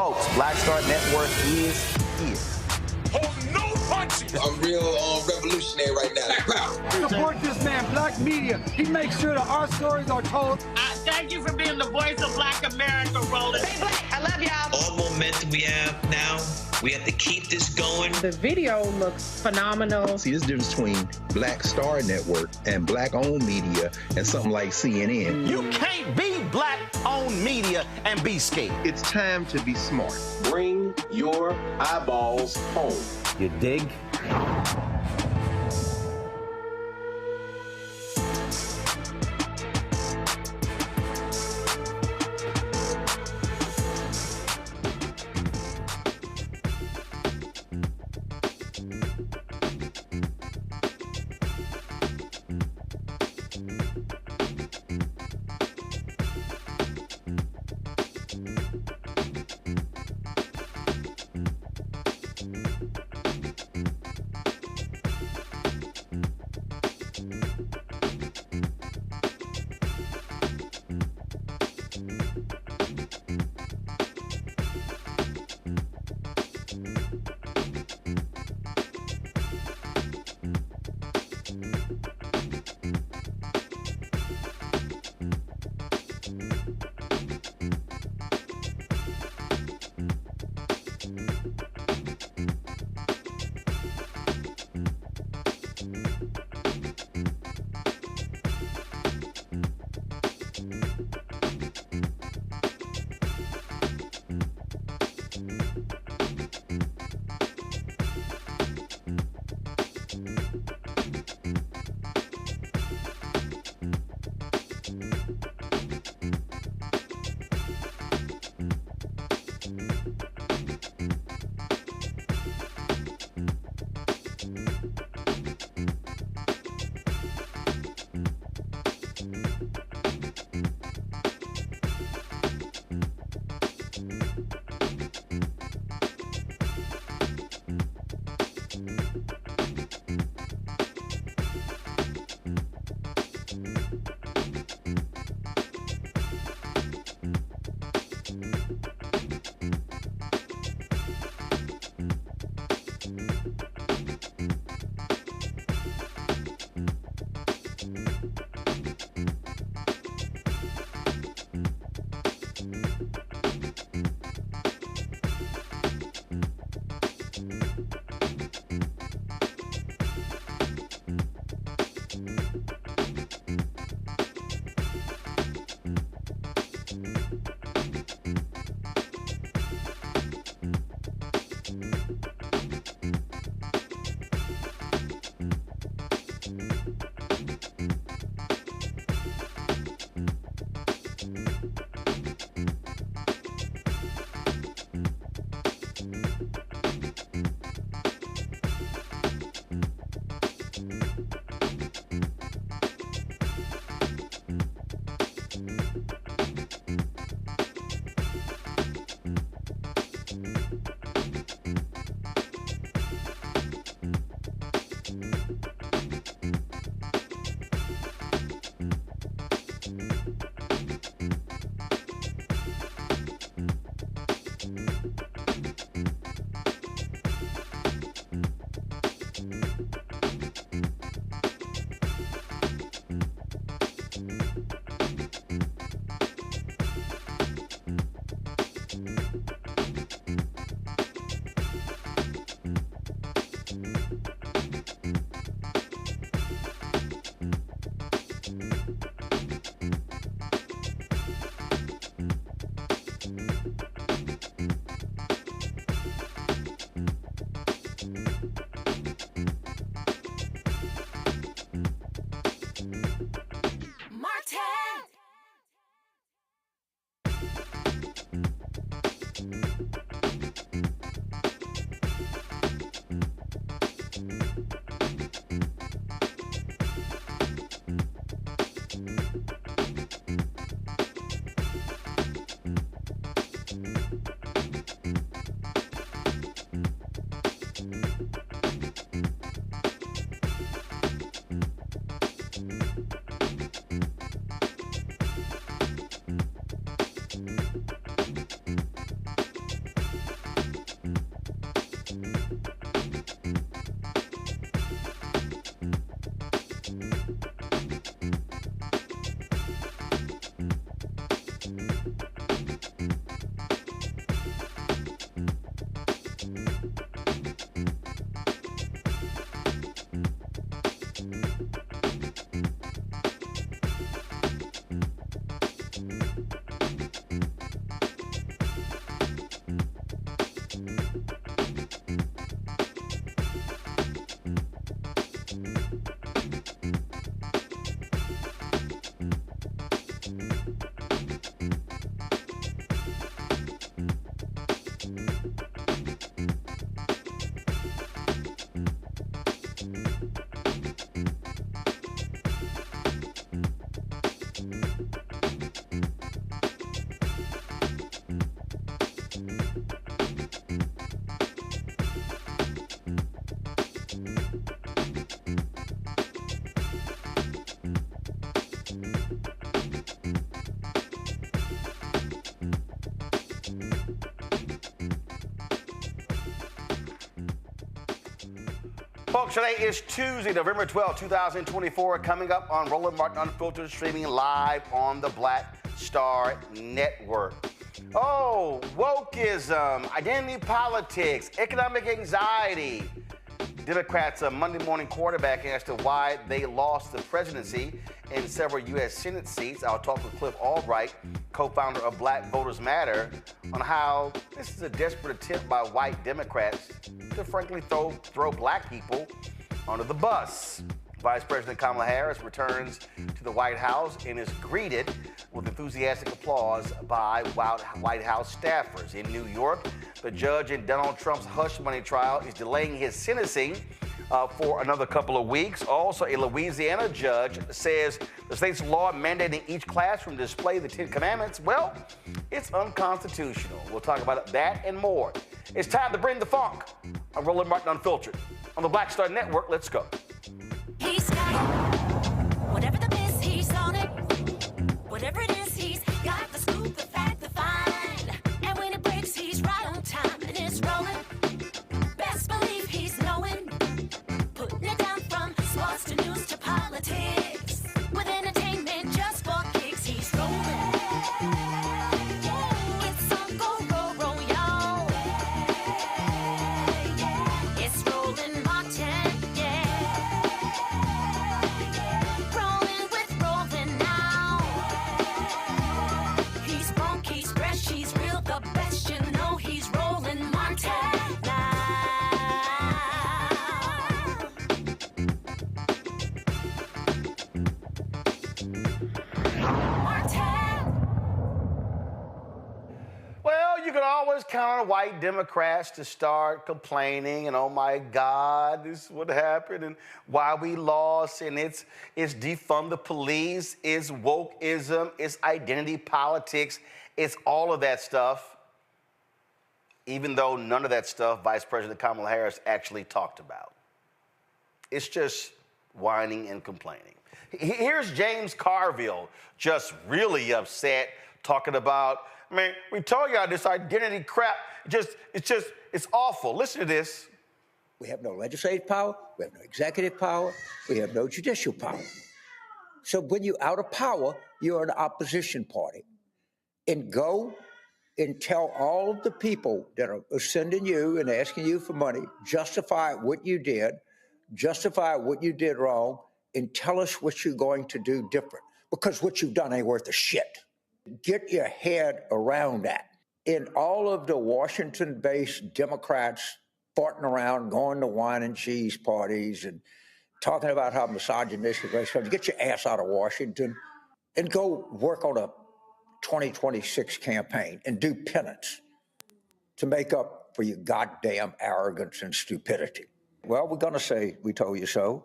Folks, Black Star Network is here. Hold no punches. I'm real revolutionary right now. Black power. Support this man, Black Media. He makes sure that our stories are told. Thank you for being the voice of Black America, Roland. Stay black. I love y'all. All momentum we have now, we have to keep this going. The video looks phenomenal. See, this difference between Black Star Network and Black-owned media and something like CNN. You can't be Black-owned media and be scared. It's time to be smart. Bring your eyeballs home. You dig? Folks, today is Tuesday, November 12, 2024. Coming up on Roland Martin Unfiltered, streaming live on the Black Star Network. Oh, wokeism, identity politics, economic anxiety. Democrats' Monday morning quarterback as to why they lost the presidency in several U.S. Senate seats. I'll talk with Cliff Albright, co-founder of Black Voters Matter, on how this is a desperate attempt by white Democrats to frankly throw black people under the bus. Vice President Kamala Harris returns to the White House and is greeted with enthusiastic applause by White House staffers. In New York, the judge in Donald Trump's hush money trial is delaying his sentencing for another couple of weeks. Also, a Louisiana judge says the state's law mandating each classroom display the 10 Commandments, well, it's unconstitutional. We'll talk about that and more. It's time to bring the funk. I'm Roland Martin Unfiltered. On the Black Star Network, let's go. He's got it. Whatever the miss, he's on it. Whatever it is, he's got the scoop, the fact, the find. And when it breaks, he's right on time and it's rolling. Best believe he's knowing. Putting it down from sports to news to politics. With entertainment just for kicks, he's rolling. It's on go, roll, roll, y'all. It's Roland Martin, yeah. Rolling with Roland now. He's funky, he's fresh, he's real, the best, you know he's Roland Martin now. Well, you can always count on white Democrats to start complaining and, oh my God, this is what happened and why we lost, and it's defund the police, it's wokeism, it's identity politics, it's all of that stuff, even though none of that stuff Vice President Kamala Harris actually talked about. It's just whining and complaining. Here's James Carville just really upset, talking about, man, we told y'all this identity crap, it's awful. Listen to this. We have no legislative power, we have no executive power, we have no judicial power. So when you're out of power, you're an opposition party. And go and tell all of the people that are sending you and asking you for money, justify what you did, justify what you did wrong, and tell us what you're going to do different. Because what you've done ain't worth a shit. Get your head around that. And all of the Washington-based Democrats farting around, going to wine and cheese parties and talking about how misogynistic race, get your ass out of Washington and go work on a 2026 campaign and do penance to make up for your goddamn arrogance and stupidity. Well, we're going to say we told you so.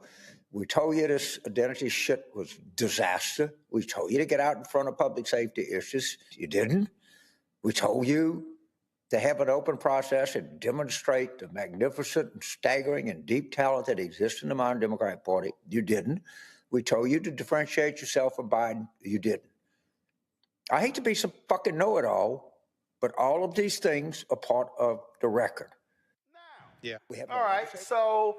We told you this identity shit was disaster. We told you to get out in front of public safety issues. You didn't. We told you to have an open process and demonstrate the magnificent and staggering and deep talent that exists in the modern Democratic Party. You didn't. We told you to differentiate yourself from Biden. You didn't. I hate to be some fucking know-it-all, but all of these things are part of the record. Yeah. All right. So,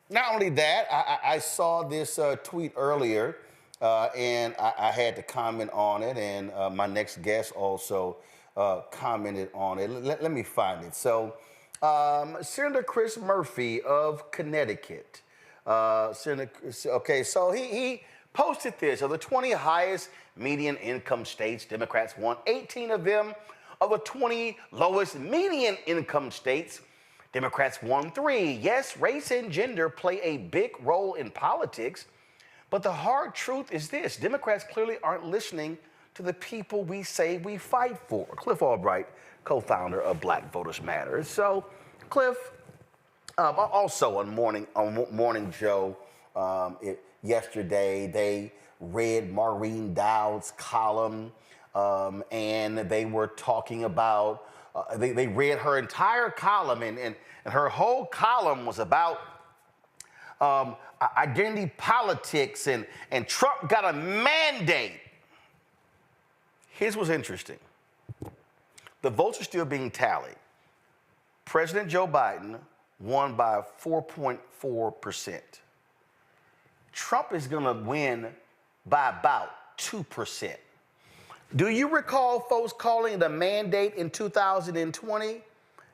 not only that, I saw this tweet earlier, and I had to comment on it, and my next guest also commented on it. Let me find it. So, Senator Chris Murphy of Connecticut. Okay, so he posted this. Of the 20 highest median income states, Democrats won 18 of them. Of the 20 lowest median income states, Democrats won 3. Yes, race and gender play a big role in politics, but the hard truth is this: Democrats clearly aren't listening to the people we say we fight for. Cliff Albright, co-founder of Black Voters Matter. So, Cliff, also on Morning Joe yesterday, they read Maureen Dowd's column, and they were talking about. They read her entire column, and her whole column was about identity politics, and Trump got a mandate. Here's what's interesting. The votes are still being tallied. President Joe Biden won by 4.4%. Trump is going to win by about 2%. Do you recall folks calling it a mandate in 2020?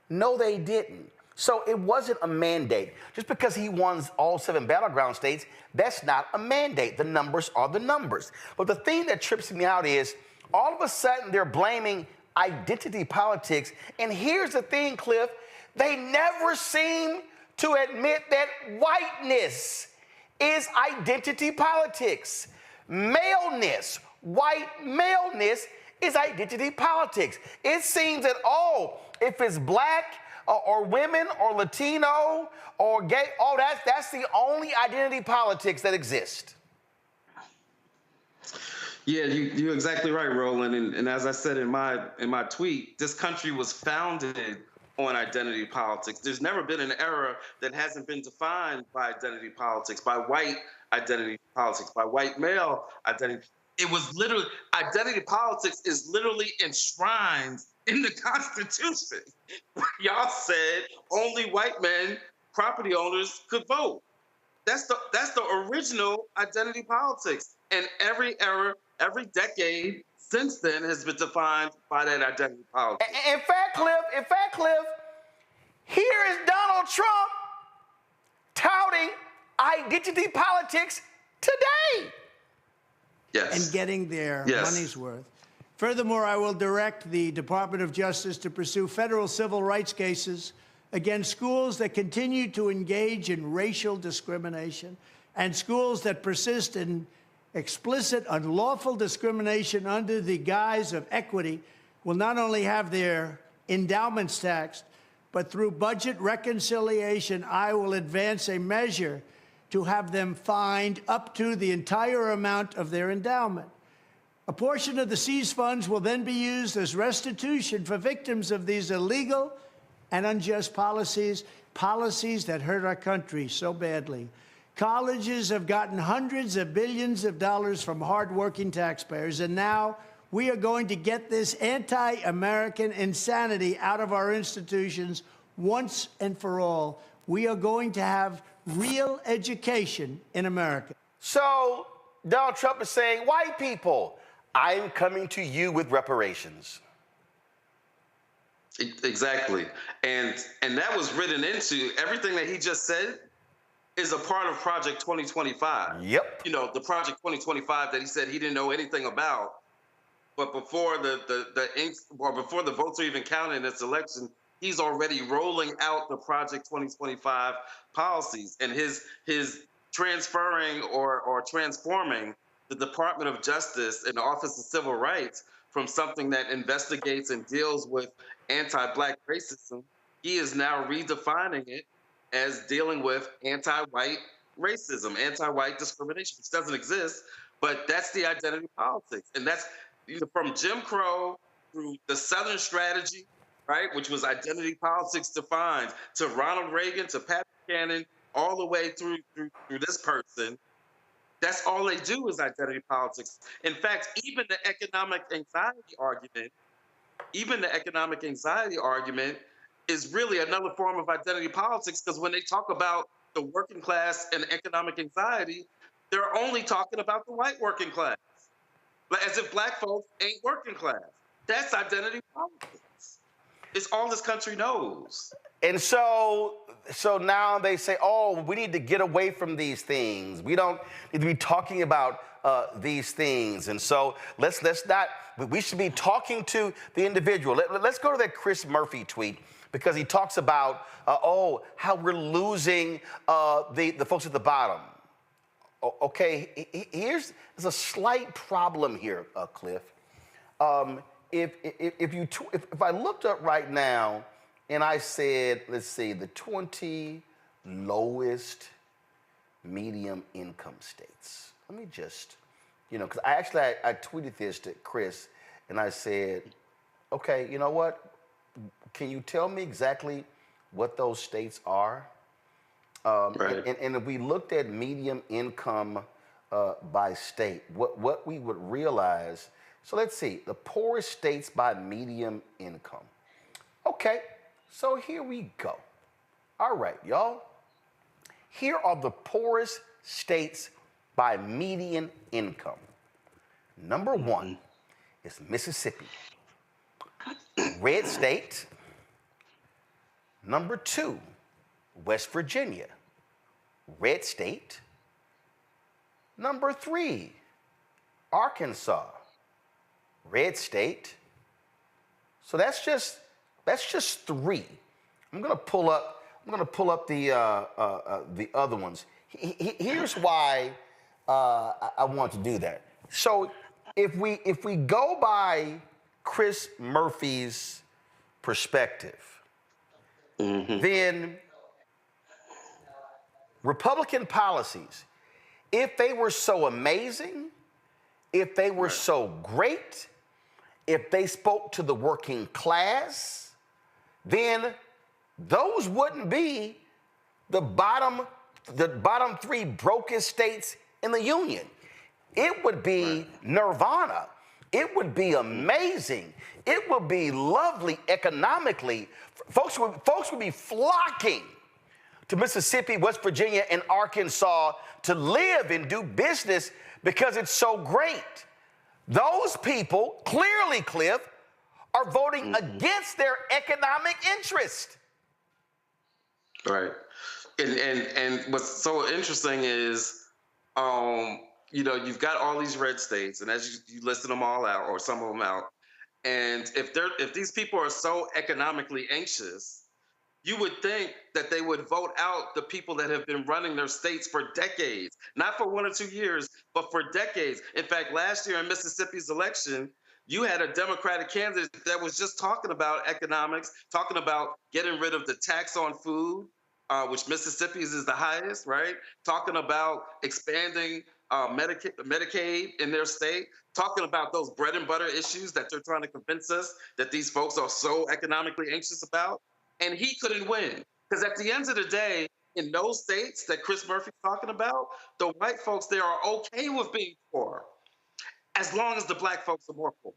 No, they didn't. So it wasn't a mandate. Just because he won all 7 battleground states, that's not a mandate. The numbers are the numbers. But the thing that trips me out is all of a sudden they're blaming identity politics. And here's the thing, Cliff, they never seem to admit that whiteness is identity politics. Maleness, white maleness is identity politics. It seems that, if it's black or women or Latino or gay, that's the only identity politics that exists. Yeah, you're exactly right, Roland. And as I said in my tweet, this country was founded on identity politics. There's never been an era that hasn't been defined by identity politics, by white identity politics, by white male identity. It was literally, identity politics is literally enshrined in the Constitution. Y'all said only white men, property owners, could vote. That's the original identity politics. And every era, every decade since then has been defined by that identity politics. In fact, Cliff, here is Donald Trump touting identity politics today. Yes. And getting their money's worth. Furthermore, I will direct the Department of Justice to pursue federal civil rights cases against schools that continue to engage in racial discrimination and schools that persist in explicit, unlawful discrimination under the guise of equity will not only have their endowments taxed, but through budget reconciliation, I will advance a measure to have them fined up to the entire amount of their endowment. A portion of the seized funds will then be used as restitution for victims of these illegal and unjust policies that hurt our country so badly. Colleges have gotten hundreds of billions of dollars from hardworking taxpayers, and now we are going to get this anti-American insanity out of our institutions once and for all. We are going to have real education in America. So Donald Trump is saying, white people, I am coming to you with reparations. Exactly. And that was written into everything that he just said is a part of Project 2025. Yep. You know, the Project 2025 that he said he didn't know anything about, but before before the votes are even counted in this election, he's already rolling out the Project 2025 policies, and his transferring or transforming the Department of Justice and the Office of Civil Rights from something that investigates and deals with anti-Black racism, he is now redefining it as dealing with anti-white racism, anti-white discrimination, which doesn't exist, but that's the identity politics. And that's from Jim Crow through the Southern Strategy, right, which was identity politics defined, to Ronald Reagan, to Pat Buchanan, all the way through this person. That's all they do is identity politics. In fact, even the economic anxiety argument is really another form of identity politics, because when they talk about the working class and economic anxiety, they're only talking about the white working class, as if Black folks ain't working class. That's identity politics. It's all this country knows. And so now they say, we need to get away from these things. We don't need to be talking about these things. And so we should be talking to the individual. Let's go to that Chris Murphy tweet, because he talks about, how we're losing the folks at the bottom. Okay, there's a slight problem here, Cliff. If I looked up right now and I said, let's see, the 20 lowest medium income states. Let me just, because I tweeted this to Chris and I said, okay, you know what? Can you tell me exactly what those states are? Right. And if we looked at medium income by state, what we would realize, so let's see, the poorest states by medium income. Okay, so here we go. All right, y'all. Here are the poorest states by median income. Number one is Mississippi. Red state. Number two, West Virginia. Red state. Number three, Arkansas. Red state. So that's just three. I'm gonna pull up the other ones. Here's why I want to do that. So if we go by Chris Murphy's perspective, then Republican policies, if they were so amazing, if they were so great, if they spoke to the working class, then those wouldn't be the bottom three brokest states in the union. It would be nirvana. It would be amazing. It would be lovely economically. Folks would be flocking to Mississippi, West Virginia, and Arkansas to live and do business because it's so great. Those people, clearly, Cliff, are voting against their economic interest. Right. And what's so interesting is, you've got all these red states, and as you listed them all out, or some of them out, and if these people are so economically anxious, you would think that they would vote out the people that have been running their states for decades, not for 1 or 2 years, but for decades. In fact, last year in Mississippi's election, you had a Democratic candidate that was just talking about economics, talking about getting rid of the tax on food, which Mississippi's is the highest, right? Talking about expanding Medicaid in their state, talking about those bread and butter issues that they're trying to convince us that these folks are so economically anxious about. And he couldn't win. Because at the end of the day, in those states that Chris Murphy's talking about, the white folks there are okay with being poor, as long as the black folks are more poor,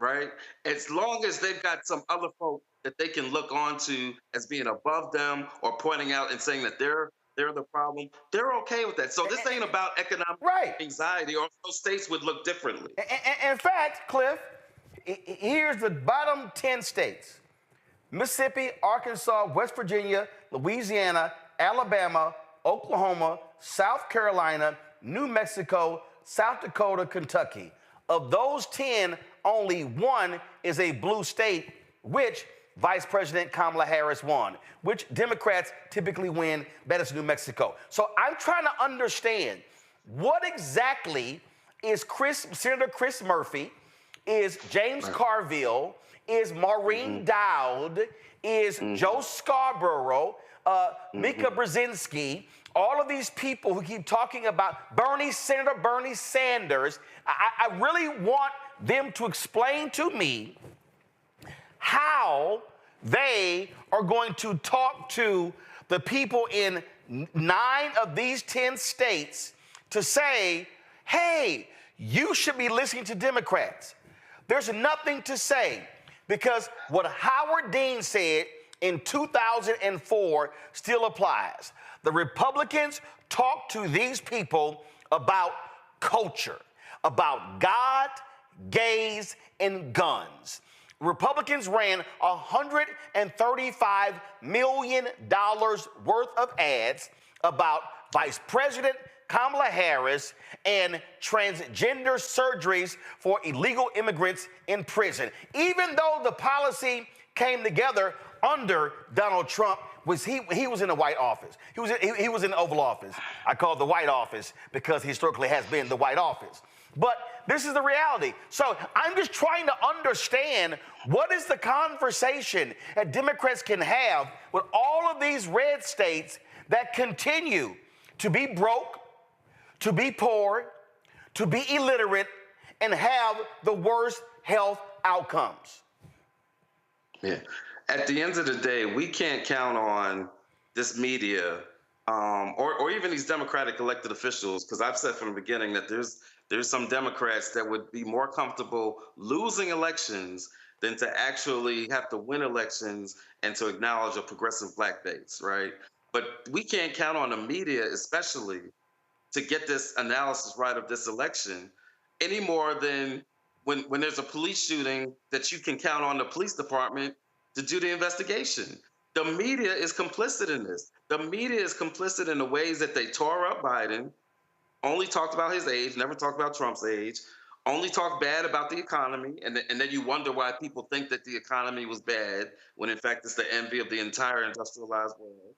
right? As long as they've got some other folk that they can look onto as being above them or pointing out and saying that they're the problem, they're okay with that. So this ain't about economic anxiety, or those states would look differently. In fact, Cliff, here's the bottom 10 states. Mississippi, Arkansas, West Virginia, Louisiana, Alabama, Oklahoma, South Carolina, New Mexico, South Dakota, Kentucky. Of those 10, only one is a blue state, which Vice President Kamala Harris won, which Democrats typically win. That is New Mexico. So I'm trying to understand what exactly is Senator Chris Murphy, is James Carville, is Maureen Dowd, is Joe Scarborough, Mika Brzezinski, all of these people who keep talking about Senator Bernie Sanders. I really want them to explain to me how they are going to talk to the people in 9 of these 10 states to say, hey, you should be listening to Democrats. There's nothing to say. Because what Howard Dean said in 2004 still applies. The Republicans talk to these people about culture, about God, gays, and guns. Republicans ran $135 million worth of ads about Vice President Kamala Harris and transgender surgeries for illegal immigrants in prison. Even though the policy came together under Donald Trump, he was in the White Office. He was in the Oval Office. I call it the White Office because historically has been the White Office. But this is the reality. So I'm just trying to understand what is the conversation that Democrats can have with all of these red states that continue to be broke, to be poor, to be illiterate, and have the worst health outcomes. Yeah. At the end of the day, we can't count on this media or even these Democratic elected officials, because I've said from the beginning that there's some Democrats that would be more comfortable losing elections than to actually have to win elections and to acknowledge a progressive Black base, right? But we can't count on the media, especially, to get this analysis right of this election any more than when there's a police shooting that you can count on the police department to do the investigation. The media is complicit in this. The media is complicit in the ways that they tore up Biden, only talked about his age, never talked about Trump's age, only talked bad about the economy, and then you wonder why people think that the economy was bad, when in fact it's the envy of the entire industrialized world.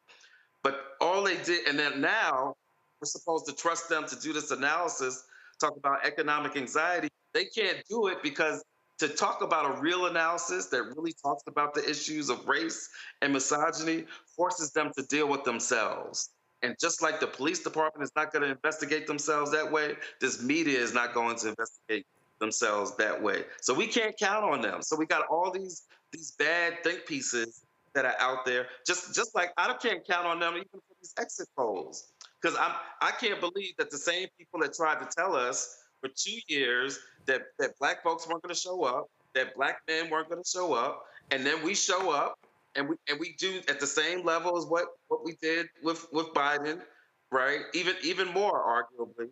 But all they did, and then now we're supposed to trust them to do this analysis, talk about economic anxiety. They can't do it because to talk about a real analysis that really talks about the issues of race and misogyny forces them to deal with themselves. And just like the police department is not going to investigate themselves that way, this media is not going to investigate themselves that way. So we can't count on them. So we got all these bad think pieces that are out there. Just like I can't count on them even for these exit polls, because I can't believe that the same people that tried to tell us for 2 years that Black folks weren't going to show up, that Black men weren't going to show up, and then we show up and we do at the same level as what we did with Biden, right? Even more arguably,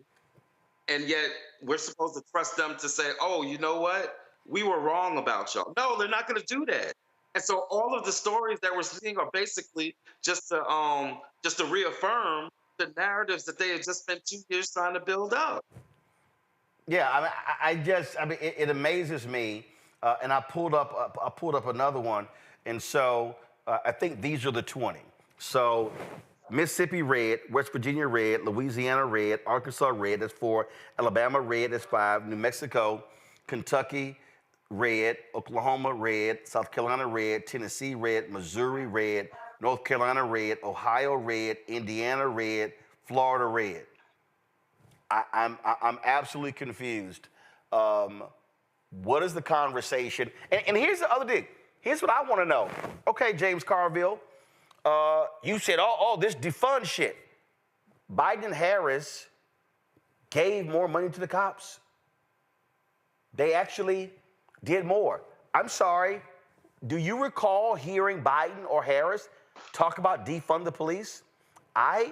and yet we're supposed to trust them to say, oh, you know what? We were wrong about y'all. No, they're not going to do that. And so all of the stories that we're seeing are basically just to reaffirm the narratives that they had just spent 2 years trying to build up. Yeah, it amazes me, and I pulled up another one, and so I think these are the 20. So Mississippi red, West Virginia red, Louisiana red, Arkansas red, that's 4, Alabama red, that's 5, New Mexico, Kentucky red, Oklahoma red, South Carolina red, Tennessee red, Missouri red, North Carolina red, Ohio red, Indiana red, Florida red. I'm absolutely confused. What is the conversation? And here's the other thing. Here's what I want to know. Okay, James Carville, you said, this defund shit. Biden and Harris gave more money to the cops. They actually did more. I'm sorry. Do you recall hearing Biden or Harris talk about defund the police? I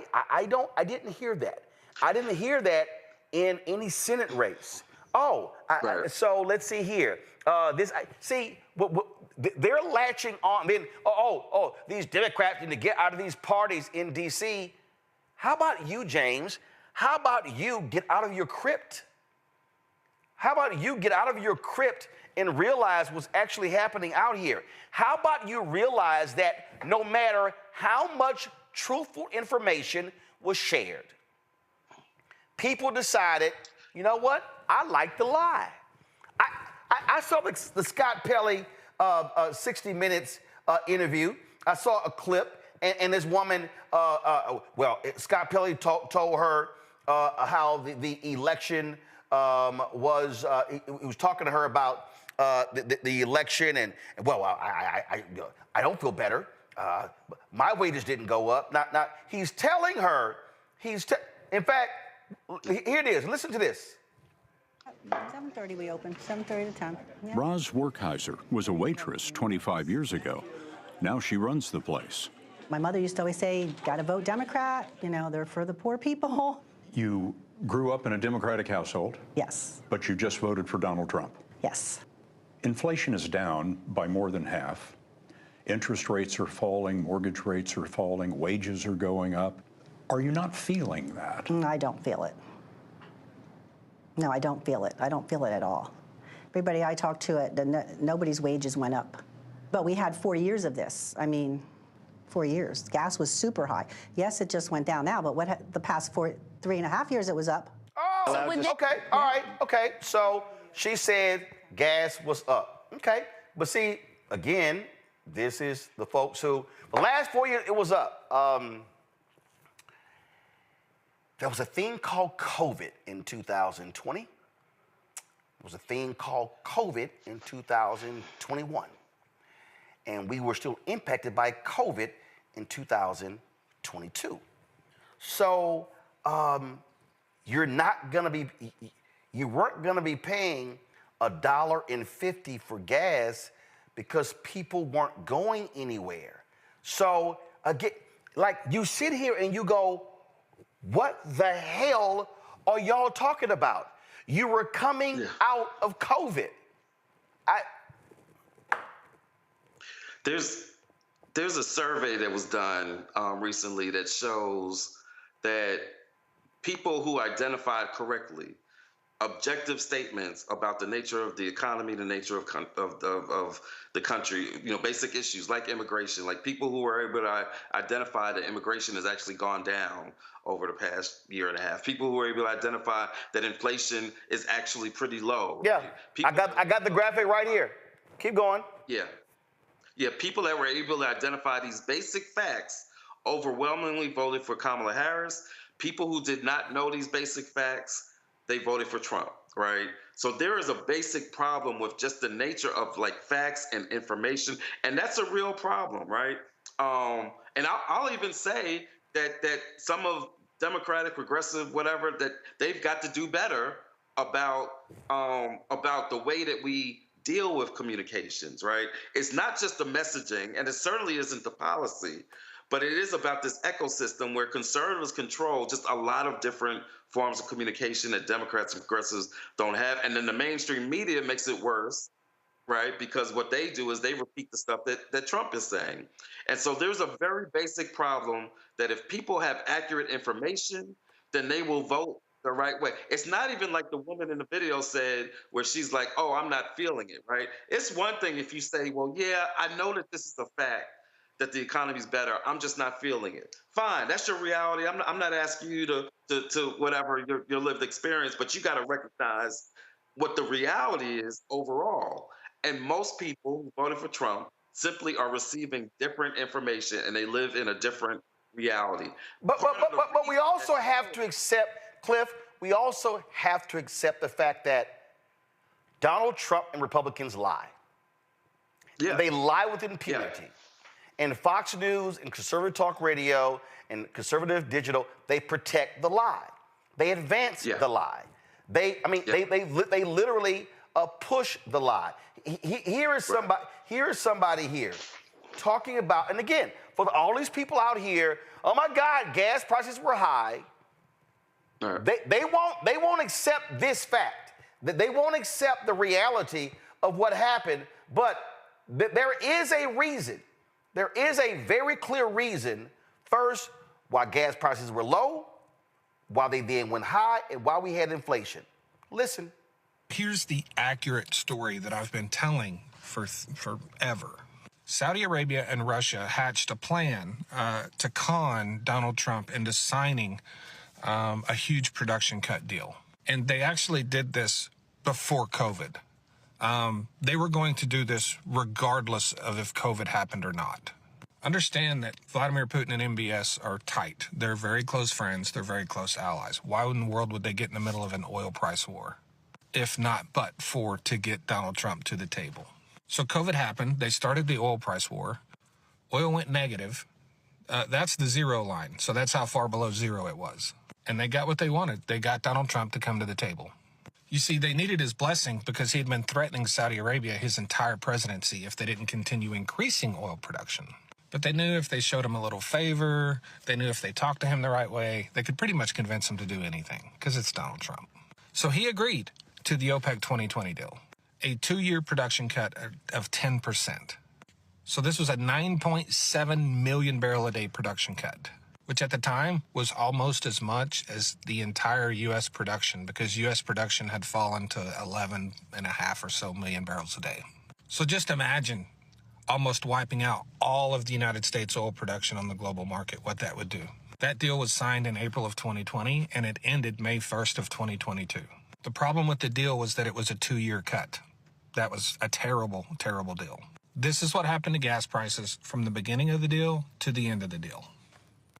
didn't hear that. I didn't hear that in any Senate race. So let's see here. They're latching on. Then, these Democrats need to get out of these parties in D.C. How about you, James? How about you get out of your crypt? How about you get out of your crypt and realize what's actually happening out here? How about you realize that no matter how much truthful information was shared, people decided, you know what? I like the lie. I saw the Scott Pelley 60 Minutes interview. I saw a clip, and this woman, Scott Pelley told her how the election was, he was talking to her about the election, and I don't feel better. My wages didn't go up. Not. He's telling her, in fact, here it is. Listen to this. 7:30 we opened, 7:30 to 10. Yeah. Roz Werkheiser was a waitress 25 years ago. Now she runs the place. My mother used to always say, gotta vote Democrat, they're for the poor people. You grew up in a Democratic household? Yes. But you just voted for Donald Trump? Yes. Inflation is down by more than half. Interest rates are falling, mortgage rates are falling, wages are going up. Are you not feeling that? I don't feel it. No, I don't feel it. I don't feel it at all. Everybody I talked to, nobody's wages went up. But we had 4 years of this. 4 years. Gas was super high. Yes, it just went down now, but the past 3.5 years it was up. Okay, all right, okay. So she said gas was up. Okay, but see, again, this is the folks who, the last 4 years, it was up. There was a thing called COVID in 2020. There was a thing called COVID in 2021. And we were still impacted by COVID in 2022. So you weren't gonna be paying $1.50 for gas because people weren't going anywhere. So again, like you sit here and you go, what the hell are y'all talking about? You were coming out of COVID. There's a survey that was done recently that shows that people who identified correctly objective statements about the nature of the economy, the nature of the country, basic issues like immigration, like people who were able to identify that immigration has actually gone down over the past year and a half. People who were able to identify that inflation is actually pretty low. Yeah, I got the graphic right here. Keep going. Yeah, people that were able to identify these basic facts overwhelmingly voted for Kamala Harris. People who did not know these basic facts, they voted for Trump, right? So there is a basic problem with just the nature of like facts and information, and that's a real problem, right? And I'll even say that some of Democratic, progressive, whatever, that they've got to do better about the way that we deal with communications, right? It's not just the messaging, and it certainly isn't the policy, but it is about this ecosystem where conservatives control just a lot of different forms of communication that Democrats and progressives don't have. And then the mainstream media makes it worse, right? Because what they do is they repeat the stuff that Trump is saying. And so there's a very basic problem that if people have accurate information, then they will vote the right way. It's not even like the woman in the video said, where she's like, oh, I'm not feeling it, right? It's one thing if you say, well, yeah, I know that this is a fact, that the economy's better, I'm just not feeling it. Fine, that's your reality. I'm not asking you to whatever your lived experience, but you got to recognize what the reality is overall. And most people who voted for Trump simply are receiving different information, and they live in a different reality. But we also have to accept, Cliff, we also have to accept the fact that Donald Trump and Republicans lie. Yeah. They lie with impunity. Yeah. And Fox News and conservative talk radio and conservative digital, they protect the lie. They advance the lie. They literally push the lie. Here is somebody here talking about, and again, for all these people out here, oh my God, gas prices were high. They won't accept this fact. They won't accept the reality of what happened, but there is a reason. There is a very clear reason, first, why gas prices were low, why they then went high, and why we had inflation. Listen. Here's the accurate story that I've been telling for forever. Saudi Arabia and Russia hatched a plan to con Donald Trump into signing a huge production cut deal. And they actually did this before COVID. They were going to do this regardless of if COVID happened or not. Understand that Vladimir Putin and MBS are tight. They're very close friends. They're very close allies. Why in the world would they get in the middle of an oil price war? If not but for to get Donald Trump to the table. So COVID happened. They started the oil price war. Oil went negative. That's the zero line. So that's how far below zero it was. And they got what they wanted. They got Donald Trump to come to the table. You see, they needed his blessing because he had been threatening Saudi Arabia his entire presidency if they didn't continue increasing oil production. But they knew if they showed him a little favor, they knew if they talked to him the right way, they could pretty much convince him to do anything because it's Donald Trump. So he agreed to the OPEC 2020 deal, a 2-year production cut of 10%. So this was a 9.7 million barrel a day production cut, which at the time was almost as much as the entire U.S. production because U.S. production had fallen to 11.5 or so million barrels a day. So just imagine almost wiping out all of the United States oil production on the global market, what that would do. That deal was signed in April of 2020, and it ended May 1st of 2022. The problem with the deal was that it was a 2-year cut. That was a terrible, terrible deal. This is what happened to gas prices from the beginning of the deal to the end of the deal.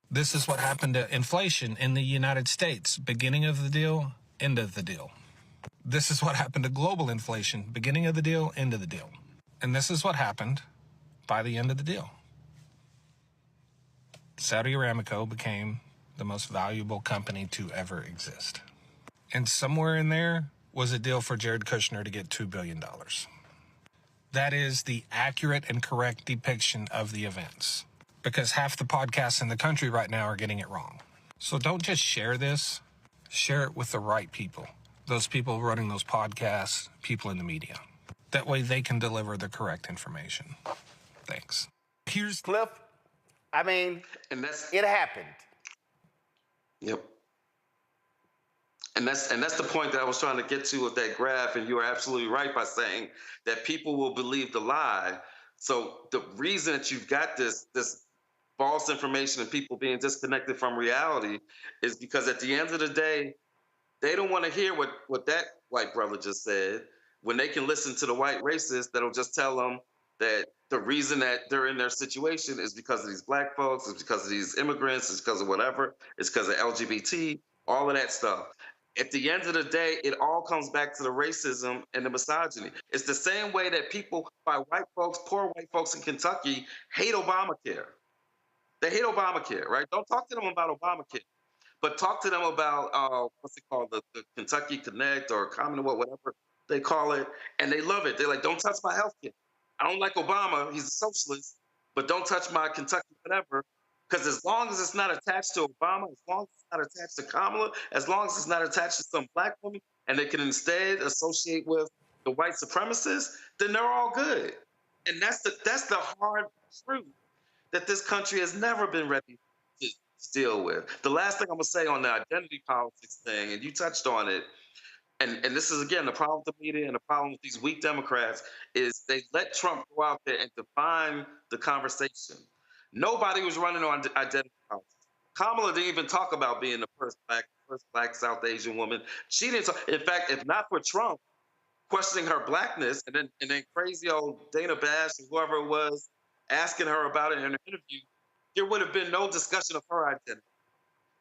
This is what happened to inflation in the United States, beginning of the deal, end of the deal. This is what happened to global inflation, beginning of the deal, end of the deal. And this is what happened by the end of the deal. Saudi Aramco became the most valuable company to ever exist. And somewhere in there was a deal for Jared Kushner to get $2 billion. That is the accurate and correct depiction of the events. Because half the podcasts in the country right now are getting it wrong. So don't just share this. Share it with the right people. Those people running those podcasts, people in the media. That way they can deliver the correct information. Thanks. Here's Cliff. I mean, and that's it happened. Yep. And that's the point that I was trying to get to with that graph, and you are absolutely right by saying that people will believe the lie. So the reason that you've got this false information and people being disconnected from reality is because at the end of the day, they don't want to hear what that white brother just said when they can listen to the white racist that'll just tell them that the reason that they're in their situation is because of these black folks, it's because of these immigrants, it's because of whatever, it's because of LGBT, all of that stuff. At the end of the day, it all comes back to the racism and the misogyny. It's the same way that people, by white folks, poor white folks in Kentucky, hate Obamacare. They hate Obamacare, right? Don't talk to them about Obamacare, but talk to them about, what's it called, the Kentucky Connect or Commonwealth, whatever they call it, and they love it. They're like, don't touch my health care. I don't like Obama, he's a socialist, but don't touch my Kentucky whatever. Because as long as it's not attached to Obama, as long as it's not attached to Kamala, as long as it's not attached to some black woman, and they can instead associate with the white supremacists, then they're all good. And that's the hard truth that this country has never been ready to deal with. The last thing I'm gonna say on the identity politics thing, and you touched on it, and this is, again, the problem with the media and the problem with these weak Democrats, is they let Trump go out there and define the conversation. Nobody was running on identity politics. Kamala didn't even talk about being the first black South Asian woman. She didn't talk. In fact, if not for Trump questioning her blackness, and then crazy old Dana Bash and whoever it was asking her about it in an interview, there would have been no discussion of her identity.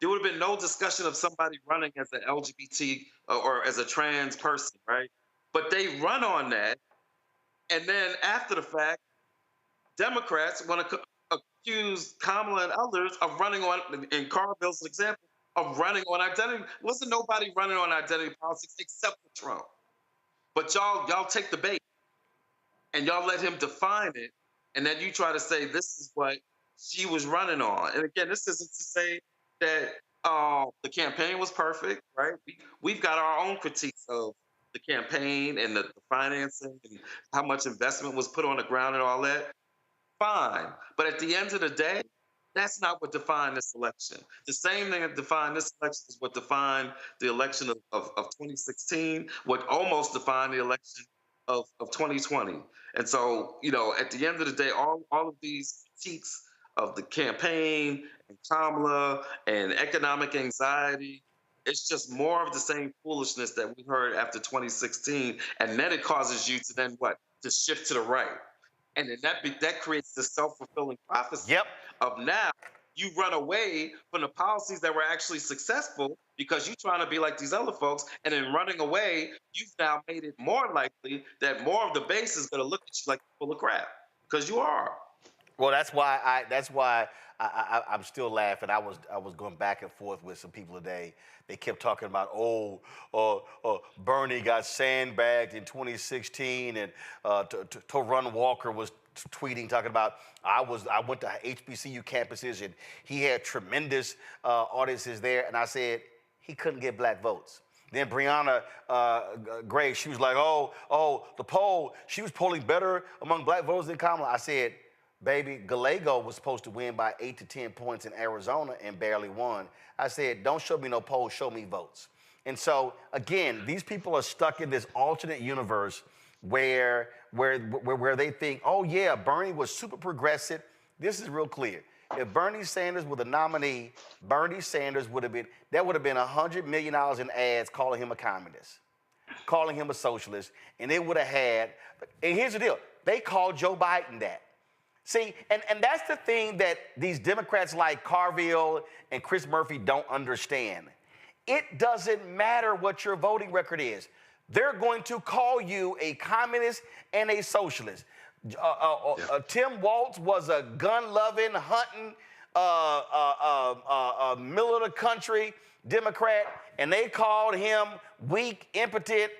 There would have been no discussion of somebody running as an LGBT or as a trans person, right? But they run on that, and then after the fact, Democrats want to accuse Kamala and others of running on, and Carville's an example, of running on identity. Wasn't nobody running on identity politics except for Trump. But y'all take the bait, and y'all let him define it, and then you try to say this is what she was running on. And again, this isn't to say that the campaign was perfect, right? We've got our own critiques of the campaign and the financing and how much investment was put on the ground and all that. Fine. But at the end of the day, that's not what defined this election. The same thing that defined this election is what defined the election of 2016, what almost defined the election of 2020. And so, at the end of the day, all of these critiques of the campaign and Kamala and economic anxiety, it's just more of the same foolishness that we heard after 2016. And then it causes you to then what? To shift to the right. And then that creates this self-fulfilling prophecy of now you run away from the policies that were actually successful because you're trying to be like these other folks. And in running away, you've now made it more likely that more of the base is going to look at you like you're full of crap, because you are. Well, that's why I'm still laughing. I was going back and forth with some people today. They kept talking about, Bernie got sandbagged in 2016, and Torun Walker was tweeting, talking about, I went to HBCU campuses, and he had tremendous audiences there, and I said, he couldn't get black votes. Then Breonna Gray, she was like, the poll, she was polling better among black voters than Kamala. I said, baby, Gallego was supposed to win by 8 to 10 points in Arizona and barely won. I said, don't show me no polls, show me votes. And so, again, these people are stuck in this alternate universe where they think, oh, yeah, Bernie was super progressive. This is real clear. If Bernie Sanders were the nominee, Bernie Sanders would have been $100 million in ads calling him a communist, calling him a socialist, and they would have had, and here's the deal, they called Joe Biden that. See, and that's the thing that these Democrats like Carville and Chris Murphy don't understand. It doesn't matter what your voting record is. They're going to call you a communist and a socialist. Tim Walz was a gun-loving, hunting, middle of the country Democrat, and they called him weak, impotent.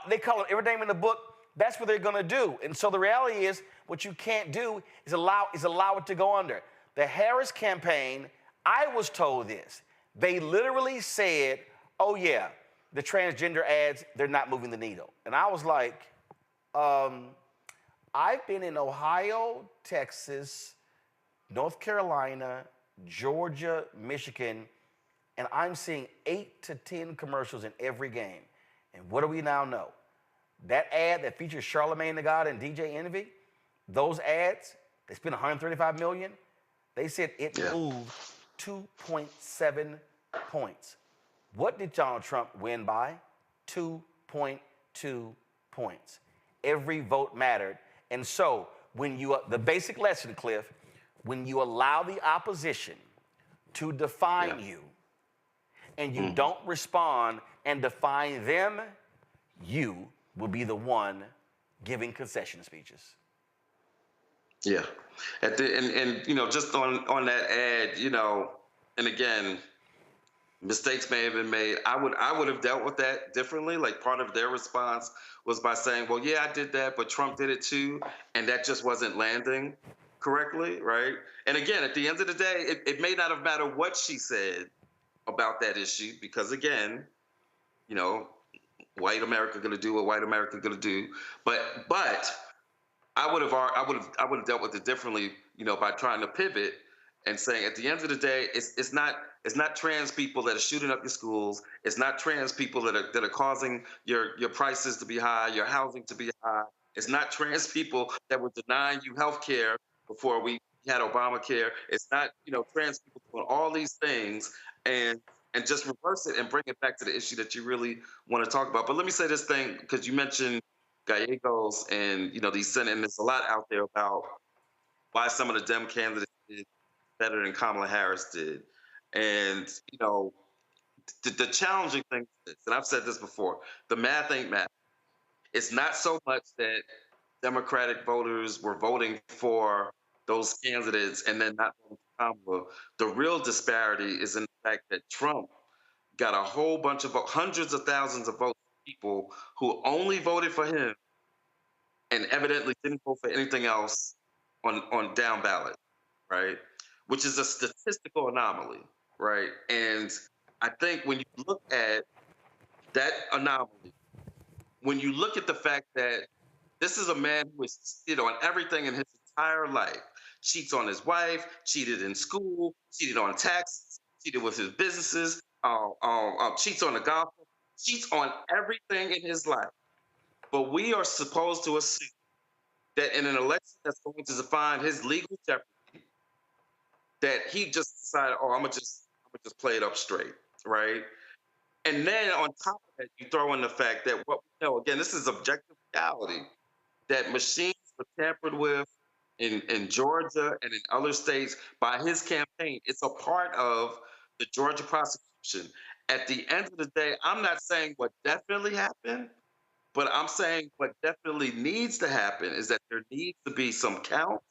They call him every name in the book. that's what they're going to do. And so the reality is, what you can't do is allow it to go under. The Harris campaign, I was told this. They literally said, oh, yeah, the transgender ads, they're not moving the needle. And I was like, I've been in Ohio, Texas, North Carolina, Georgia, Michigan, and I'm seeing 8 to 10 commercials in every game. And what do we now know? That ad that features Charlamagne the God and DJ Envy, those ads, they spent $135 million. They said it moved 2.7 points. What did Donald Trump win by? 2.2 points. Every vote mattered. And so when you, the basic lesson, Cliff, when you allow the opposition to define you and you don't respond and define them, you will be the one giving concession speeches. Yeah. And you know, just on that ad, you know, and again, mistakes may have been made. I would have dealt with that differently. Like, part of their response was by saying, well, yeah, I did that, but Trump did it too. And that just wasn't landing correctly, right? And again, at the end of the day, it may not have mattered what she said about that issue, because again, you know, white America going to do what white America going to do. But I would have dealt with it differently, you know, by trying to pivot and saying, at the end of the day, it's not trans people that are shooting up your schools. It's not trans people that are causing your prices to be high, your housing to be high. It's not trans people that were denying you health care before we had Obamacare. It's not, you know, trans people doing all these things and just reverse it and bring it back to the issue that you really want to talk about. But let me say this thing, because you mentioned Gallegos and, you know, these Senate, and there's a lot out there about why some of the Dem candidates did better than Kamala Harris did. And, you know, the challenging thing is, and I've said this before, the math ain't math. It's not so much that Democratic voters were voting for those candidates and then not voting for Kamala. The real disparity is in the fact that Trump got a whole bunch of hundreds of thousands of votes from people who only voted for him and evidently didn't vote for anything else on down ballot, right? Which is a statistical anomaly, right? And I think when you look at that anomaly, when you look at the fact that this is a man who has cheated on everything in his entire life, cheats on his wife, cheated in school, cheated on taxes, cheated with his businesses, cheats on the golf, cheats on everything in his life. But we are supposed to assume that in an election that's going to define his legal jeopardy, that he just decided, I'm gonna just play it up straight, right? And then on top of that, you throw in the fact that what we know, again, this is objective reality, that machines were tampered with in Georgia and in other states by his campaign. It's a part of the Georgia prosecution. At the end of the day, I'm not saying what definitely happened, but I'm saying what definitely needs to happen is that there needs to be some counts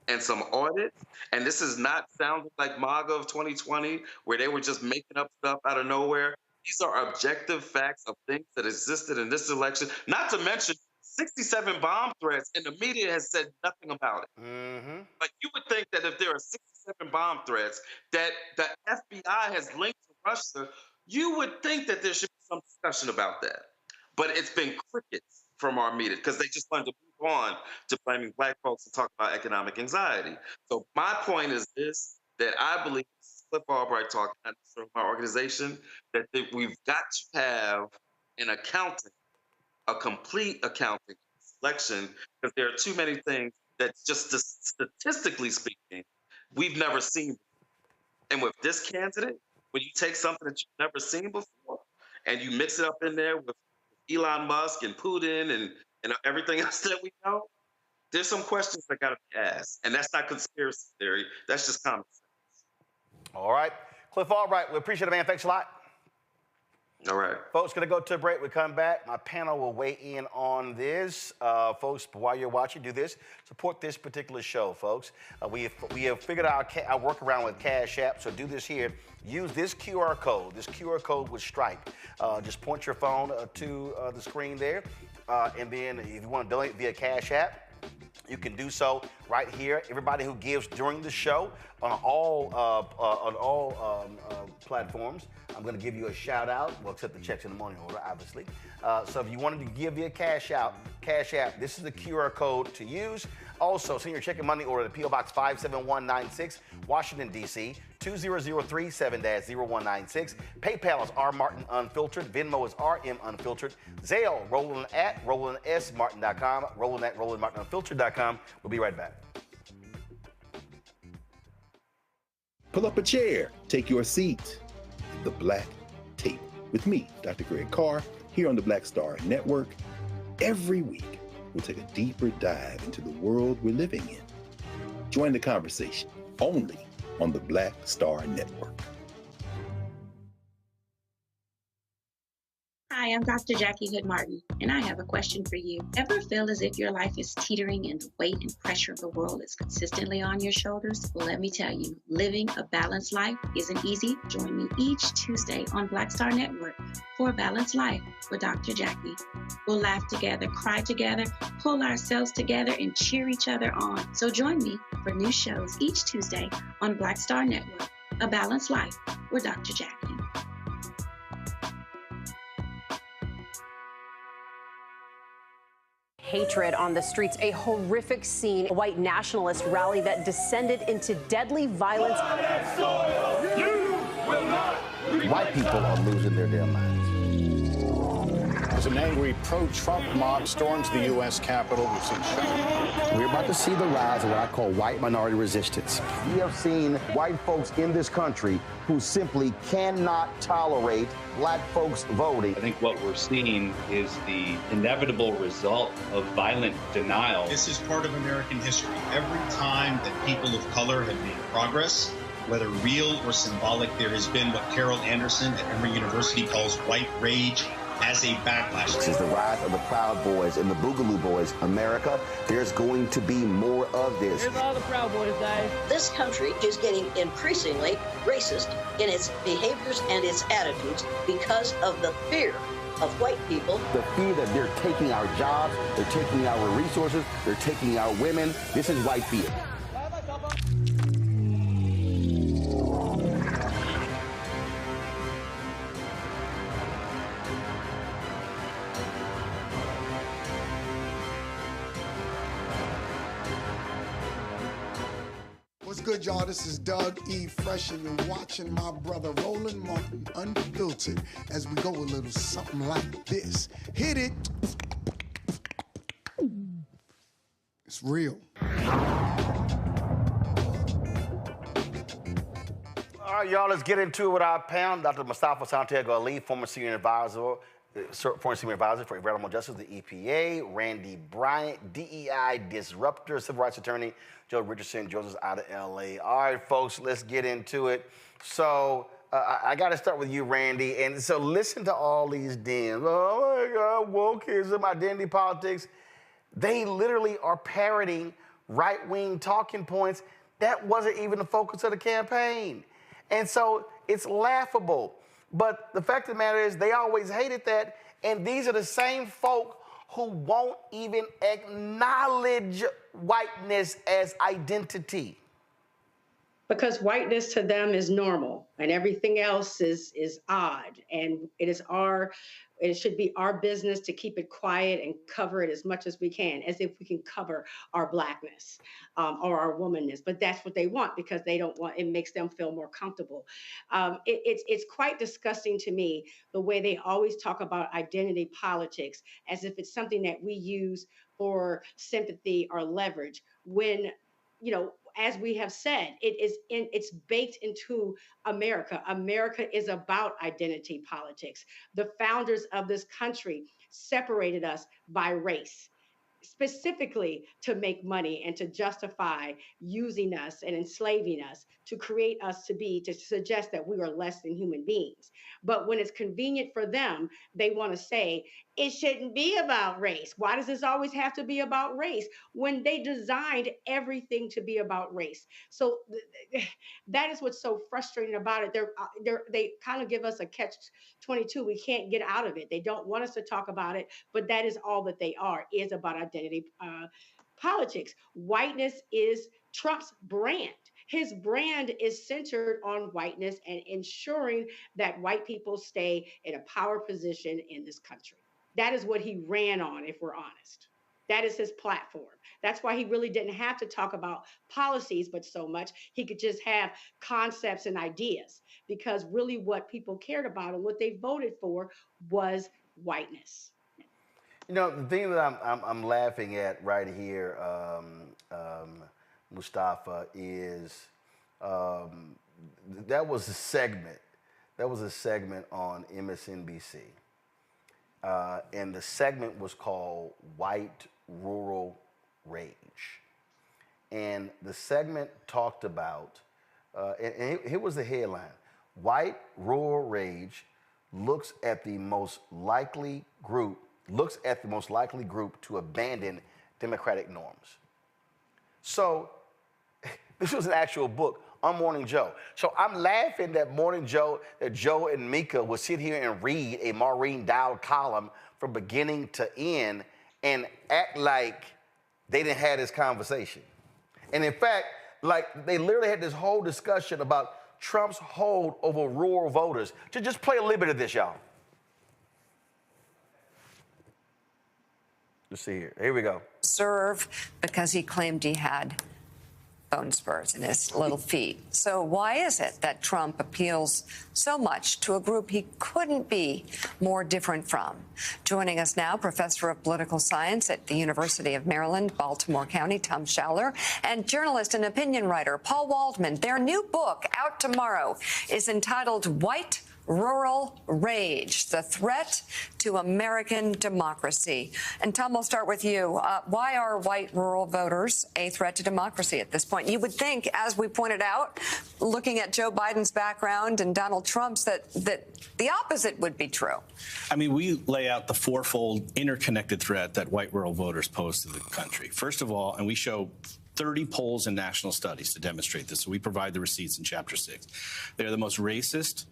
and some audits. And this is not sounding like MAGA of 2020, where they were just making up stuff out of nowhere. These are objective facts of things that existed in this election, not to mention 67 bomb threats, and the media has said nothing about it. Mm-hmm. Like, you would think that if there are 67 bomb threats that the FBI has linked to Russia, you would think that there should be some discussion about that. But it's been crickets from our media, because they just wanted to move on to blaming Black folks and talk about economic anxiety. So my point is this, that I believe, Cliff Albright talking, not necessarily my organization, that we've got to have an accounting, a complete accounting selection, because there are too many things that, just statistically speaking, we've never seen. And with this candidate, when you take something that you've never seen before and you mix it up in there with Elon Musk and Putin and everything else that we know, there's some questions that got to be asked. And that's not conspiracy theory. That's just common sense. All right. Cliff Albright, we appreciate it, man. Thanks a lot. All right. Folks, going to go to a break. We come back. My panel will weigh in on this. Folks, while you're watching, do this. Support this particular show, folks. We have figured out our workaround with Cash App, so do this here. Use this QR code with Stripe. Just point your phone to the screen there. And then if you want to donate via Cash App, you can do so right here. Everybody who gives during the show on all platforms, I'm going to give you a shout out. Well, except the checks in the money order, obviously. So if you wanted to give via Cash App, this is the QR code to use. Also, send your check and money order to P.O. Box 57196, Washington, D.C. 20037-0196. PayPal is rmartinunfiltered. Venmo is rmunfiltered. Zelle, Roland at RolandSMartin.com. Roland at RolandMartinUnfiltered.com. We'll be right back. Pull up a chair, take your seat. The Black Tape with me, Dr. Greg Carr, here on the Black Star Network. Every week, we'll take a deeper dive into the world we're living in. Join the conversation only on the Black Star Network. Hi, I'm Dr. Jackie Hood Martin, and I have a question for you. Ever feel as if your life is teetering and the weight and pressure of the world is consistently on your shoulders? Well, let me tell you, living a balanced life isn't easy. Join me each Tuesday on Black Star Network for A Balanced Life with Dr. Jackie. We'll laugh together, cry together, pull ourselves together, and cheer each other on. So join me for new shows each Tuesday on Black Star Network, A Balanced Life with Dr. Jackie. Hatred on the streets, a horrific scene, a white nationalist rally that descended into deadly violence. White people are losing their damn minds. As an angry pro-Trump mob storms the U.S. Capitol, we've seen We're about to see the rise of what I call white minority resistance. We have seen white folks in this country who simply cannot tolerate black folks voting. I think what we're seeing is the inevitable result of violent denial. This is part of American history. Every time that people of color have made progress, whether real or symbolic, there has been what Carol Anderson at Emory University calls white rage as a backlash. This is the rise of the Proud Boys and the Boogaloo Boys. America, there's going to be more of this. Here's all the Proud Boys, Dave. This country is getting increasingly racist in its behaviors and its attitudes because of the fear of white people. The fear that they're taking our jobs, they're taking our resources, they're taking our women. This is white fear. What's good, y'all? This is Doug E. Fresh, and you're watching my brother Roland Martin Unfiltered as we go a little something like this. Hit it. It's real. All right, y'all, let's get into it with our panel. Dr. Mustafa Santiago Ali, former senior advisor for Environmental Justice, the EPA, Randy Bryant, DEI disruptor, civil rights attorney, Joe Richardson, Joseph's out of LA. All right, folks, let's get into it. So I got to start with you, Randy. And so listen to all these dens. Oh my God, wokeism, identity politics. They literally are parroting right-wing talking points. That wasn't even the focus of the campaign. And so it's laughable. But the fact of the matter is they always hated that. And these are the same folk who won't even acknowledge whiteness as identity. Because whiteness to them is normal and everything else is odd. And it should be our business to keep it quiet and cover it as much as we can, as if we can cover our blackness or our womanness. But that's what they want because they don't want, it makes them feel more comfortable. It's quite disgusting to me the way they always talk about identity politics as if it's something that we use for sympathy or leverage when, you know, as we have said, it's baked into America. America is about identity politics. The founders of this country separated us by race, specifically to make money and to justify using us and enslaving us to create us to suggest that we are less than human beings. But when it's convenient for them, they want to say, it shouldn't be about race. Why does this always have to be about race when they designed everything to be about race? So that is what's so frustrating about it. They kind of give us a catch-22. We can't get out of it. They don't want us to talk about it, but that is all that they are, is about identity politics. Whiteness is Trump's brand. His brand is centered on whiteness and ensuring that white people stay in a power position in this country. That is what he ran on, if we're honest. That is his platform. That's why he really didn't have to talk about policies, but so much. He could just have concepts and ideas, because really what people cared about and what they voted for was whiteness. You know, the thing that I'm laughing at right here, Mustafa, is that was a segment. That was a segment on MSNBC. And the segment was called White Rural Rage. And the segment talked about, and here was the headline: White Rural Rage looks at the most likely group to abandon democratic norms. So this was an actual book on Morning Joe. So I'm laughing that Joe and Mika would sit here and read a Maureen Dowd column from beginning to end and act like they didn't have this conversation. And in fact, like, they literally had this whole discussion about Trump's hold over rural voters. Just play a little bit of this, y'all. Let's see here. Here we go. Serve because he claimed he had bone spurs in his little feet. So why is it that Trump appeals so much to a group he couldn't be more different from? Joining us now, professor of political science at the University of Maryland, Baltimore County, Tom Schaller, and journalist and opinion writer Paul Waldman. Their new book, out tomorrow, is entitled White Rural Rage, the Threat to American Democracy. And Tom, we'll start with you. Why are white rural voters a threat to democracy at this point? You would think, as we pointed out, looking at Joe Biden's background and Donald Trump's, that the opposite would be true. I mean, we lay out the fourfold interconnected threat that white rural voters pose to the country. First of all, and we show 30 polls and national studies to demonstrate this, so we provide the receipts in Chapter 6. They're the most racist,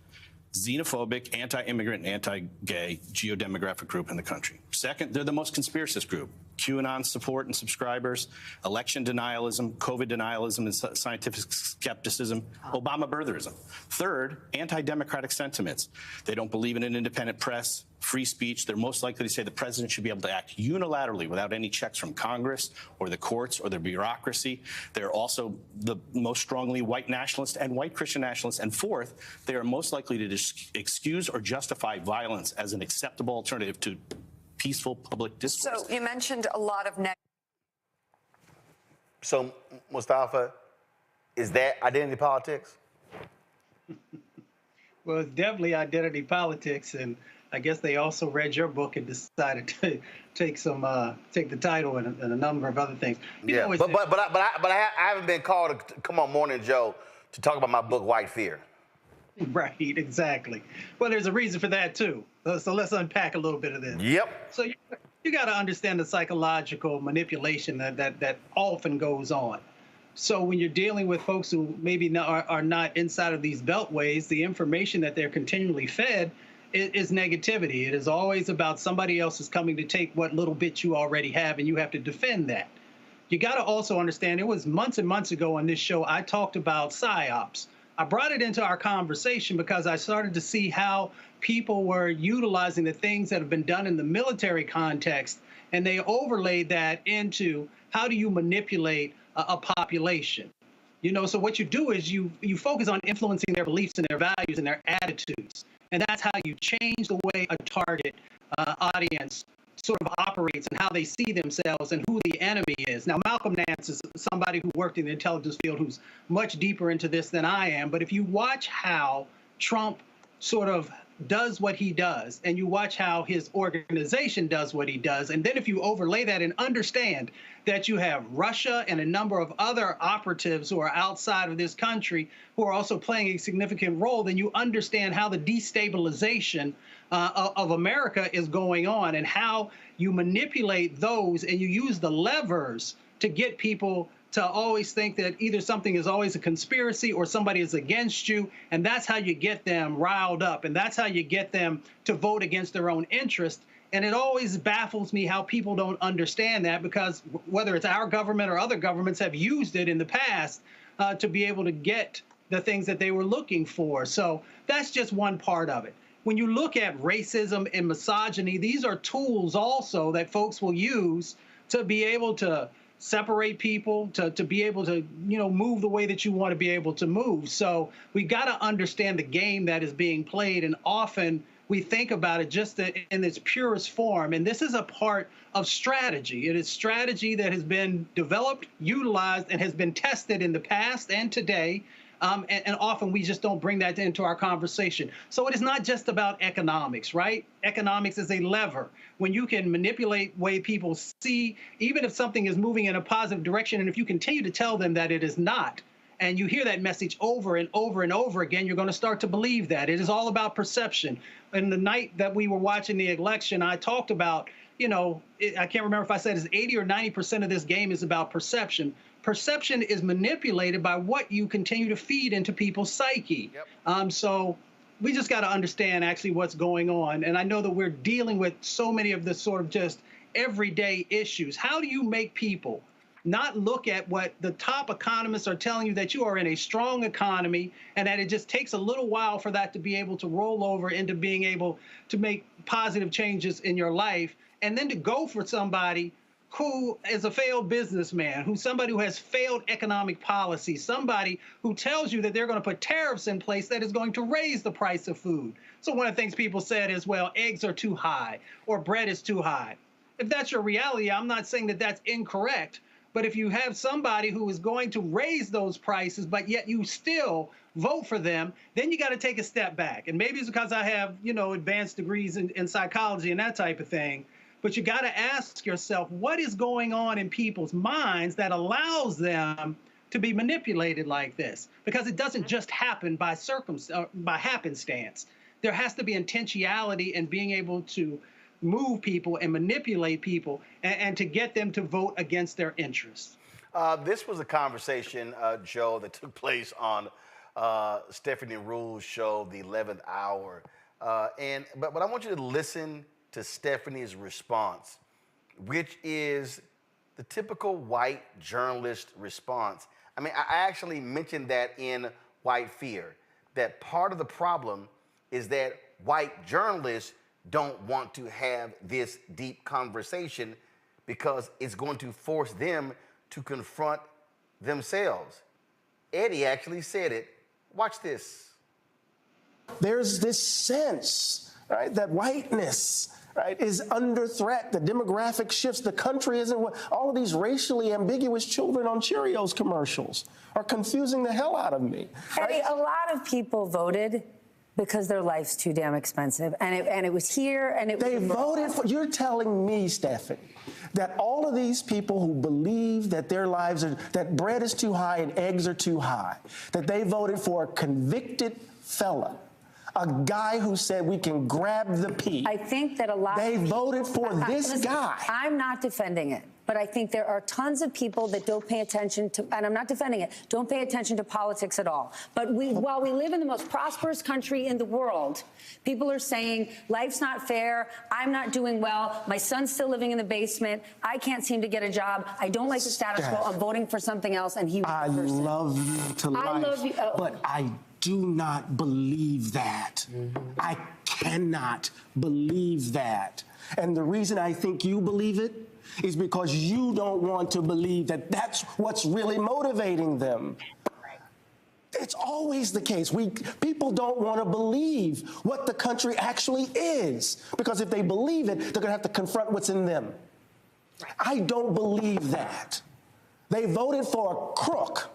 xenophobic, anti-immigrant, and anti-gay geodemographic group in the country. Second, they're the most conspiracist group. QAnon support and subscribers, election denialism, COVID denialism and scientific skepticism, Obama birtherism. Third, anti-democratic sentiments. They don't believe in an independent press, free speech. They're most likely to say the president should be able to act unilaterally without any checks from Congress or the courts or the bureaucracy. They're also the most strongly white nationalist and white Christian nationalists. And fourth, they are most likely to excuse or justify violence as an acceptable alternative to peaceful public discourse. So you mentioned a lot of So, Mustafa, is that identity politics? Well, it's definitely identity politics, and I guess they also read your book and decided to take the title and a number of other things. Yeah, but I haven't been called to come on Morning Joe to talk about my book, White Fear. Right, exactly. Well, there's a reason for that too. So let's unpack a little bit of this. Yep. So you got to understand the psychological manipulation that often goes on. So when you're dealing with folks who maybe are not inside of these beltways, the information that they're continually fed is negativity. It is always about somebody else is coming to take what little bit you already have, and you have to defend that. You got to also understand, it was months and months ago on this show, I talked about PSYOPs. I brought it into our conversation because I started to see how people were utilizing the things that have been done in the military context, and they overlaid that into how do you manipulate a population. You know, so what you do is you focus on influencing their beliefs and their values and their attitudes. And that's how you change the way a target audience sort of operates and how they see themselves and who the enemy is. Now, Malcolm Nance is somebody who worked in the intelligence field who's much deeper into this than I am. But if you watch how Trump sort of does what he does, and you watch how his organization does what he does, and then if you overlay that and understand that you have Russia and a number of other operatives who are outside of this country who are also playing a significant role, then you understand how the destabilization of America is going on and how you manipulate those and you use the levers to get people to always think that either something is always a conspiracy or somebody is against you, and that's how you get them riled up, and that's how you get them to vote against their own interest. And it always baffles me how people don't understand that, because whether it's our government or other governments have used it in the past to be able to get the things that they were looking for. So that's just one part of it. When you look at racism and misogyny, these are tools also that folks will use to be able to separate people, to be able to, move the way that you want to be able to move. So we got to understand the game that is being played, and often we think about it just in its purest form. And this is a part of strategy. It is strategy that has been developed, utilized, and has been tested in the past and today. And often we just don't bring that into our conversation. So it is not just about economics, right? Economics is a lever. When you can manipulate the way people see, even if something is moving in a positive direction, and if you continue to tell them that it is not, and you hear that message over and over and over again, you're going to start to believe that. It is all about perception. And the night that we were watching the election, I talked about, I can't remember if I said it's 80 or 90% of this game is about perception. Perception is manipulated by what you continue to feed into people's psyche. Yep. So we just got to understand actually what's going on. And I know that we're dealing with so many of the sort of just everyday issues. How do you make people not look at what the top economists are telling you, that you are in a strong economy and that it just takes a little while for that to be able to roll over into being able to make positive changes in your life, and then to go for somebody who is a failed businessman, who's somebody who has failed economic policy, somebody who tells you that they're going to put tariffs in place that is going to raise the price of food. So one of the things people said is, well, eggs are too high or bread is too high. If that's your reality, I'm not saying that that's incorrect. But if you have somebody who is going to raise those prices, but yet you still vote for them, then you got to take a step back. And maybe it's because I have, advanced degrees in psychology and that type of thing. But you got to ask yourself, what is going on in people's minds that allows them to be manipulated like this? Because it doesn't just happen by happenstance. There has to be intentionality in being able to move people and manipulate people and to get them to vote against their interests. This was a conversation, Joe, that took place on Stephanie Ruhl's show, The 11th Hour. But I want you to listen to Stephanie's response, which is the typical white journalist response. I mean, I actually mentioned that in White Fear, that part of the problem is that white journalists don't want to have this deep conversation because it's going to force them to confront themselves. Eddie actually said it. Watch this. There's this sense, right, that whiteness, right, is under threat. The demographic shifts. The country isn't what all of these racially ambiguous children on Cheerios commercials are confusing the hell out of me. Right? Eddie, a lot of people voted because their life's too damn expensive. And it was here, and they voted for, you're telling me, Stephanie, that all of these people who believe that their lives are, that bread is too high and eggs are too high, that they voted for a convicted felon, a guy who said we can grab the pea. I think that a lot they voted for this guy. I'm not defending it. But I think there are tons of people that don't pay attention to, and I'm not defending it, don't pay attention to politics at all. But while we live in the most prosperous country in the world, people are saying, life's not fair, I'm not doing well, my son's still living in the basement, I can't seem to get a job, I don't like the status quo, I'm voting for something else, and he was the person. I love you to life, I love you, but I do not believe that. I cannot believe that. And the reason I think you believe it is because you don't want to believe that that's what's really motivating them. It's always the case. People don't want to believe what the country actually is, because if they believe it, they're going to have to confront what's in them. I don't believe that. They voted for a crook,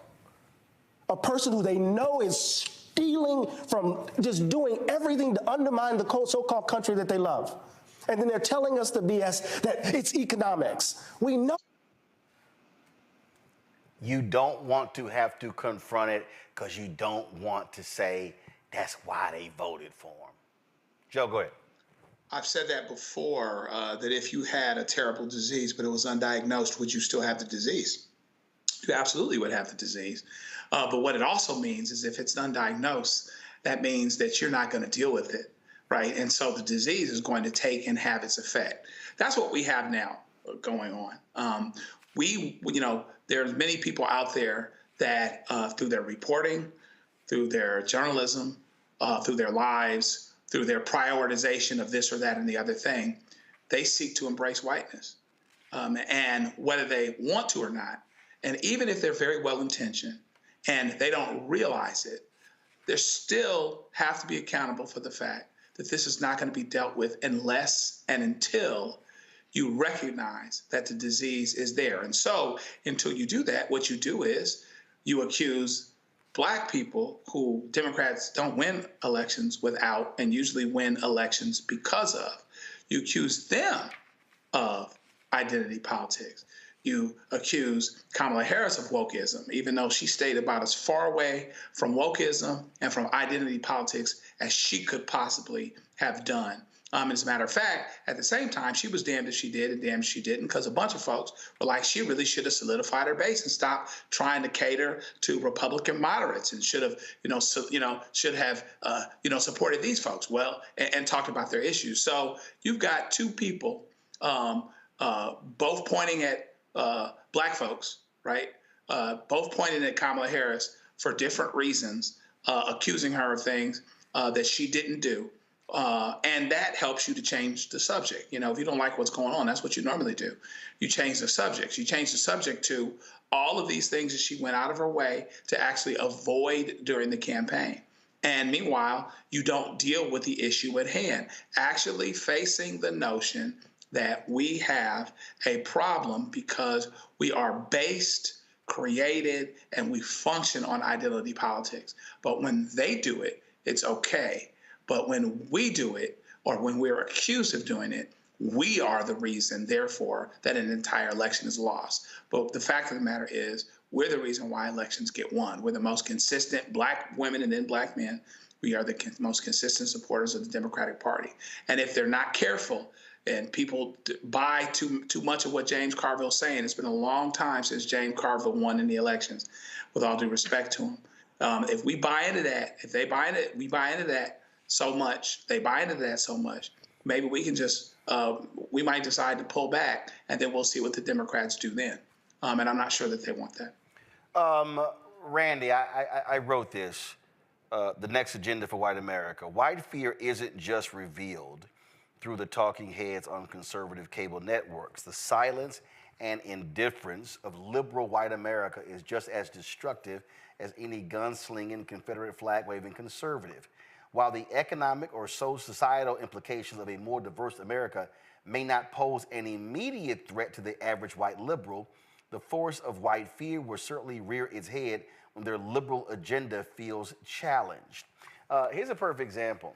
a person who they know is stealing, from just doing everything to undermine the so-called country that they love. And then they're telling us the BS that it's economics. We know. You don't want to have to confront it because you don't want to say that's why they voted for him. Joe, go ahead. I've said that before, that if you had a terrible disease but it was undiagnosed, would you still have the disease? You absolutely would have the disease. But what it also means is if it's undiagnosed, that means that you're not going to deal with it, right? And so the disease is going to take and have its effect. That's what we have now going on. There's many people out there that through their reporting, through their journalism, through their lives, through their prioritization of this or that and the other thing, they seek to embrace whiteness. And whether they want to or not, and even if they're very well-intentioned and they don't realize it, they still have to be accountable for the fact that this is not going to be dealt with unless and until you recognize that the disease is there. And so until you do that, what you do is you accuse Black people who Democrats don't win elections without and usually win elections because of. You accuse them of identity politics. You accuse Kamala Harris of wokeism, even though she stayed about as far away from wokeism and from identity politics as she could possibly have done. As a matter of fact, at the same time, she was damned if she did and damned if she didn't, because a bunch of folks were like, she really should have solidified her base and stopped trying to cater to Republican moderates and should have, supported these folks well and talked about their issues. So you've got two people both pointing at Black folks, right? Both pointing at Kamala Harris for different reasons, accusing her of things that she didn't do. And that helps you to change the subject. If you don't like what's going on, that's what you normally do. You change the subject. You change the subject to all of these things that she went out of her way to actually avoid during the campaign. And meanwhile, you don't deal with the issue at hand, actually facing the notion that we have a problem because we are based, created, and we function on identity politics. But when they do it, it's okay. But when we do it, or when we're accused of doing it, we are the reason, therefore, that an entire election is lost. But the fact of the matter is, we're the reason why elections get won. We're the most consistent Black women and then Black men. We are the most consistent supporters of the Democratic Party. And if they're not careful and people buy too much of what James Carville's saying, it's been a long time since James Carville won in the elections, with all due respect to him. If we buy into that, if they buy into it, we buy into that so much, they buy into that so much, maybe we can just, we might decide to pull back and then we'll see what the Democrats do then. And I'm not sure that they want that. Randy, I wrote this, the next agenda for white America. White fear isn't just revealed through the talking heads on conservative cable networks. The silence and indifference of liberal white America is just as destructive as any gun-slinging, Confederate flag-waving conservative. While the economic or societal implications of a more diverse America may not pose an immediate threat to the average white liberal, the force of white fear will certainly rear its head when their liberal agenda feels challenged. Here's a perfect example.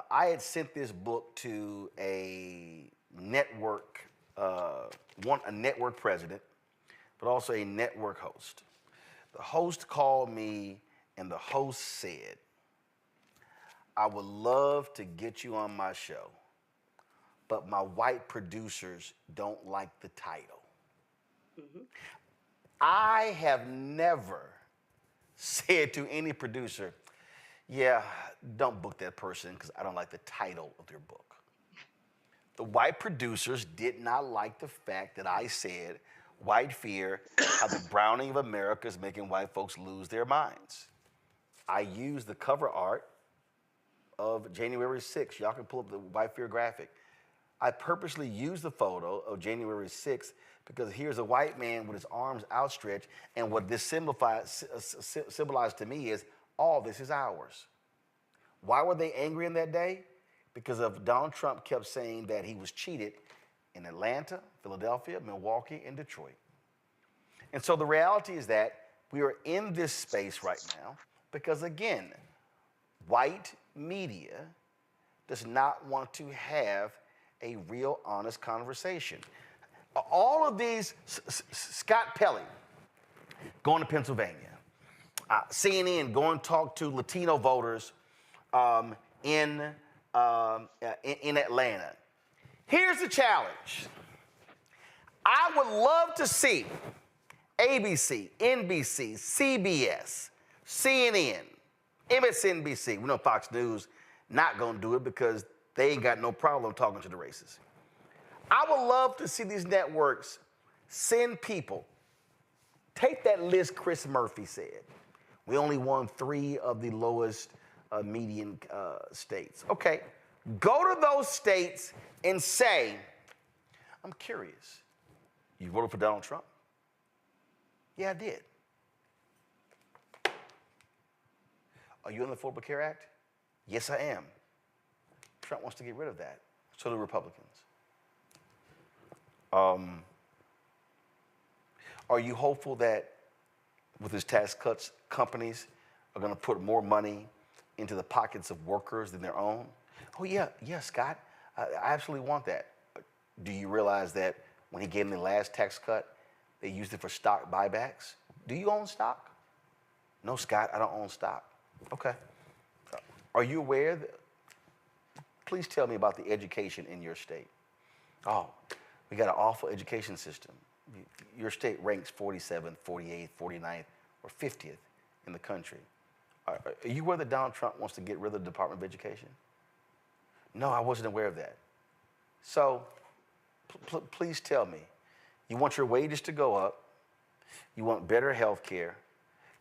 I had sent this book to a network, a network president, but also a network host. The host called me and the host said, I would love to get you on my show, but my white producers don't like the title. Mm-hmm. I have never said to any producer, yeah, don't book that person because I don't like the title of their book. The white producers did not like the fact that I said white fear, how the browning of America is making white folks lose their minds. I used the cover art of January 6th. Y'all can pull up the white fear graphic. I purposely used the photo of January 6th because here's a white man with his arms outstretched, and what this symbolized to me is all this is ours. Why were they angry in that day? Because of Donald Trump kept saying that he was cheated in Atlanta, Philadelphia, Milwaukee, and Detroit. And so the reality is that we are in this space right now Because again, white media does not want to have a real honest conversation. All of these, Scott Pelley going to Pennsylvania, CNN going to talk to Latino voters in Atlanta. Here's the challenge. I would love to see ABC, NBC, CBS, CNN, MSNBC. We know Fox News not going to do it because they ain't got no problem talking to the racists. I would love to see these networks send people. Take that list Chris Murphy said. We only won 3 of the lowest median states. Okay, go to those states and say, I'm curious, you voted for Donald Trump? Yeah, I did. Are you in the Affordable Care Act? Yes, I am. Trump wants to get rid of that. So do Republicans. Are you hopeful that with his tax cuts, companies are going to put more money into the pockets of workers than their own? Oh, yeah, Scott. I absolutely want that. Do you realize that when he gave them the last tax cut, they used it for stock buybacks? Do you own stock? No, Scott, I don't own stock. Okay. Are you aware that? Please tell me about the education in your state. Oh, we got an awful education system. Your state ranks 47th, 48th, 49th, or 50th in the country. Are you aware that Donald Trump wants to get rid of the Department of Education? No, I wasn't aware of that. So please tell me, you want your wages to go up, you want better health care,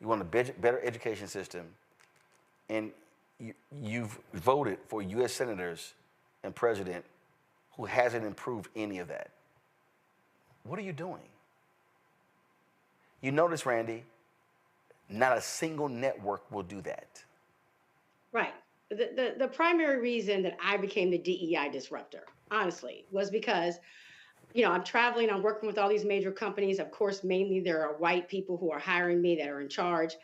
you want a better education system, and you've voted for U.S. senators and president who hasn't improved any of that. What are you doing? You notice, Randy, not a single network will do that. Right. The primary reason that I became the DEI disruptor, honestly, was because, I'm traveling, I'm working with all these major companies. Of course, mainly there are white people who are hiring me that are in charge.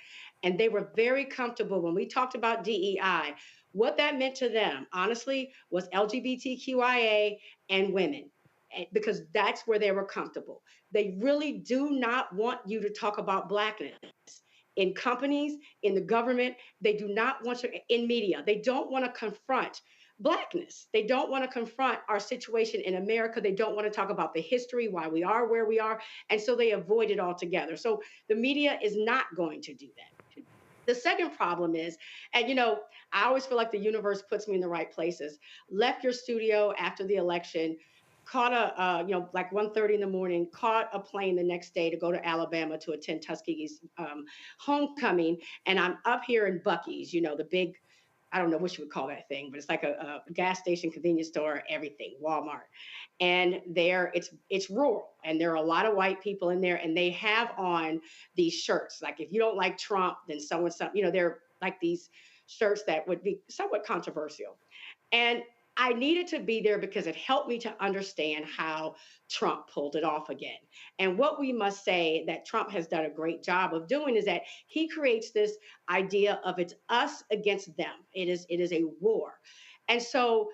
And they were very comfortable when we talked about DEI. What that meant to them, honestly, was LGBTQIA and women, because that's where they were comfortable. They really do not want you to talk about Blackness. In companies, in the government, they do not want to, in media, they don't want to confront Blackness. They don't want to confront our situation in America. They don't want to talk about the history, why we are where we are. And so they avoid it altogether. So the media is not going to do that. The second problem is, and I always feel like the universe puts me in the right places. Left your studio after the election, caught like 1:30 in the morning, caught a plane the next day to go to Alabama to attend Tuskegee's homecoming. And I'm up here in Buc-ee's, the big, I don't know what you would call that thing, but it's like a gas station, convenience store, everything, Walmart. And there it's rural, and there are a lot of white people in there, and they have on these shirts. Like, if you don't like Trump, then so and so, they're like these shirts that would be somewhat controversial. And I needed to be there because it helped me to understand how Trump pulled it off again. And what we must say that Trump has done a great job of doing is that he creates this idea of it's us against them. It is a war. And so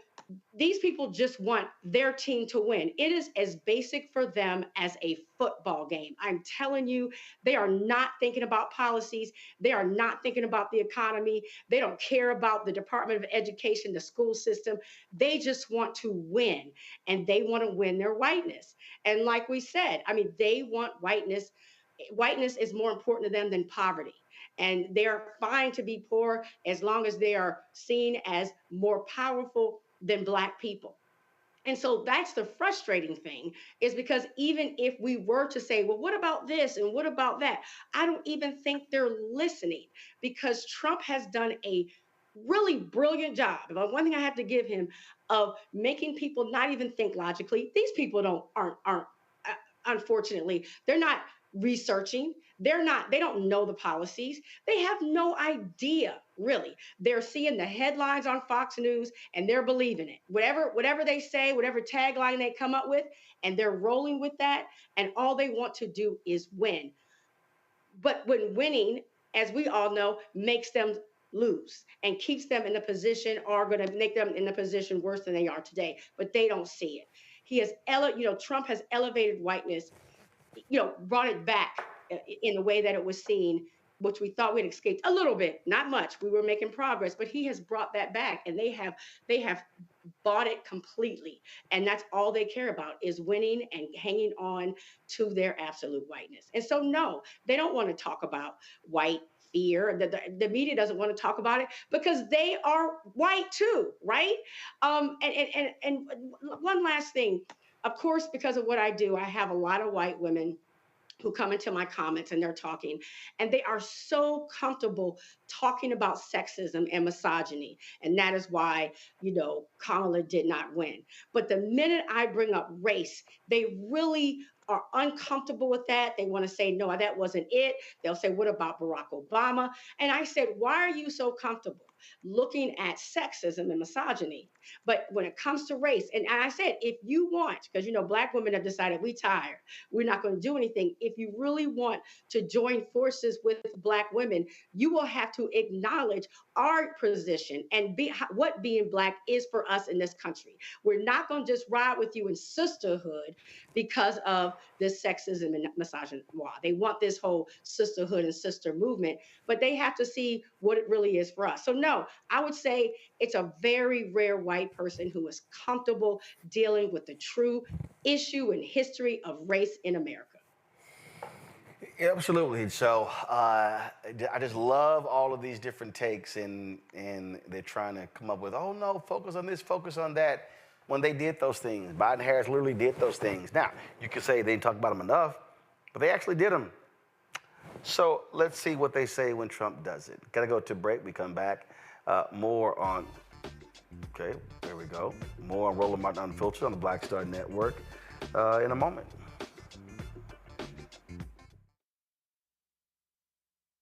these people just want their team to win. It is as basic for them as a football game. I'm telling you, they are not thinking about policies. They are not thinking about the economy. They don't care about the Department of Education, the school system. They just want to win, and they want to win their whiteness. And like we said, they want whiteness. Whiteness is more important to them than poverty. And they're fine to be poor as long as they are seen as more powerful than Black people. And so that's the frustrating thing, is because even if we were to say, well, what about this and what about that? I don't even think they're listening, because Trump has done a really brilliant job. But one thing I have to give him, of making people not even think logically. These people aren't unfortunately, they're not researching. They don't know the policies. They have no idea, really. They're seeing the headlines on Fox News and they're believing it. Whatever they say, whatever tagline they come up with, and they're rolling with that. And all they want to do is win. But when winning as we all know, makes them lose and keeps them in the position, or going to make them in the position worse than they are today. But they don't see it. He has, Trump has elevated whiteness, brought it back in the way that it was seen, which we thought we'd escaped a little bit, not much. We were making progress, but he has brought that back, and they have bought it completely. And that's all they care about, is winning and hanging on to their absolute whiteness. And so, no, they don't want to talk about white fear. The media doesn't want to talk about it because they are white too, right? And one last thing, of course, because of what I do, I have a lot of white women who come into my comments and they're talking, and they are so comfortable talking about sexism and misogyny. And that is why, Kamala did not win. But the minute I bring up race, they really are uncomfortable with that. They want to say, no, that wasn't it. They'll say, what about Barack Obama? And I said, why are you so comfortable looking at sexism and misogyny? But when it comes to race, and I said, if you want, because, Black women have decided we tired, we're not going to do anything. If you really want to join forces with Black women, you will have to acknowledge our position and what being Black is for us in this country. We're not going to just ride with you in sisterhood because of this sexism and misogyny. They want this whole sisterhood and sister movement, but they have to see what it really is for us. So no, I would say it's a very rare white person who is comfortable dealing with the true issue and history of race in America. Absolutely. So I just love all of these different takes, and they're trying to come up with, oh no, focus on this, focus on that, when they did those things. Biden Harris literally did those things. Now, you could say they didn't talk about them enough, but they actually did them. So let's see what they say when Trump does it. Gotta go to break. We come back. More on, okay, there we go. More on Roland Martin Unfiltered on the Black Star Network in a moment.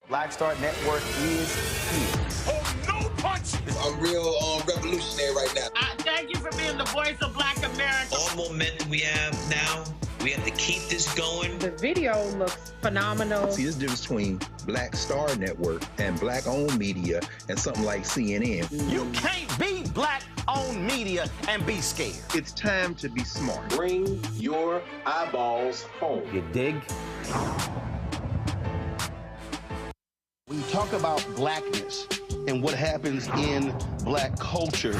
Black Star Network is here. Oh, no punch! I'm real revolutionary right now. Thank you for being the voice of Black America. All momentum we have now, we have to keep this going. The video looks phenomenal. See, there's a difference between Black Star Network and Black-owned media and something like CNN. You can't be Black-owned media and be scared. It's time to be smart. Bring your eyeballs home. You dig? When you talk about Blackness and what happens in Black culture,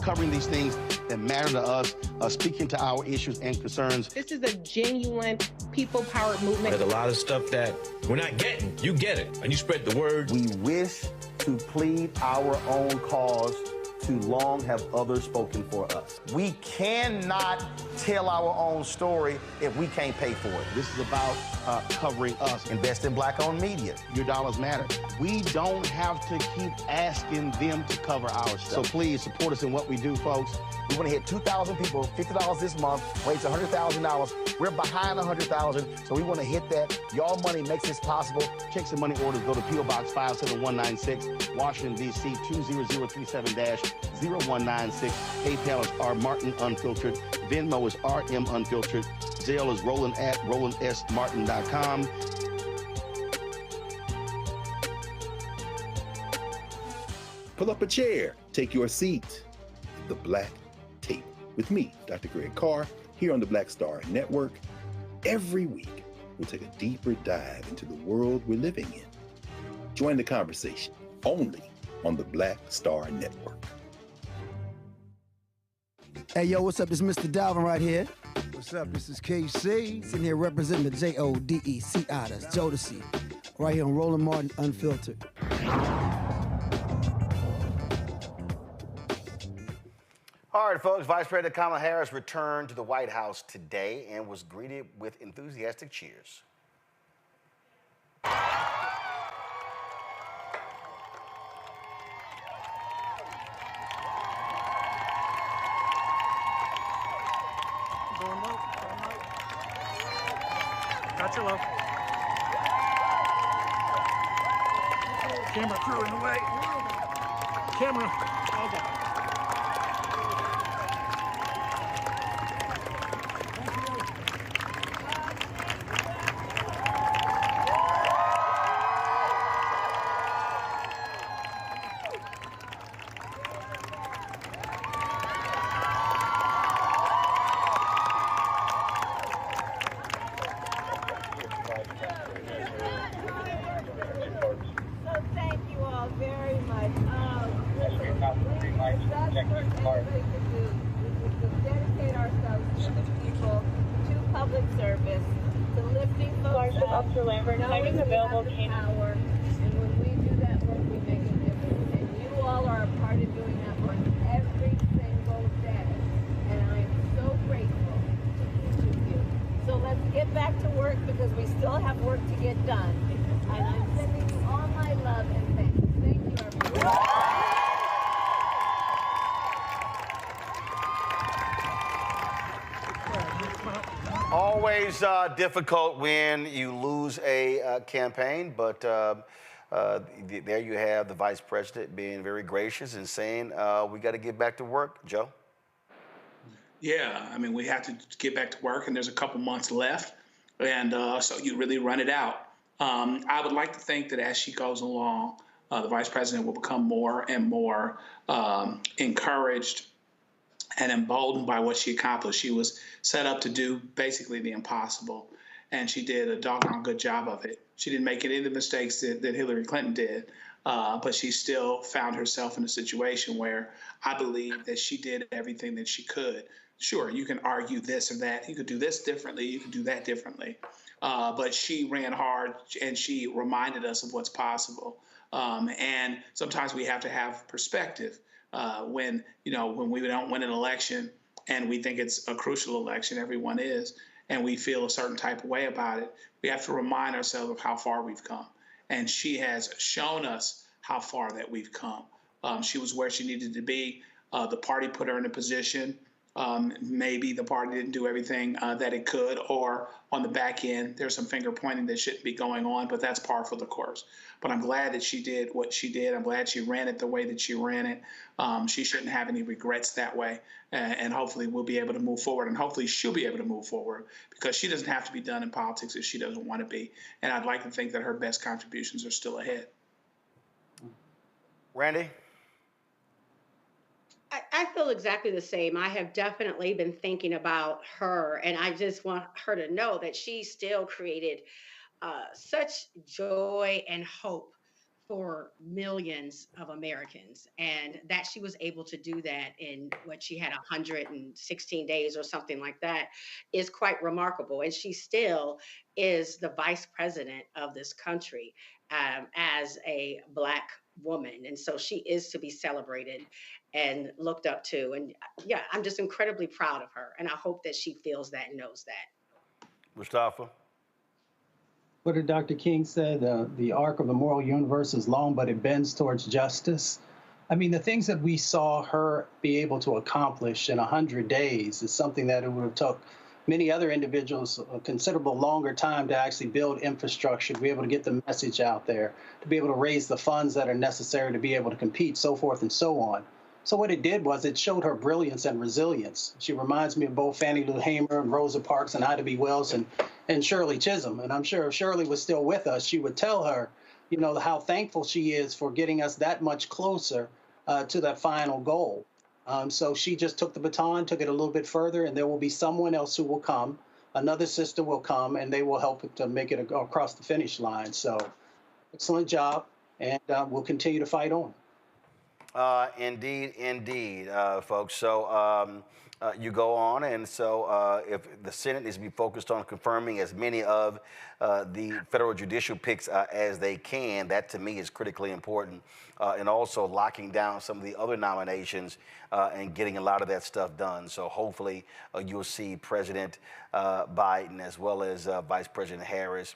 covering these things that matter to us, speaking to our issues and concerns. This is a genuine people-powered movement. There's a lot of stuff that we're not getting. You get it, and you spread the word. We wish to plead our own cause. Too long have others spoken for us. We cannot tell our own story if we can't pay for it. This is about covering us. Invest in Black-owned media. Your dollars matter. We don't have to keep asking them to cover our stuff. So please support us in what we do, folks. We want to hit 2,000 people, $50 this month, raise $100,000. We're behind 100,000, so we want to hit that. Y'all money makes this possible. Checks and money orders go to P.O. Box 57196, Washington, D.C. 20037-0196. PayPal is R Martin Unfiltered. Venmo is RM Unfiltered. Zelle is Roland at RolandSMartin.com. Pull up a chair, take your seat. The Black Tape with me, Dr. Greg Carr, here on the Black Star Network. Every week, we'll take a deeper dive into the world we're living in. Join the conversation only on the Black Star Network. Hey, yo, what's up? This is Mr. Dalvin right here. What's up? This is KC. Sitting here representing the JODECI, that's Jodeci, right here on Roland Martin Unfiltered. All right, folks, Vice President Kamala Harris returned to the White House today and was greeted with enthusiastic cheers. Got your love. Camera crew in the way. Camera. Okay. that's what everybody can do. We can dedicate ourselves to the people, to public service, to lifting folks up, knowing we have the power. And when we do that work, we make a difference. And you all are a part of doing that work every single day. And I am so grateful to each of you. So let's get back to work because we still have work to get done. And I'm sending you all my love and thanks. Thank you, everyone. Always difficult when you lose a campaign, but there you have the vice president being very gracious and saying, we got to get back to work. Joe? Yeah, I mean, we have to get back to work, and there's a couple months left, and so you really run it out. I would like to think that as she goes along, the vice president will become more and more encouraged and emboldened by what she accomplished. She was set up to do basically the impossible, and she did a doggone good job of it. She didn't make any of the mistakes that Hillary Clinton did, but she still found herself in a situation where I believe that she did everything that she could. Sure, you can argue this or that. You could do this differently. You could do that differently. But she ran hard, and she reminded us of what's possible. And sometimes we have to have perspective. When we don't win an election and we think it's a crucial election, everyone is, and we feel a certain type of way about it, we have to remind ourselves of how far we've come. And she has shown us how far that we've come. She was where she needed to be. The party put her in a position. Maybe the party didn't do everything that it could, or on the back end, there's some finger pointing that shouldn't be going on, but that's par for the course. But I'm glad that she did what she did. I'm glad she ran it the way that she ran it. She shouldn't have any regrets that way. And hopefully we'll be able to move forward, and hopefully she'll be able to move forward, because she doesn't have to be done in politics if she doesn't want to be. And I'd like to think that her best contributions are still ahead. Randy? I feel exactly the same. I have definitely been thinking about her, and I just want her to know that she still created such joy and hope for millions of Americans, and that she was able to do that in what she had 116 days or something like that is quite remarkable. And she still is the vice president of this country as a Black woman. And so she is to be celebrated and looked up to. And yeah, I'm just incredibly proud of her. And I hope that she feels that and knows that. Mustafa? What did Dr. King said? The arc of the moral universe is long, but it bends towards justice. I mean, the things that we saw her be able to accomplish in 100 days is something that it would have took many other individuals a considerable longer time to actually build infrastructure, to be able to get the message out there, to be able to raise the funds that are necessary to be able to compete, so forth and so on. So what it did was it showed her brilliance and resilience. She reminds me of both Fannie Lou Hamer and Rosa Parks and Ida B. Wells and Shirley Chisholm. And I'm sure if Shirley was still with us, she would tell her, you know, how thankful she is for getting us that much closer to that final goal. So she just took the baton, took it a little bit further, and there will be someone else who will come. Another sister will come, and they will help to make it across the finish line. So excellent job, and we'll continue to fight on. Indeed, folks. So you go on, and so if the Senate needs to be focused on confirming as many of the federal judicial picks as they can, that to me is critically important, and also locking down some of the other nominations and getting a lot of that stuff done. So hopefully you'll see President Biden as well as Vice President Harris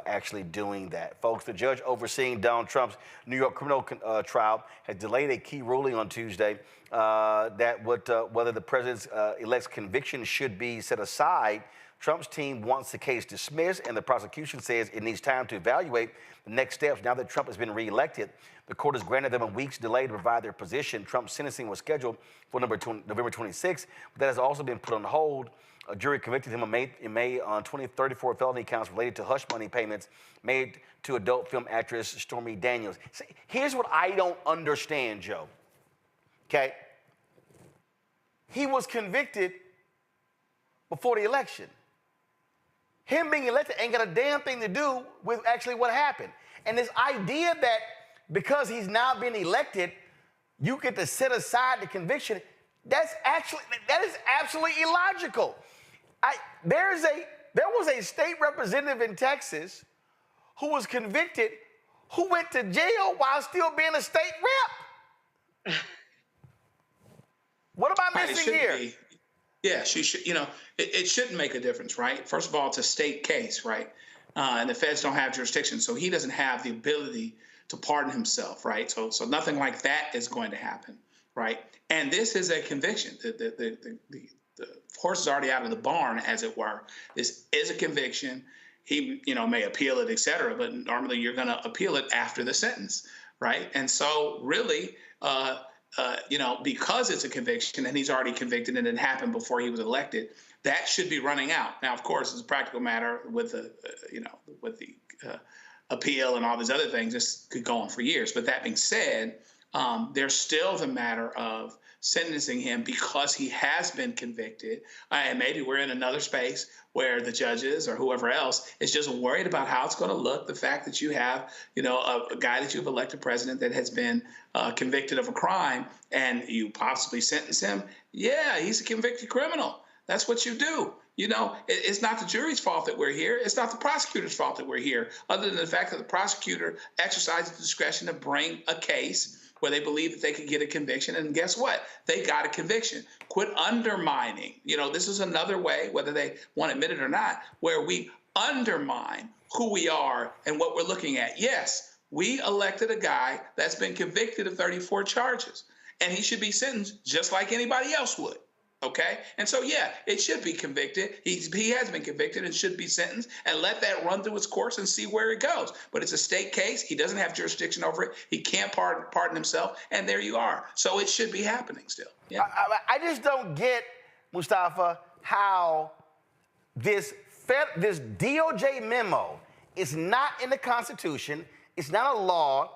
actually doing that. Folks, the judge overseeing Donald Trump's New York criminal trial has delayed a key ruling on Tuesday that whether the president's elect's conviction should be set aside. Trump's team wants the case dismissed, and the prosecution says it needs time to evaluate the next steps. Now that Trump has been reelected, the court has granted them a week's delay to provide their position. Trump's sentencing was scheduled for November 26th, but that has also been put on hold. A jury convicted him in May on 34 felony counts related to hush money payments made to adult film actress Stormy Daniels. See, here's what I don't understand, Joe. Okay? He was convicted before the election. Him being elected ain't got a damn thing to do with actually what happened. And this idea that because he's now been elected, you get to set aside the conviction. That is absolutely illogical. There was a state representative in Texas who was convicted, who went to jail while still being a state rep. What am I missing here? Yeah, she should. It shouldn't make a difference, right? First of all, it's a state case, right? And the feds don't have jurisdiction, so he doesn't have the ability to pardon himself, right? So nothing like that is going to happen, right? And this is a conviction. The horse is already out of the barn, as it were. This is a conviction. He, may appeal it, et cetera, but normally you're going to appeal it after the sentence, right? And so really, because it's a conviction and he's already convicted and it happened before he was elected, that should be running out. Now, of course, as a practical matter, with the appeal and all these other things, this could go on for years. But that being said, there's still the matter of sentencing him because he has been convicted. And maybe we're in another space where the judges or whoever else is just worried about how it's going to look. The fact that you have, a guy that you've elected president that has been convicted of a crime and you possibly sentence him. Yeah, he's a convicted criminal. That's what you do. It's not the jury's fault that we're here. It's not the prosecutor's fault that we're here, other than the fact that the prosecutor exercised the discretion to bring a case where they believe that they could get a conviction. And guess what? They got a conviction. Quit undermining. This is another way, whether they want to admit it or not, where we undermine who we are and what we're looking at. Yes, we elected a guy that's been convicted of 34 charges, and he should be sentenced just like anybody else would. Okay? And so, yeah, it should be convicted. He has been convicted and should be sentenced, and let that run through its course and see where it goes. But it's a state case. He doesn't have jurisdiction over it. He can't pardon himself. And there you are. So it should be happening still. Yeah. I just don't get, Mustafa, how this DOJ memo is not in the Constitution. It's not a law.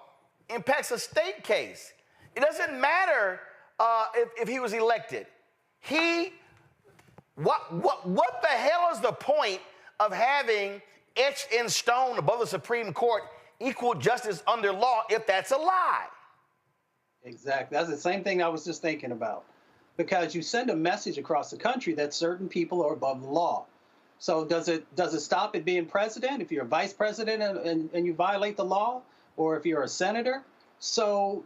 Impacts a state case. It doesn't matter if he was elected. What the hell is the point of having etched in stone above the Supreme Court equal justice under law if that's a lie? Exactly. That's the same thing I was just thinking about. Because you send a message across the country that certain people are above the law. So does it stop at being president if you're a vice president and you violate the law, or if you're a senator? So,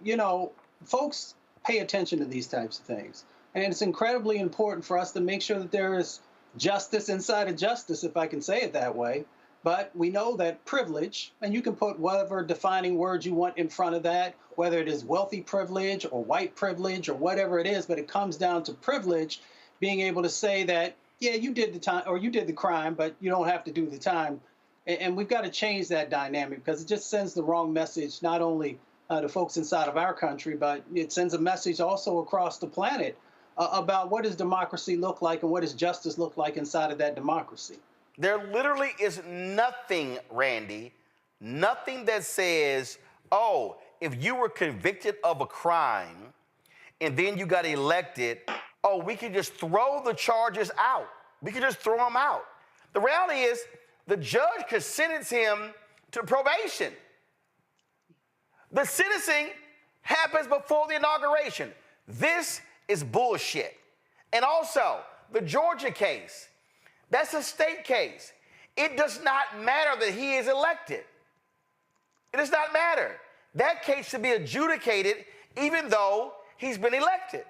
folks pay attention to these types of things. And it's incredibly important for us to make sure that there is justice inside of justice, if I can say it that way. But we know that privilege, and you can put whatever defining words you want in front of that, whether it is wealthy privilege or white privilege or whatever it is, but it comes down to privilege, being able to say that, yeah, you did the time or you did the crime, but you don't have to do the time. And we've got to change that dynamic, because it just sends the wrong message, not only to folks inside of our country, but it sends a message also across the planet about what does democracy look like and what does justice look like inside of that democracy. There literally is nothing, Randy, nothing that says, oh, if you were convicted of a crime and then you got elected, oh, we can just throw the charges out. We can just throw them out. The reality is the judge could sentence him to probation. The sentencing happens before the inauguration. This is bullshit. And also, the Georgia case, that's a state case. It does not matter that he is elected. It does not matter. That case should be adjudicated even though he's been elected.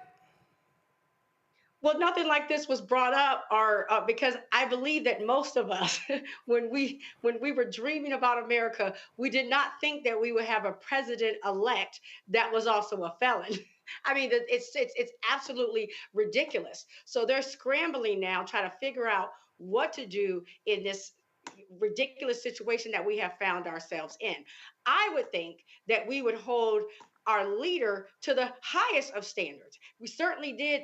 Well, nothing like this was brought up, or because I believe that most of us, when we were dreaming about America, we did not think that we would have a president-elect that was also a felon. I mean, it's absolutely ridiculous. So they're scrambling now, trying to figure out what to do in this ridiculous situation that we have found ourselves in. I would think that we would hold our leader to the highest of standards. We certainly did.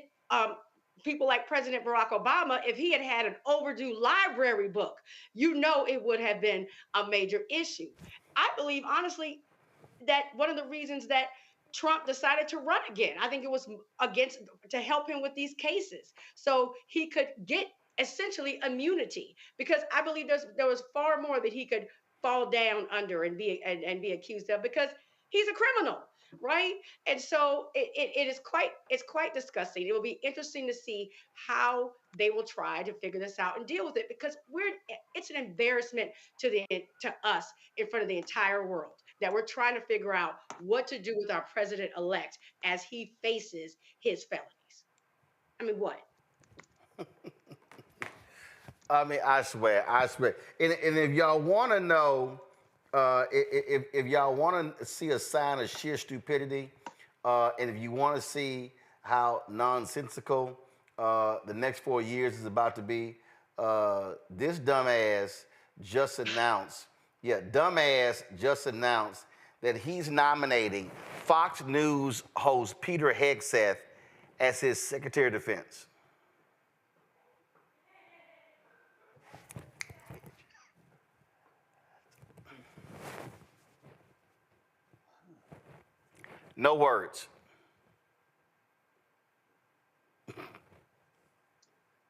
People like President Barack Obama, if he had had an overdue library book, it would have been a major issue. I believe, honestly, that one of the reasons that Trump decided to run again, I think it was to help him with these cases, so he could get essentially immunity, because I believe there was far more that he could fall down under and be accused of, because he's a criminal. right? And so it's quite disgusting. It will be interesting to see how they will try to figure this out and deal with it, because it's an embarrassment to us in front of the entire world that we're trying to figure out what to do with our president-elect as he faces his felonies. I mean, what? I mean, I swear. And if y'all want to know, if y'all want to see a sign of sheer stupidity, and if you want to see how nonsensical the next 4 years is about to be, this dumbass just announced that he's nominating Fox News host Peter Hegseth as his Secretary of Defense. No words.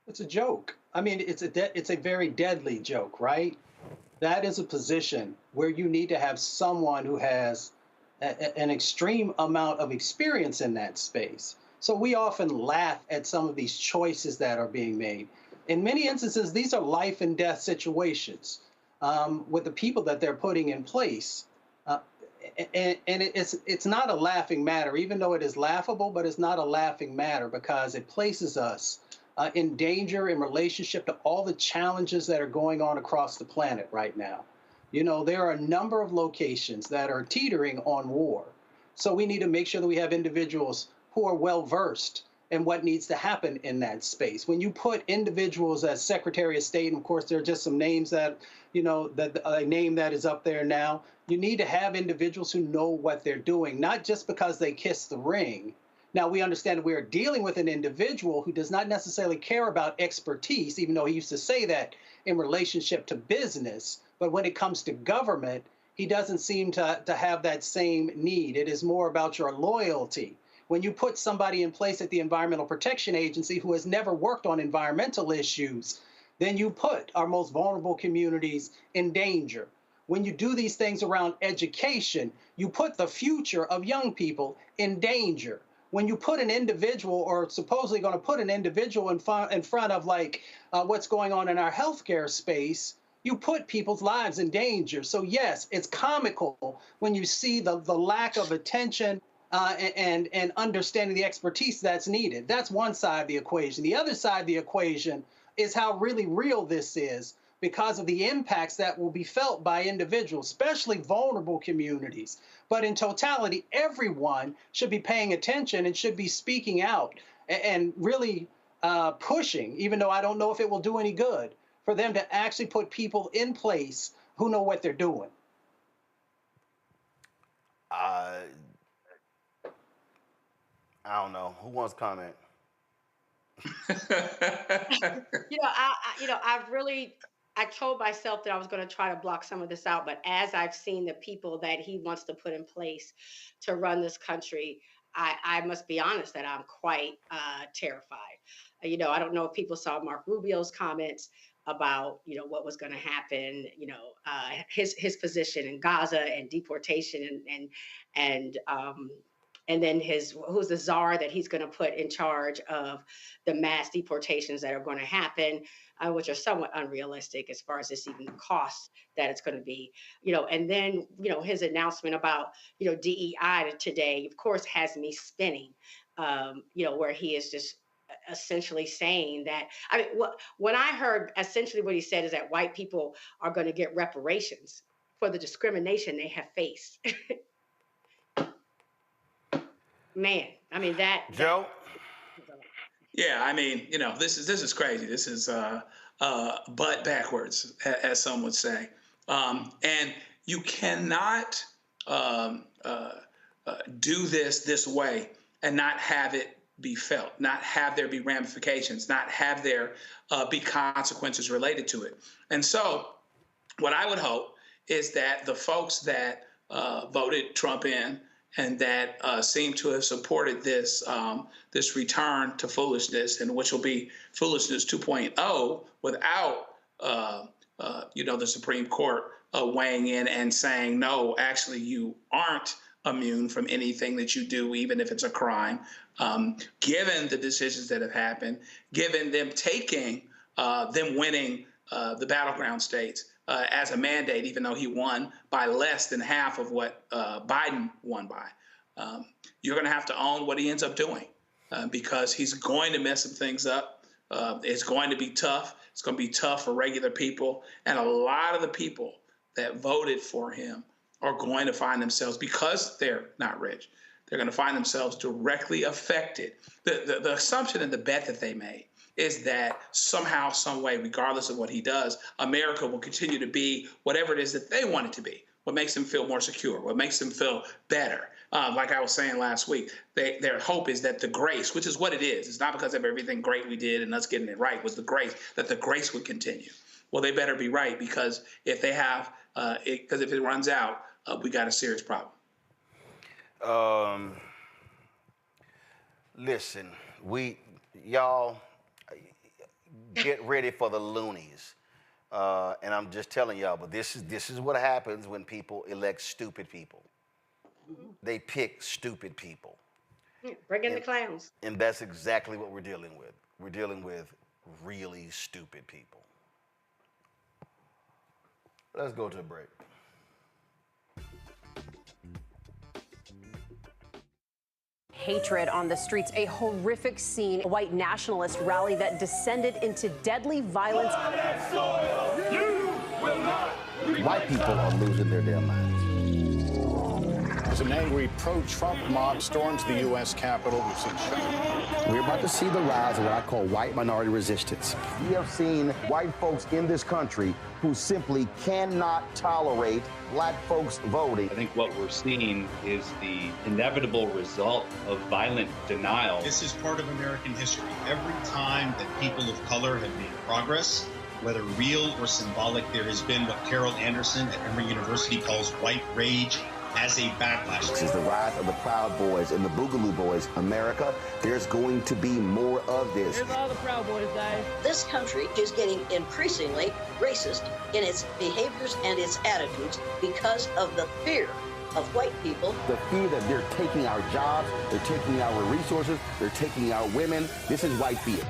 It's a joke. I mean, it's a very deadly joke, right? That is a position where you need to have someone who has an extreme amount of experience in that space. So we often laugh at some of these choices that are being made. In many instances, these are life and death situations with the people that they're putting in place. And it's not a laughing matter, even though it is laughable, but it's not a laughing matter because it places us in danger in relationship to all the challenges that are going on across the planet right now. You know, there are a number of locations that are teetering on war. So we need to make sure that we have individuals who are well-versed in what needs to happen in that space. When you put individuals as Secretary of State, and of course, there are just some names that, you know, that a name that is up there now, you need to have individuals who know what they're doing, not just because they kissed the ring. Now, we understand that we are dealing with an individual who does not necessarily care about expertise, even though he used to say that in relationship to business. But when it comes to government, he doesn't seem to have that same need. It is more about your loyalty. When you put somebody in place at the Environmental Protection Agency who has never worked on environmental issues, then you put our most vulnerable communities in danger. When you do these things around education, you put the future of young people in danger. When you put an individual, or supposedly going to put an individual in front of like what's going on in our healthcare space, you put people's lives in danger. So yes, it's comical when you see the lack of attention and understanding the expertise that's needed. That's one side of the equation. The other side of the equation is how really real this is because of the impacts that will be felt by individuals, especially vulnerable communities. But in totality, everyone should be paying attention and should be speaking out and really pushing, even though I don't know if it will do any good, for them to actually put people in place who know what they're doing. I don't know. Who wants to comment? I told myself that I was going to try to block some of this out, but as I've seen the people that he wants to put in place to run this country, I must be honest that I'm quite terrified. I don't know if people saw Mark Rubio's comments about, what was going to happen, his position in Gaza and deportation and then who's the czar that he's going to put in charge of the mass deportations that are going to happen, which are somewhat unrealistic as far as this even cost that it's going to be, and then, his announcement about, DEI today, of course, has me spinning, where he is just essentially saying that, when I heard essentially what he said is that white people are going to get reparations for the discrimination they have faced. Man, Joe? Yeah, this is crazy. This is butt backwards, as some would say. And you cannot do this way and not have it be felt, not have there be ramifications, not have there be consequences related to it. And so what I would hope is that the folks that voted Trump in and that seem to have supported this return to foolishness, and which will be foolishness 2.0 without the Supreme Court weighing in and saying, no, actually you aren't immune from anything that you do, even if it's a crime, given the decisions that have happened, given them winning the battleground states as a mandate, even though he won by less than half of what Biden won by. You're going to have to own what he ends up doing because he's going to mess some things up. It's going to be tough. It's going to be tough for regular people. And a lot of the people that voted for him are going to find themselves, because they're not rich, they're going to find themselves directly affected. The assumption and the bet that they made is that somehow, some way, regardless of what he does, America will continue to be whatever it is that they want it to be, what makes them feel more secure, what makes them feel better. Like I was saying last week, their hope is that the grace, which is what it is, it's not because of everything great we did and us getting it right, was the grace, that the grace would continue. Well, they better be right, because if they have, because if it runs out, we got a serious problem. Listen, y'all get ready for the loonies. And I'm just telling y'all, but this is what happens when people elect stupid people. They pick stupid people. Bring in the clowns. And that's exactly what we're dealing with. We're dealing with really stupid people. Let's go to a break. Hatred on the streets, a horrific scene, a white nationalist rally that descended into deadly violence. White people are losing their damn minds. As an angry pro-Trump mob storms the U.S. Capitol, we've seen We're about to see the rise of what I call white minority resistance. We have seen white folks in this country who simply cannot tolerate black folks voting. I think what we're seeing is the inevitable result of violent denial. This is part of American history. Every time that people of color have made progress, whether real or symbolic, there has been what Carol Anderson at Emory University calls white rage as a backlash. This is the rise of the Proud Boys and the Boogaloo Boys. America, there's going to be more of this. Here's all the Proud Boys, guys. This country is getting increasingly racist in its behaviors and its attitudes because of the fear of white people. The fear that they're taking our jobs, they're taking our resources, they're taking our women. This is white fear.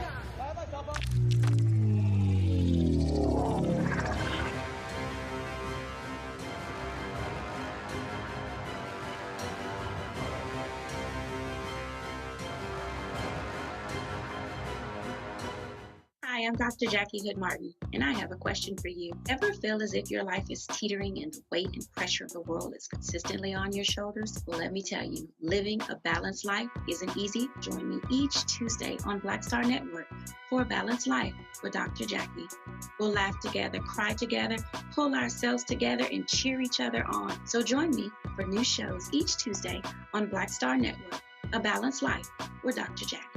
Hi, I'm Dr. Jackie Hood Martin, and I have a question for you. Ever feel as if your life is teetering and the weight and pressure of the world is consistently on your shoulders? Well, let me tell you, living a balanced life isn't easy. Join me each Tuesday on Black Star Network for A Balanced Life with Dr. Jackie. We'll laugh together, cry together, pull ourselves together, and cheer each other on. So join me for new shows each Tuesday on Black Star Network, A Balanced Life with Dr. Jackie.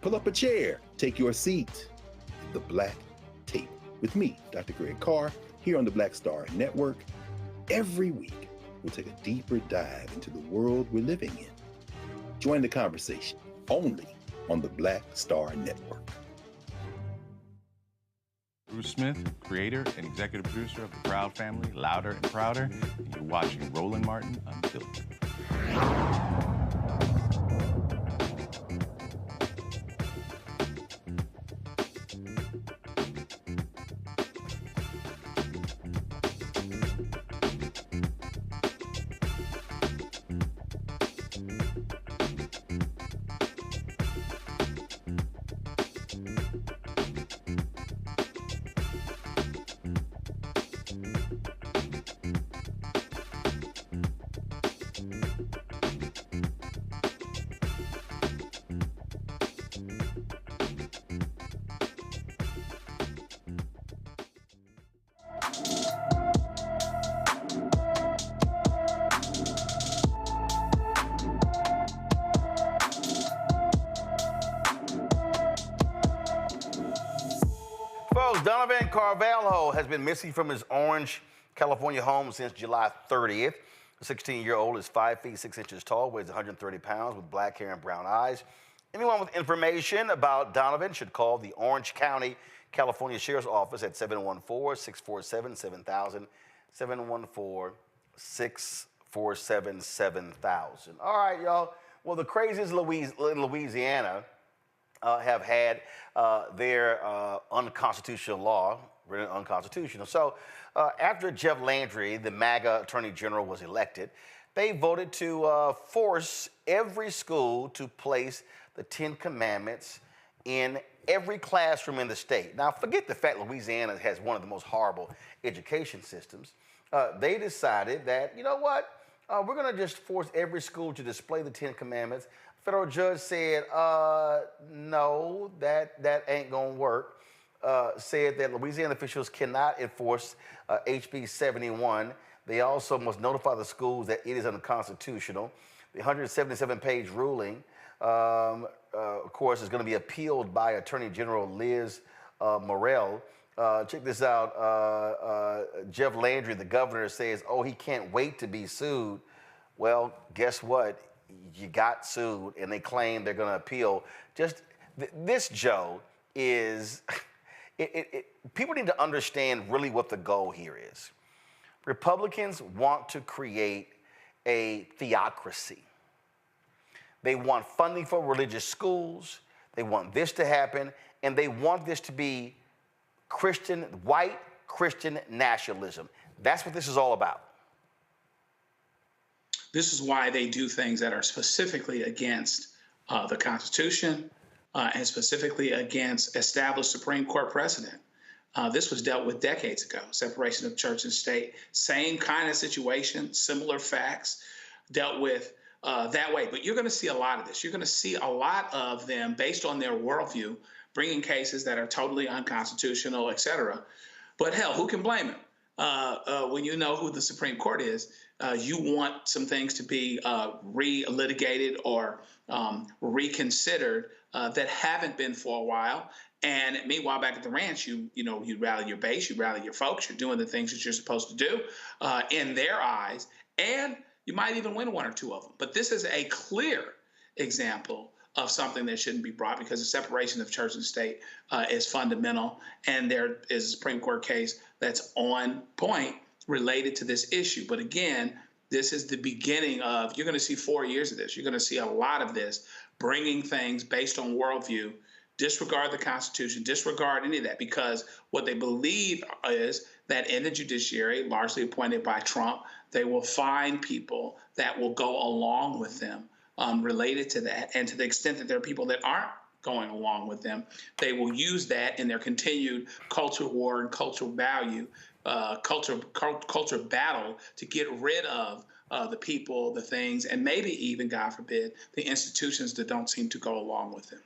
Pull up a chair, take your seat. The Black Tape with me, Dr. Greg Carr, here on the Black Star Network. Every week, we'll take a deeper dive into the world we're living in. Join the conversation only on the Black Star Network. Bruce Smith, creator and executive producer of The Proud Family, Louder and Prouder, and you're watching Roland Martin Unfiltered. Folks, Donovan Carvalho has been missing from his Orange, California home since July 30th. The 16-year-old is 5 feet 6 inches tall, weighs 130 pounds, with black hair and brown eyes. Anyone with information about Donovan should call the Orange County California Sheriff's Office at 714-647-7000, 714-647-7000. All right, y'all. Well, the craziest in Louisiana have had their unconstitutional law written unconstitutional. So after Jeff Landry, the MAGA Attorney General, was elected, they voted to force every school to place the 10 Commandments in every classroom in the state. Now, forget the fact Louisiana has one of the most horrible education systems. They decided that, you know what, we're going to just force every school to display the 10 Commandments. Federal judge said, no, that ain't going to work. Said that Louisiana officials cannot enforce HB 71. They also must notify the schools that it is unconstitutional. The 177-page ruling, of course, is going to be appealed by Attorney General Liz Morrell. Check this out. Jeff Landry, the governor, says, oh, he can't wait to be sued. Well, guess what? You got sued, and they claim they're going to appeal. Just this, Joe, is... people need to understand really what the goal here is. Republicans want to create a theocracy. They want funding for religious schools. They want this to happen, and they want this to be white Christian nationalism. That's what this is all about. This is why they do things that are specifically against the Constitution and specifically against established Supreme Court precedent. This was dealt with decades ago, separation of church and state. Same kind of situation, similar facts, dealt with that way. But you're going to see a lot of this. You're going to see a lot of them, based on their worldview, bringing cases that are totally unconstitutional, et cetera. But hell, who can blame him? When you know who the Supreme Court is, you want some things to be re-litigated or reconsidered that haven't been for a while. And meanwhile, back at the ranch, you rally your base, you rally your folks, you're doing the things that you're supposed to do in their eyes, and you might even win one or two of them. But this is a clear example of something that shouldn't be brought, because the separation of church and state is fundamental, and there is a Supreme Court case that's on point related to this issue. But again, this is the beginning of, you're going to see 4 years of this. You're going to see a lot of this, bringing things based on worldview, disregard the Constitution, disregard any of that, because what they believe is that in the judiciary, largely appointed by Trump, they will find people that will go along with them related to that. And to the extent that there are people that aren't going along with them, they will use that in their continued culture war and cultural value, culture battle to get rid of the people, the things, and maybe even, God forbid, the institutions that don't seem to go along with them.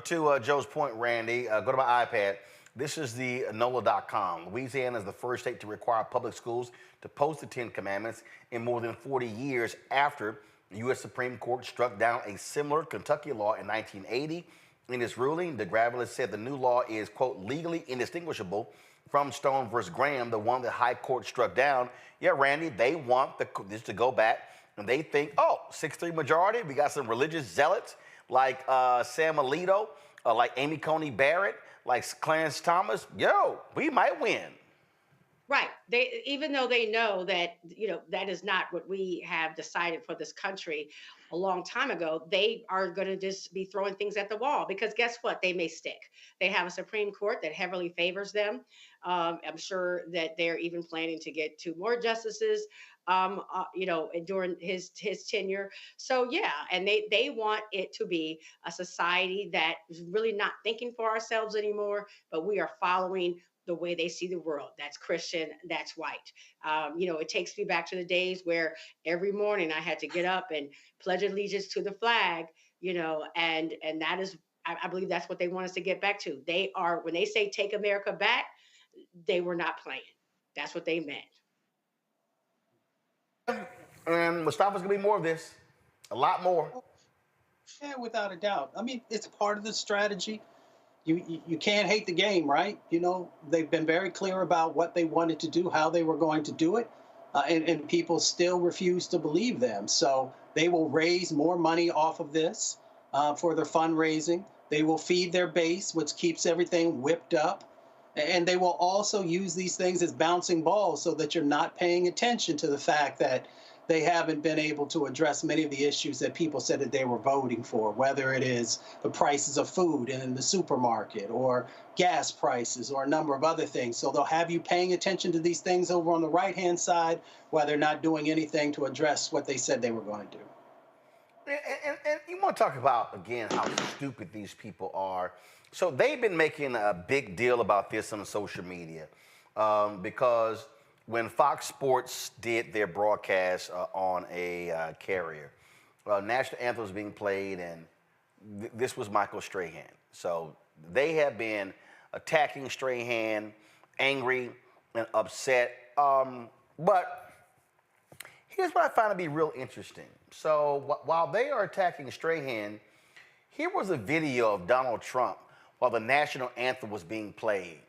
To Joe's point, Randy, go to my iPad. This is the NOLA.com. Louisiana is the first state to require public schools to post the 10 Commandments in more than 40 years after the U.S. Supreme Court struck down a similar Kentucky law in 1980. In its ruling, the Gravelist said the new law is, quote, legally indistinguishable from Stone versus Graham, the one that High Court struck down. Yeah, Randy, they want this to go back, and they think, oh, 6-3 majority. We got some religious zealots like Sam Alito, like Amy Coney Barrett, like Clarence Thomas. Yo, we might win. Right. They, even though they know that, that is not what we have decided for this country a long time ago, they are going to just be throwing things at the wall, because guess what? They may stick. They have a Supreme Court that heavily favors them. I'm sure that they're even planning to get 2 more justices, during his tenure. So yeah, and they want it to be a society that is really not thinking for ourselves anymore, but we are following the way they see the world. That's Christian, that's white. It takes me back to the days where every morning I had to get up and pledge allegiance to the flag, and that is, I believe that's what they want us to get back to. They are, when they say take America back, they were not playing. That's what they meant. And Mustafa's gonna be more of this, a lot more. Yeah, without a doubt. I mean, it's part of the strategy. You can't hate the game, right? They've been very clear about what they wanted to do, how they were going to do it, and people still refuse to believe them. So they will raise more money off of this for their fundraising. They will feed their base, which keeps everything whipped up. And they will also use these things as bouncing balls so that you're not paying attention to the fact that they haven't been able to address many of the issues that people said that they were voting for, whether it is the prices of food in the supermarket or gas prices or a number of other things. So they'll have you paying attention to these things over on the right-hand side while they're not doing anything to address what they said they were going to do. And you want to talk about, again, how stupid these people are. So they've been making a big deal about this on social media because when Fox Sports did their broadcast on a carrier, national anthem was being played, and this was Michael Strahan. So they have been attacking Strahan, angry and upset. But here's what I find to be real interesting. So while they are attacking Strahan, here was a video of Donald Trump while the national anthem was being played.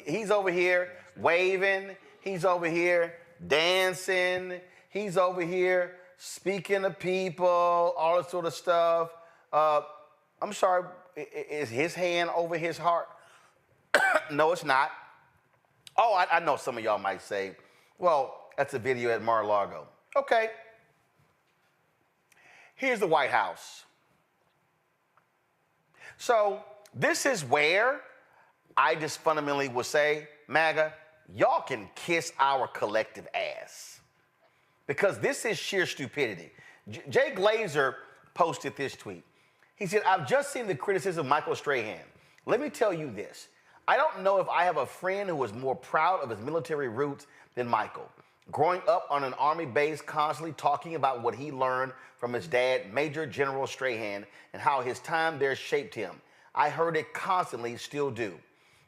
He's over here waving. He's over here dancing. He's over here speaking to people, all this sort of stuff. I'm sorry, is his hand over his heart? No, it's not. Oh, I know some of y'all might say, well, that's a video at Mar-a-Lago. Okay. Here's the White House. So this is where I just fundamentally will say, MAGA, y'all can kiss our collective ass. Because this is sheer stupidity. Jay Glazer posted this tweet. He said, I've just seen the criticism of Michael Strahan. Let me tell you this. I don't know if I have a friend who was more proud of his military roots than Michael. Growing up on an Army base, constantly talking about what he learned from his dad, Major General Strahan, and how his time there shaped him. I heard it constantly, still do.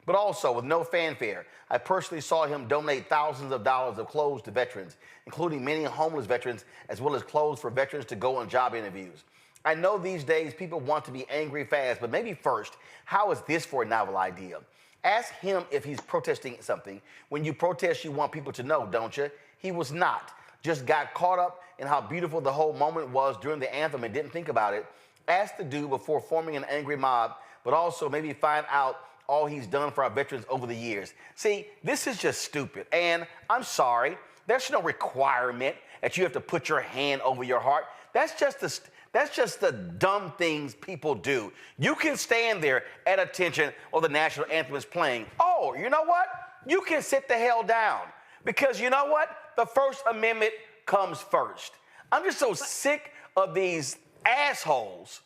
But also, with no fanfare, I personally saw him donate thousands of dollars of clothes to veterans, including many homeless veterans, as well as clothes for veterans to go on job interviews. I know these days people want to be angry fast, but maybe first, how is this for a novel idea? Ask him if he's protesting something. When you protest, you want people to know, don't you? He was not. Just got caught up in how beautiful the whole moment was during the anthem and didn't think about it. Ask the dude before forming an angry mob, but also maybe find out all he's done for our veterans over the years. See, this is just stupid. And I'm sorry, there's no requirement that you have to put your hand over your heart. That's just the dumb things people do. You can stand there at attention while the national anthem is playing. Oh, you know what? You can sit the hell down. Because you know what? The First Amendment comes first. I'm just so sick of these assholes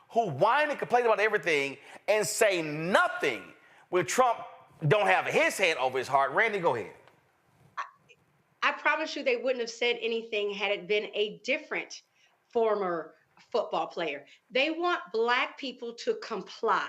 who whine and complain about everything and say nothing when Trump don't have his hand over his heart. Randy, go ahead. I promise you they wouldn't have said anything had it been a different former football player. They want Black people to comply.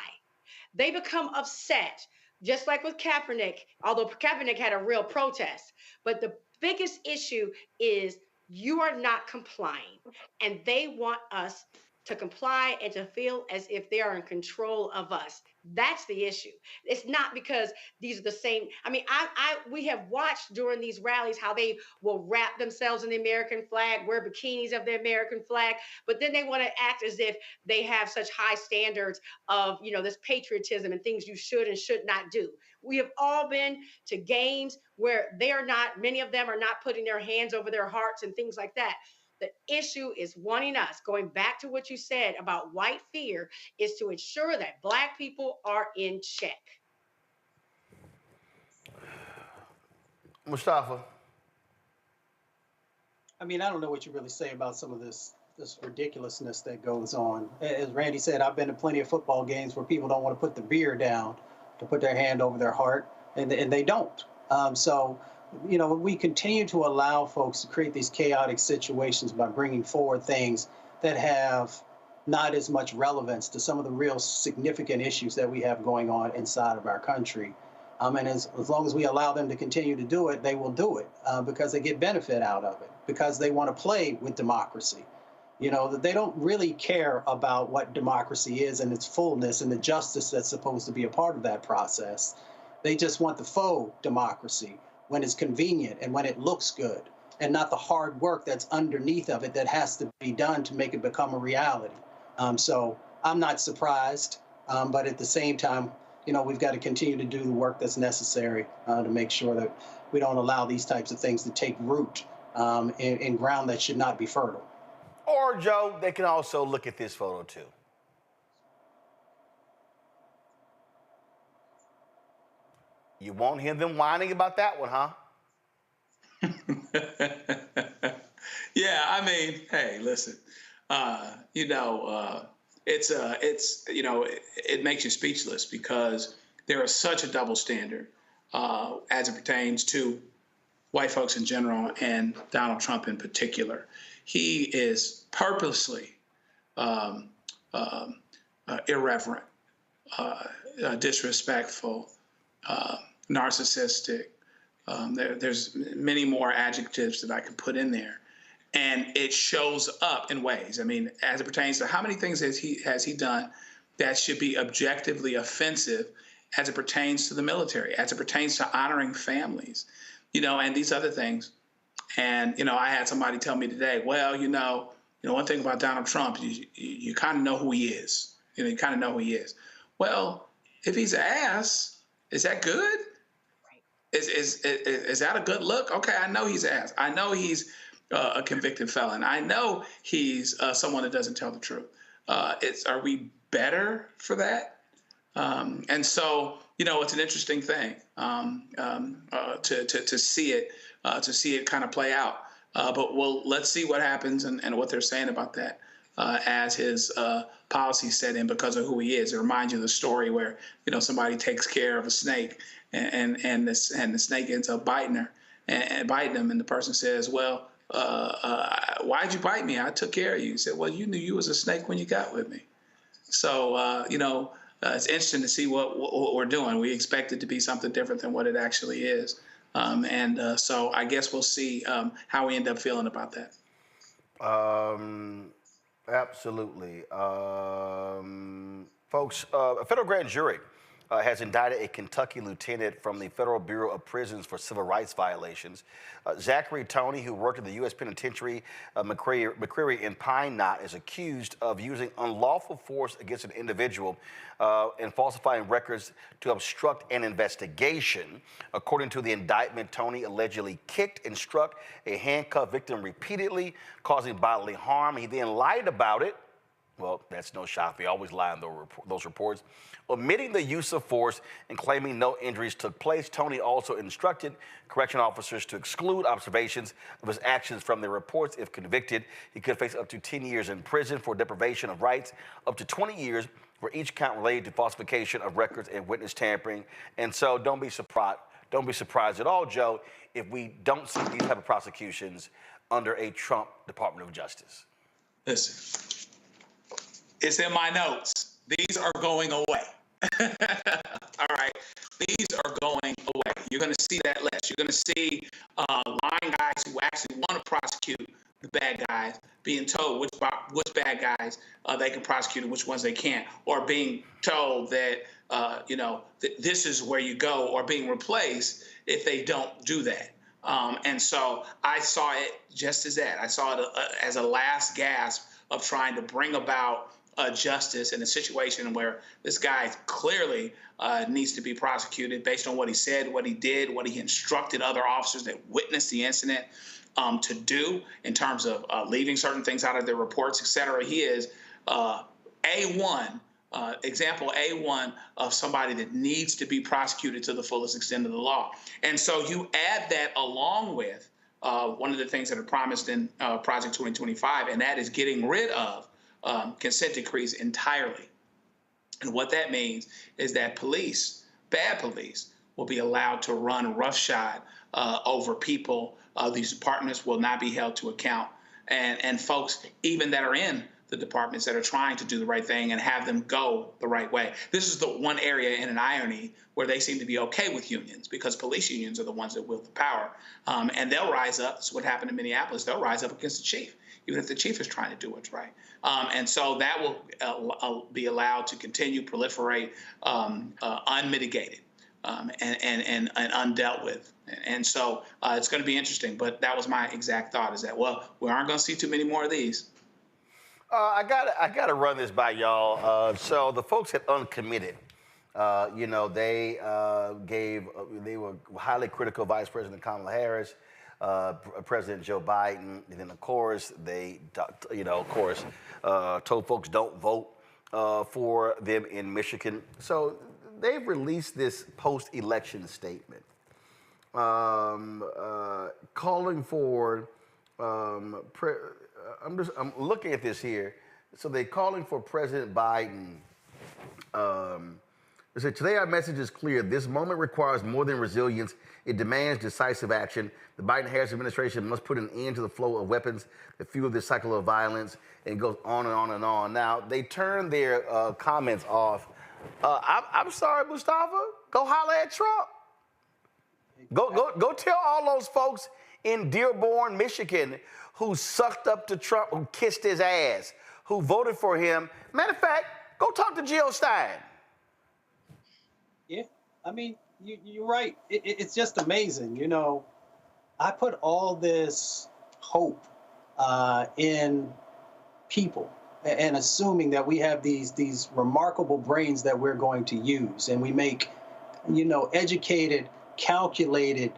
They become upset, just like with Kaepernick, although Kaepernick had a real protest. But the biggest issue is you are not complying, and they want us to comply and to feel as if they are in control of us. That's the issue. It's not because these are the same. I mean, we have watched during these rallies how they will wrap themselves in the American flag, wear bikinis of the American flag, but then they want to act as if they have such high standards of, this patriotism and things you should and should not do. We have all been to games where many of them are not putting their hands over their hearts and things like that. The issue is wanting us, going back to what you said about white fear, is to ensure that Black people are in check. Mustafa. I mean, I don't know what you really say about some of this ridiculousness that goes on. As Randy said, I've been to plenty of football games where people don't want to put the beer down to put their hand over their heart, and they don't. We continue to allow folks to create these chaotic situations by bringing forward things that have not as much relevance to some of the real significant issues that we have going on inside of our country. And as long as we allow them to continue to do it, they will do it because they get benefit out of it, because they want to play with democracy. They don't really care about what democracy is and its fullness and the justice that's supposed to be a part of that process. They just want the faux democracy when it's convenient and when it looks good, and not the hard work that's underneath of it that has to be done to make it become a reality. So I'm not surprised But at the same time, you know, we've got to continue to do the work that's necessary to make sure that we don't allow these types of things to take root in ground that should not be fertile. Or, Joe, they can also look at this photo, too. You won't hear them whining about that one, huh? Yeah, I mean, hey, listen, it makes you speechless because there is such a double standard as it pertains to white folks in general and Donald Trump in particular. He is purposely irreverent, disrespectful, narcissistic. There's many more adjectives that I can put in there. And it shows up in ways. I mean, as it pertains to how many things has he done that should be objectively offensive as it pertains to the military, as it pertains to honoring families, and these other things. And, I had somebody tell me today, well, one thing about Donald Trump, you kind of know who he is. You kind of know who he is. Well, if he's an ass, is that good? Is that a good look? Okay, I know he's an ass. I know he's a convicted felon. I know he's someone that doesn't tell the truth. Are we better for that? And so, it's an interesting thing to see it kind of play out. But let's see what happens and what they're saying about that as his policy set in because of who he is. It reminds you of the story where somebody takes care of a snake and the snake ends up biting her and biting him, and the person says, well, why'd you bite me? I took care of you. He said, well, you knew you was a snake when you got with me. So, it's interesting to see what we're doing. We expect it to be something different than what it actually is. So I guess we'll see how we end up feeling about that. Absolutely. Folks, a federal grand jury has indicted a Kentucky lieutenant from the Federal Bureau of Prisons for civil rights violations. Zachary Toney, who worked at the U.S. Penitentiary McCreary in Pine Knot, is accused of using unlawful force against an individual and falsifying records to obstruct an investigation. According to the indictment, Toney allegedly kicked and struck a handcuffed victim repeatedly, causing bodily harm. He then lied about it. Well, that's no shock. They always lie in those reports. Omitting the use of force and claiming no injuries took place, Toney also instructed correction officers to exclude observations of his actions from their reports. If convicted, he could face up to 10 years in prison for deprivation of rights, up to 20 years for each count related to falsification of records and witness tampering. And so don't be surprised at all, Joe, if we don't see these type of prosecutions under a Trump Department of Justice. Listen. It's in my notes. These are going away. All right. These are going away. You're going to see that list. You're going to see lying guys who actually want to prosecute the bad guys being told which bad guys they can prosecute and which ones they can't, or being told that, this is where you go, or being replaced if they don't do that. And so I saw it just as that. I saw it as a last gasp of trying to bring about justice in a situation where this guy clearly needs to be prosecuted based on what he said, what he did, what he instructed other officers that witnessed the incident to do in terms of leaving certain things out of their reports, et cetera. He is A1, example A1 of somebody that needs to be prosecuted to the fullest extent of the law. And so you add that along with one of the things that are promised in Project 2025, and that is getting rid of consent decrees entirely. And what that means is that police, bad police, will be allowed to run roughshod over people. These departments will not be held to account. And folks, even that are in the departments that are trying to do the right thing and have them go the right way. This is the one area in an irony where they seem to be okay with unions, because police unions are the ones that wield the power. And they'll rise up. This is what happened in Minneapolis. They'll rise up against the chief, even if the chief is trying to do what's right. And so that will be allowed to continue proliferate unmitigated and undealt with. And so it's going to be interesting. But that was my exact thought, is that, well, we aren't going to see too many more of these. I gotta run this by y'all. So the folks at Uncommitted, you know, they they were highly critical of Vice President Kamala Harris, President Joe Biden, and then of course they, you know, of course, told folks don't vote for them in Michigan. So they've released this post-election statement, calling for. I'm looking at this here. So they're calling for President Biden. They said, today our message is clear. This moment requires more than resilience. It demands decisive action. The Biden-Harris administration must put an end to the flow of weapons that fuel this cycle of violence, and it goes on and on and on. Now, they turned their comments off. I'm sorry, Mustafa. Go holler at Trump. Go tell all those folks in Dearborn, Michigan, who sucked up to Trump, who kissed his ass, who voted for him. Matter of fact, go talk to Jill Stein. Yeah, I mean, you're right. It's just amazing. You know, I put all this hope in people and assuming that we have these remarkable brains that we're going to use, and we make, you know, educated, calculated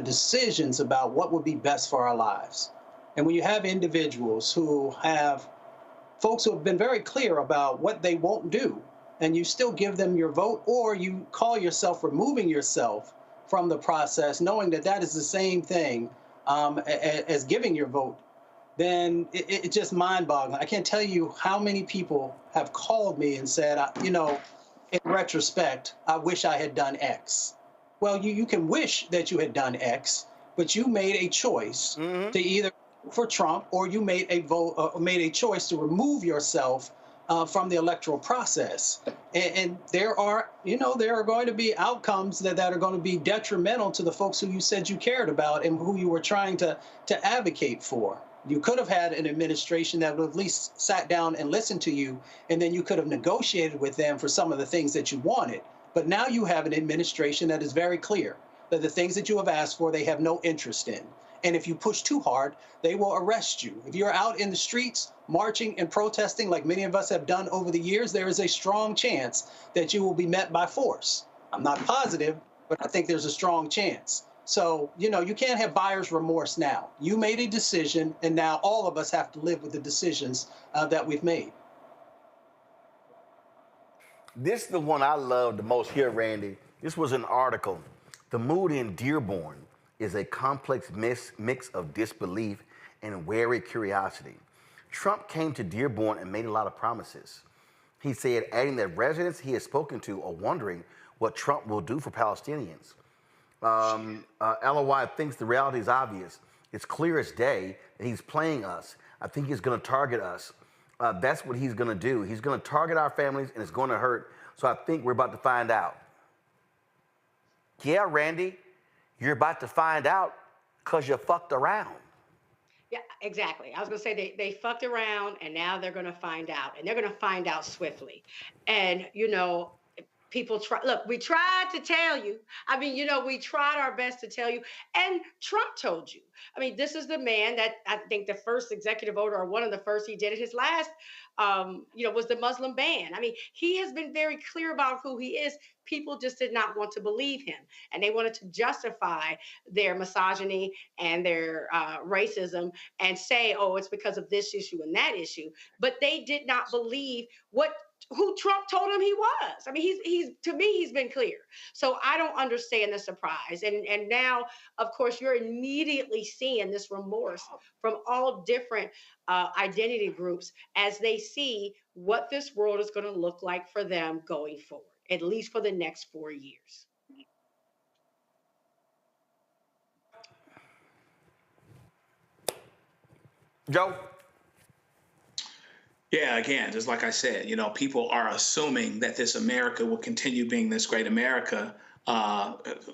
decisions about what would be best for our lives. And when you have individuals who have folks who have been very clear about what they won't do, and you still give them your vote, or you call yourself removing yourself from the process, knowing that that is the same thing as giving your vote, then it's just mind-boggling. I can't tell you how many people have called me and said, you know, in retrospect, I wish I had done X. Well, you can wish that you had done X, but you made a choice to either vote for Trump, or you made a choice to remove yourself from the electoral process. And there are going to be outcomes that are going to be detrimental to the folks who you said you cared about and who you were trying to advocate for. You could have had an administration that would have at least sat down and listened to you, and then you could have negotiated with them for some of the things that you wanted. But now you have an administration that is very clear that the things that you have asked for, they have no interest in. And if you push too hard, they will arrest you. If you're out in the streets marching and protesting like many of us have done over the years, there is a strong chance that you will be met by force. I'm not positive, but I think there's a strong chance. So, you know, you can't have buyer's remorse now. You made a decision, and now all of us have to live with the decisions that we've made. This is the one I love the most here, Randy. This was an article. The mood in Dearborn is a complex mix of disbelief and wary curiosity. Trump came to Dearborn and made a lot of promises. He said, adding that residents he has spoken to are wondering what Trump will do for Palestinians. LOI thinks the reality is obvious. It's clear as day that he's playing us. I think he's going to target us. That's what he's going to do. He's going to target our families, and it's going to hurt. So I think we're about to find out. Yeah, Randy, you're about to find out because you fucked around. Yeah, exactly. I was going to say they fucked around, and now they're going to find out, and they're going to find out swiftly. And, you know, people try. Look, we tried to tell you. I mean, you know, we tried our best to tell you. And Trump told you. I mean, this is the man that I think the first executive order, or one of the first he did it, his last, was the Muslim ban. I mean, he has been very clear about who he is. People just did not want to believe him. And they wanted to justify their misogyny and their racism and say, oh, it's because of this issue and that issue. But they did not believe who Trump told him he was. I mean, to me, he's been clear. So I don't understand the surprise. And now, of course, you're immediately seeing this remorse from all different identity groups as they see what this world is going to look like for them going forward, at least for the next 4 years. Joe? Yeah, again, just like I said, you know, people are assuming that this America will continue being this great America,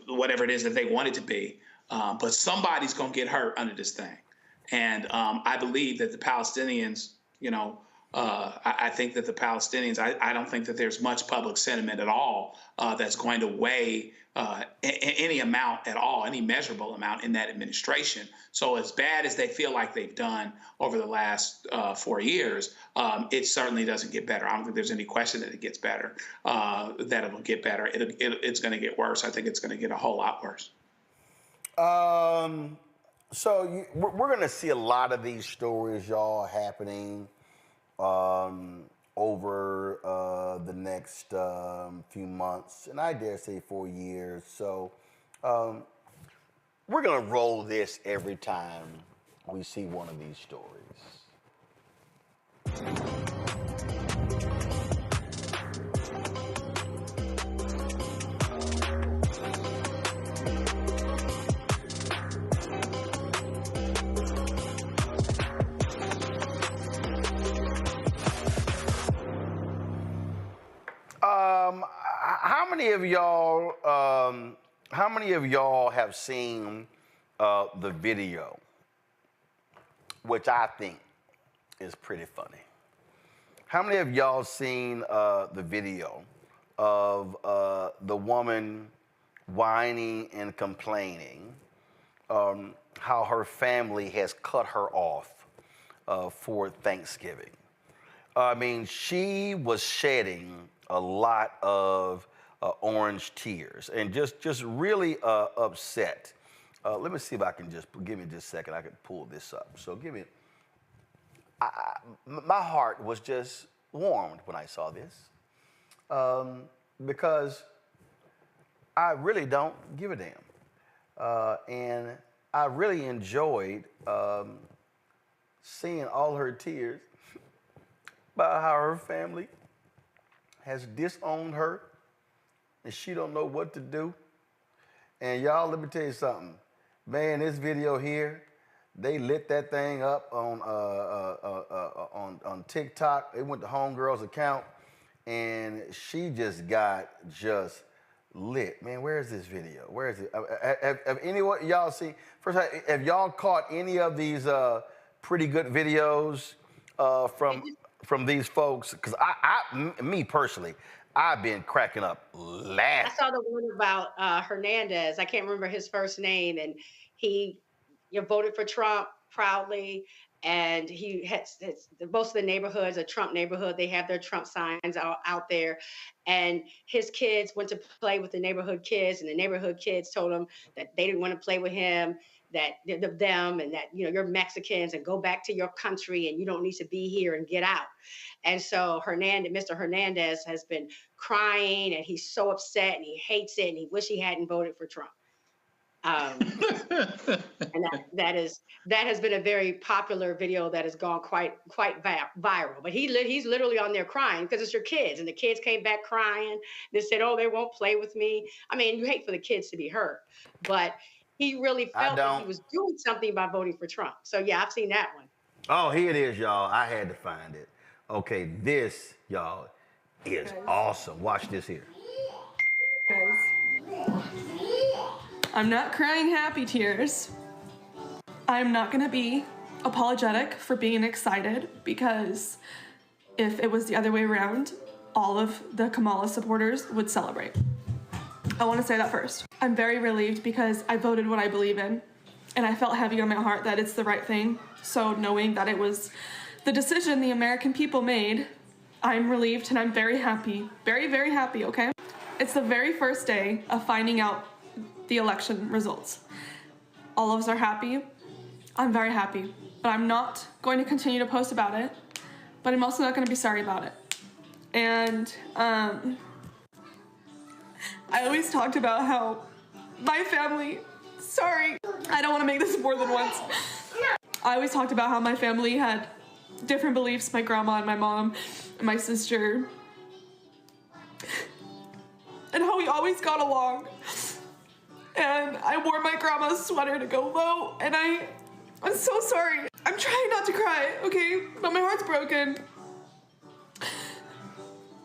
whatever it is that they want it to be. But somebody's going to get hurt under this thing. And I believe that the Palestinians, you know, I think that the Palestinians, I don't think that there's much public sentiment at all that's going to weigh any amount at all, any measurable amount in that administration. So as bad as they feel like they've done over the last 4 years, it certainly doesn't get better. I don't think there's any question that it gets better, that it'll get better. It's going to get worse. I think it's going to get a whole lot worse. So we're going to see a lot of these stories, y'all, happening over the next few months, and I dare say 4 years. So we're going to roll this every time we see one of these stories. How many of y'all have seen the video, which I think is pretty funny? How many of y'all seen the video of the woman whining and complaining how her family has cut her off for Thanksgiving? I mean, she was shedding a lot of orange tears and just really upset. Let me see if I can give me just a second. I can pull this up. So my heart was just warmed when I saw this because I really don't give a damn. And I really enjoyed seeing all her tears about how her family has disowned her and she don't know what to do. And y'all, let me tell you something. Man, this video here, they lit that thing up on TikTok. They went to Homegirl's account and she just got lit. Man, where is this video? Where is it? Have anyone, y'all seen, first, have y'all caught any of these pretty good videos from these folks? Because me personally, I've been cracking up laughing. I saw the one about Hernandez. I can't remember his first name, and he voted for Trump proudly. And he has most of the neighborhoods, a Trump neighborhood, they have their Trump signs out there. And his kids went to play with the neighborhood kids, and the neighborhood kids told him that they didn't want to play with him, that them, and that you're Mexicans and go back to your country and you don't need to be here and get out. And so Mr. Hernandez has been crying and he's so upset and he hates it and he wish he hadn't voted for Trump. And that has been a very popular video that has gone quite viral. But he's literally on there crying because it's your kids, and the kids came back crying. They said, "Oh, they won't play with me." I mean, you hate for the kids to be hurt, but he really felt that he was doing something by voting for Trump. So yeah, I've seen that one. Oh, here it is, y'all. I had to find it. Okay, this, y'all, is awesome. Watch this here. I'm not crying happy tears. I'm not gonna be apologetic for being excited, because if it was the other way around, all of the Kamala supporters would celebrate. I wanna say that first. I'm very relieved because I voted what I believe in, and I felt heavy on my heart that it's the right thing. So knowing that it was the decision the American people made, I'm relieved and I'm very happy. Very, very happy, okay? It's the very first day of finding out the election results. All of us are happy. I'm very happy, but I'm not going to continue to post about it, but I'm also not going to be sorry about it. And I always talked about how my family, sorry, I don't want to make this more than once. I always talked about how my family had different beliefs, my grandma and my mom and my sister, and how we always got along. And I wore my grandma's sweater to go vote, and I'm so sorry. I'm trying not to cry, okay? But my heart's broken.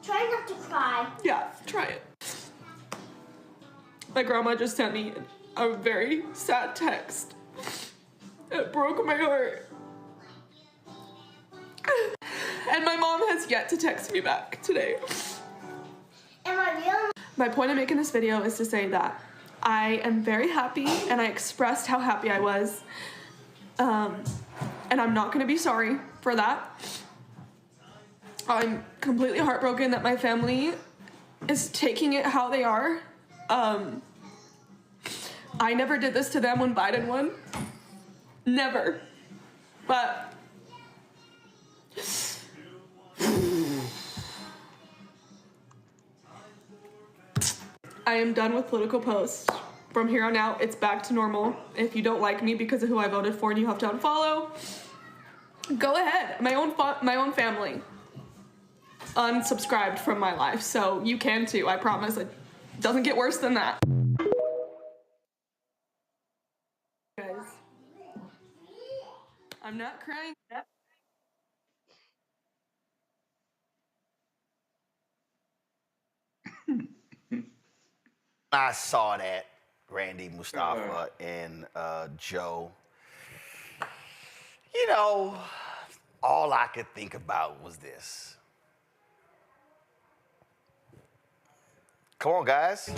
Try not to cry. Yeah, try it. My grandma just sent me a very sad text. It broke my heart. And my mom has yet to text me back today. Am I real? My point of making this video is to say that I am very happy, and I expressed how happy I was, and I'm not going to be sorry for that. I'm completely heartbroken that my family is taking it how they are. I never did this to them when Biden won. Never. But I am done with political posts. From here on out, it's back to normal. If you don't like me because of who I voted for and you have to unfollow, go ahead. My own family unsubscribed from my life, so you can too. I promise. It doesn't get worse than that. Guys, I'm not crying. I saw that, Randy, Mustafa, and Joe. You know, all I could think about was this. Come on, guys.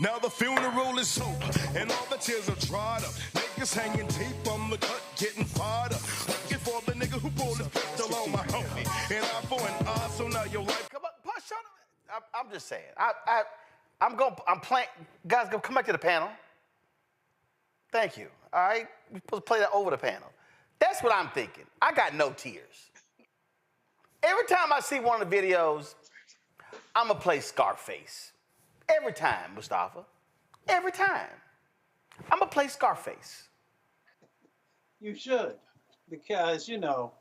Now the funeral is over, and all the tears are dried up. Niggas hanging deep on the cut, getting fired up. Looking for the nigga who pulled his pistol on my homie. And I for an eye, so now your life. Come on, shut up. I'm just saying. I'm playing. Guys, go come back to the panel. Thank you. All right, we're supposed to play that over the panel. That's what I'm thinking. I got no tears. Every time I see one of the videos, I'm gonna play Scarface. Every time, Mustafa. Every time. I'm gonna play Scarface. You should, because, you know,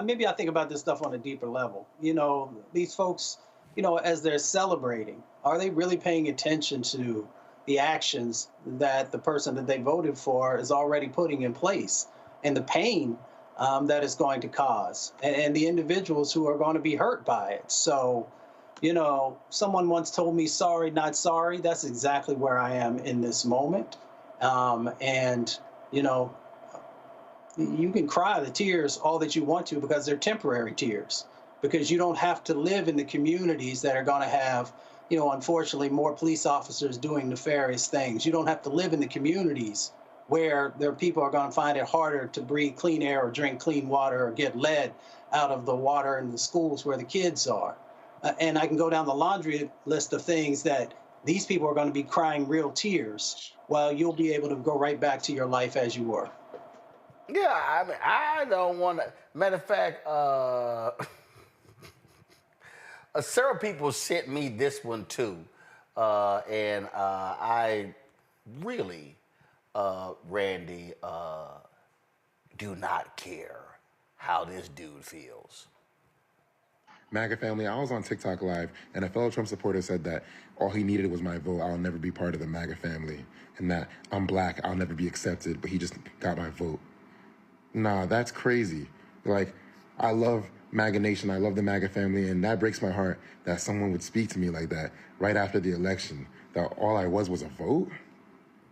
maybe I think about this stuff on a deeper level. You know, these folks, you know, as they're celebrating, are they really paying attention to the actions that the person that they voted for is already putting in place, and the pain that it's going to cause, and the individuals who are going to be hurt by it? So, you know, someone once told me, sorry, not sorry. That's exactly where I am in this moment. And, you know, you can cry the tears all that you want to, because they're temporary tears, because you don't have to live in the communities that are going to have, you know, unfortunately, more police officers doing nefarious things. You don't have to live in the communities where their people are going to find it harder to breathe clean air or drink clean water or get lead out of the water in the schools where the kids are. And I can go down the laundry list of things that these people are going to be crying real tears, while you'll be able to go right back to your life as you were. Yeah, I mean, I don't want to. Matter of fact, several people sent me this one too, and I really, Randy, do not care how this dude feels. MAGA family, I was on TikTok Live, and a fellow Trump supporter said that all he needed was my vote. I'll never be part of the MAGA family, and that I'm black, I'll never be accepted, but he just got my vote. Nah, that's crazy. Like, I love MAGA Nation, I love the MAGA family, and that breaks my heart that someone would speak to me like that right after the election, that all I was a vote?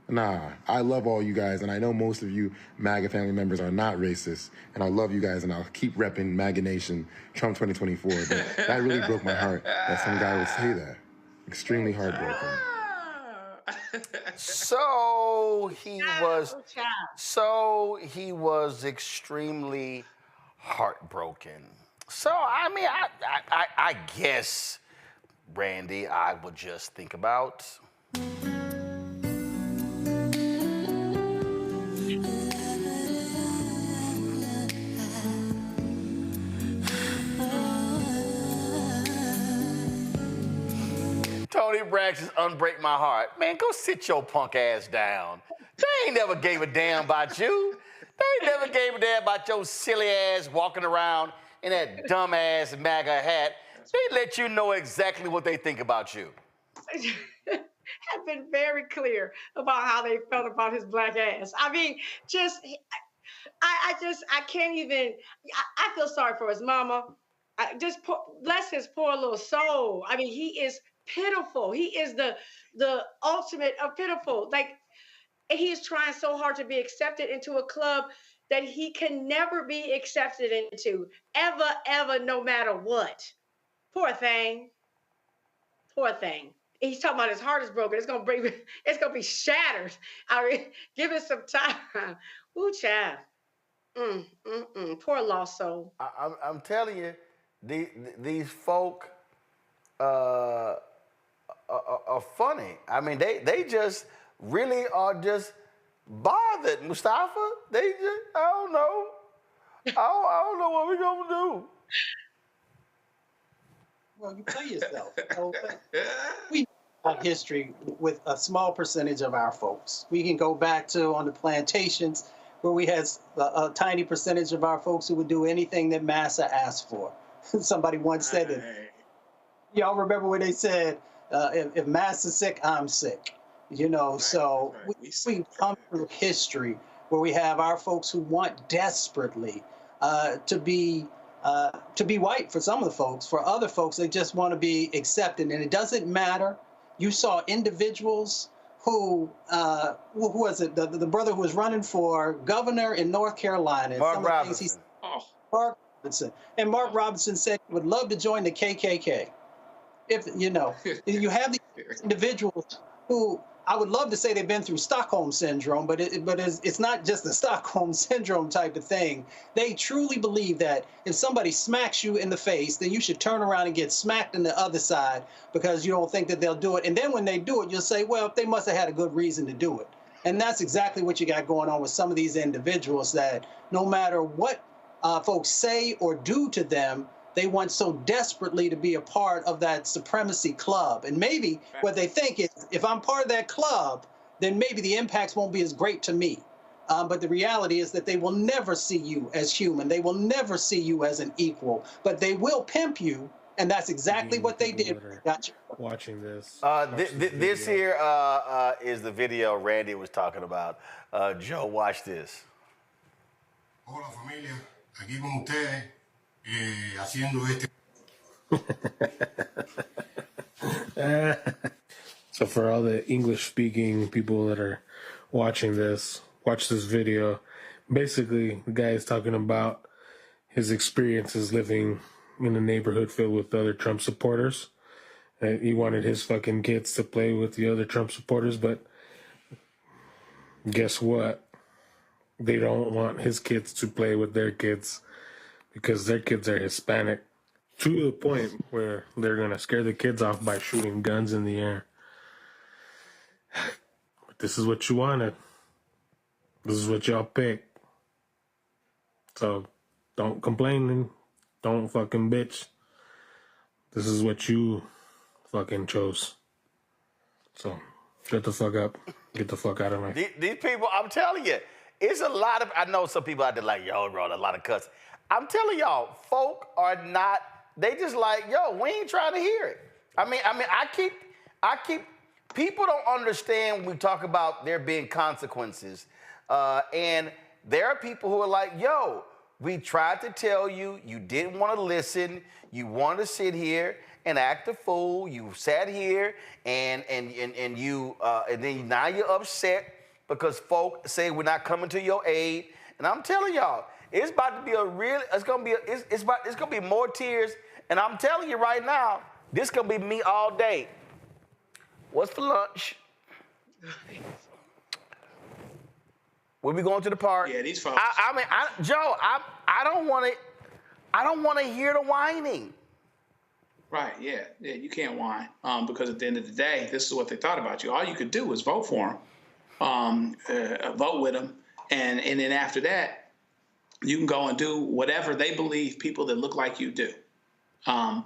Nah, I love all you guys, and I know most of you MAGA family members are not racist, and I love you guys, and I'll keep repping MAGA Nation, Trump 2024, but that really broke my heart that some guy would say that. Extremely heartbroken. So he was extremely heartbroken. So, I mean, I guess, Randy, I would just think about... Tony Braxton's Unbreak My Heart. Man, go sit your punk ass down. They ain't never gave a damn about you. They never gave a damn about your silly ass walking around in that dumb ass MAGA hat. They let you know exactly what they think about you. Have been very clear about how they felt about his black ass. I mean, I can't even, I feel sorry for his mama. Bless his poor little soul. I mean, he is pitiful. He is the ultimate of pitiful. Like, he is trying so hard to be accepted into a club that he can never be accepted into, ever, no matter what. Poor thing. Poor thing. He's talking about his heart is broken. It's gonna be shattered. I mean, give it some time. Ooh, child. Poor lost soul. I'm telling you, these folk are funny. I mean, they just really are just bothered, Mustafa. They just, I don't know. I don't know what we're gonna do. Well, you play yourself. We have history with a small percentage of our folks. We can go back to on the plantations where we had a tiny percentage of our folks who would do anything that Massa asked for. Somebody once said it. Y'all remember when they said, if Massa's sick, I'm sick. You know, so we come through history where we have our folks who want desperately to be white for some of the folks. For other folks, they just want to be accepted. And it doesn't matter. You saw individuals who was it? The brother who was running for governor in North Carolina. Mark Robinson. Mark Robinson. And Mark Robinson said he would love to join the KKK. If, you know, you have these individuals who, I would love to say they've been through Stockholm Syndrome, but it's not just the Stockholm Syndrome type of thing. They truly believe that if somebody smacks you in the face, then you should turn around and get smacked in the other side because you don't think that they'll do it. And then when they do it, you'll say, well, they must have had a good reason to do it. And that's exactly what you got going on with some of these individuals, that no matter what folks say or do to them, they want so desperately to be a part of that supremacy club. And maybe what they think is, if I'm part of that club, then maybe the impacts won't be as great to me. But the reality is that they will never see you as human. They will never see you as an equal, but they will pimp you. And that's exactly what they did. Gotcha. Watching this. This here is the video Randy was talking about. Joe, watch this. Hola familia, aquí con ustedes. Haciendo este. So for all the English-speaking people that are watching this, watch this video. Basically, the guy is talking about his experiences living in a neighborhood filled with other Trump supporters. He wanted his fucking kids to play with the other Trump supporters, but guess what? They don't want his kids to play with their kids, because their kids are Hispanic, to the point where they're going to scare the kids off by shooting guns in the air. But this is what you wanted. This is what y'all picked. So don't complain and don't fucking bitch. This is what you fucking chose. So shut the fuck up. Get the fuck out of my... These people, I'm telling you, it's a lot of... I know some people out there like, yo, bro, a lot of cuss. I'm telling y'all, folk are not, they just like, yo, we ain't trying to hear it. I mean, I keep, people don't understand when we talk about there being consequences. And there are people who are like, yo, we tried to tell you, you didn't want to listen, you wanted to sit here and act a fool, you sat here and you, and then now you're upset because folk say we're not coming to your aid. And I'm telling y'all, it's about to be a real, it's gonna be more tears. And I'm telling you right now, this gonna be me all day. What's for lunch? We'll be going to the park. Yeah, these folks. Joe, I don't want to hear the whining. Right, yeah, you can't whine because at the end of the day, this is what they thought about you. All you could do was vote for them, vote with them, and then after that, you can go and do whatever they believe people that look like you do. And,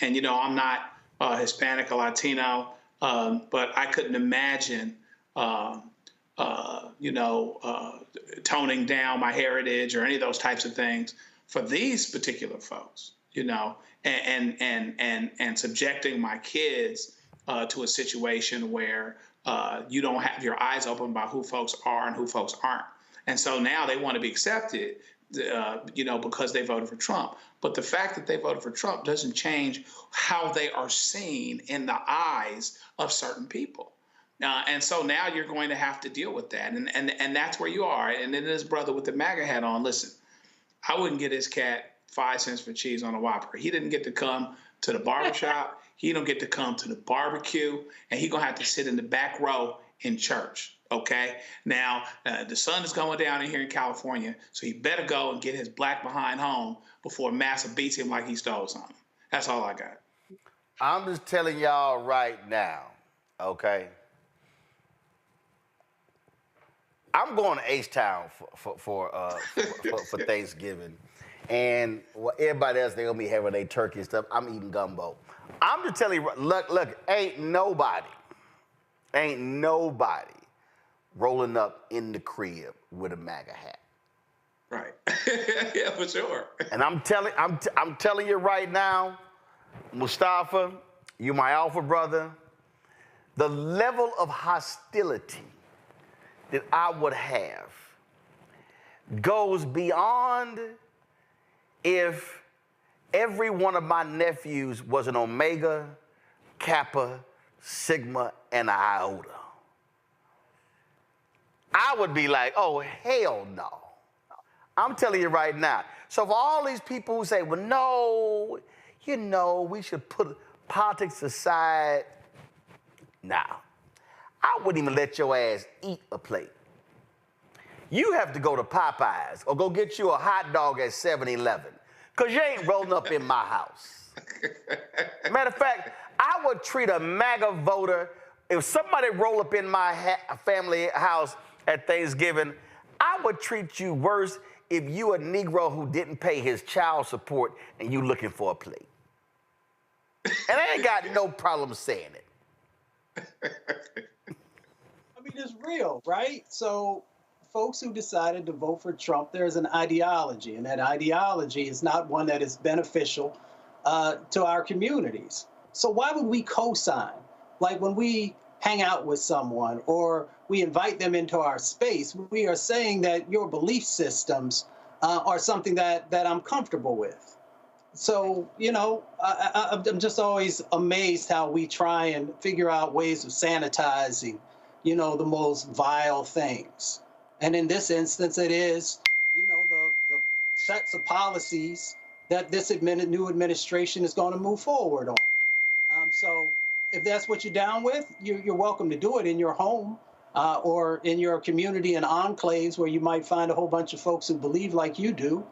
you know, I'm not Hispanic or Latino, but I couldn't imagine, you know, toning down my heritage or any of those types of things for these particular folks, you know, and subjecting my kids to a situation where you don't have your eyes open about who folks are and who folks aren't. And so now they want to be accepted, you know, because they voted for Trump. But the fact that they voted for Trump doesn't change how they are seen in the eyes of certain people. And so now you're going to have to deal with that. And that's where you are. And then this brother with the MAGA hat on, listen, I wouldn't get his cat 5 cents for cheese on a Whopper. He didn't get to come to the barbershop. He don't get to come to the barbecue, and he gonna have to sit in the back row in church. Okay. Now the sun is going down in here in California, so he better go and get his black behind home before Massa beats him like he stole something. That's all I got. I'm just telling y'all right now, okay? I'm going to H-Town for Thanksgiving. And everybody else, they're going to be having their turkey and stuff. I'm eating gumbo. I'm just telling you, look, ain't nobody rolling up in the crib with a MAGA hat. Right. Yeah, for sure. And I'm telling you right now, Mustafa, you my alpha brother, the level of hostility that I would have goes beyond if every one of my nephews was an Omega, Kappa, Sigma, and Iota. I would be like, oh, hell no. I'm telling you right now. So for all these people who say, well, no, you know, we should put politics aside. Now, I wouldn't even let your ass eat a plate. You have to go to Popeyes or go get you a hot dog at 7-Eleven, because you ain't rolling up in my house. Matter of fact, I would treat a MAGA voter, if somebody roll up in my family house at Thanksgiving, I would treat you worse if you a Negro who didn't pay his child support and you looking for a plate. And I ain't got no problem saying it. I mean, it's real, right? So folks who decided to vote for Trump, there's an ideology, and that ideology is not one that is beneficial to our communities. So why would we co-sign? Like when we hang out with someone or we invite them into our space, we are saying that your belief systems are something that I'm comfortable with. So, you know, I'm just always amazed how we try and figure out ways of sanitizing, you know, the most vile things. And in this instance, it is, you know, the sets of policies that this new administration is going to move forward on. So if that's what you're down with, you're welcome to do it in your home or in your community and enclaves where you might find a whole bunch of folks who believe like you do.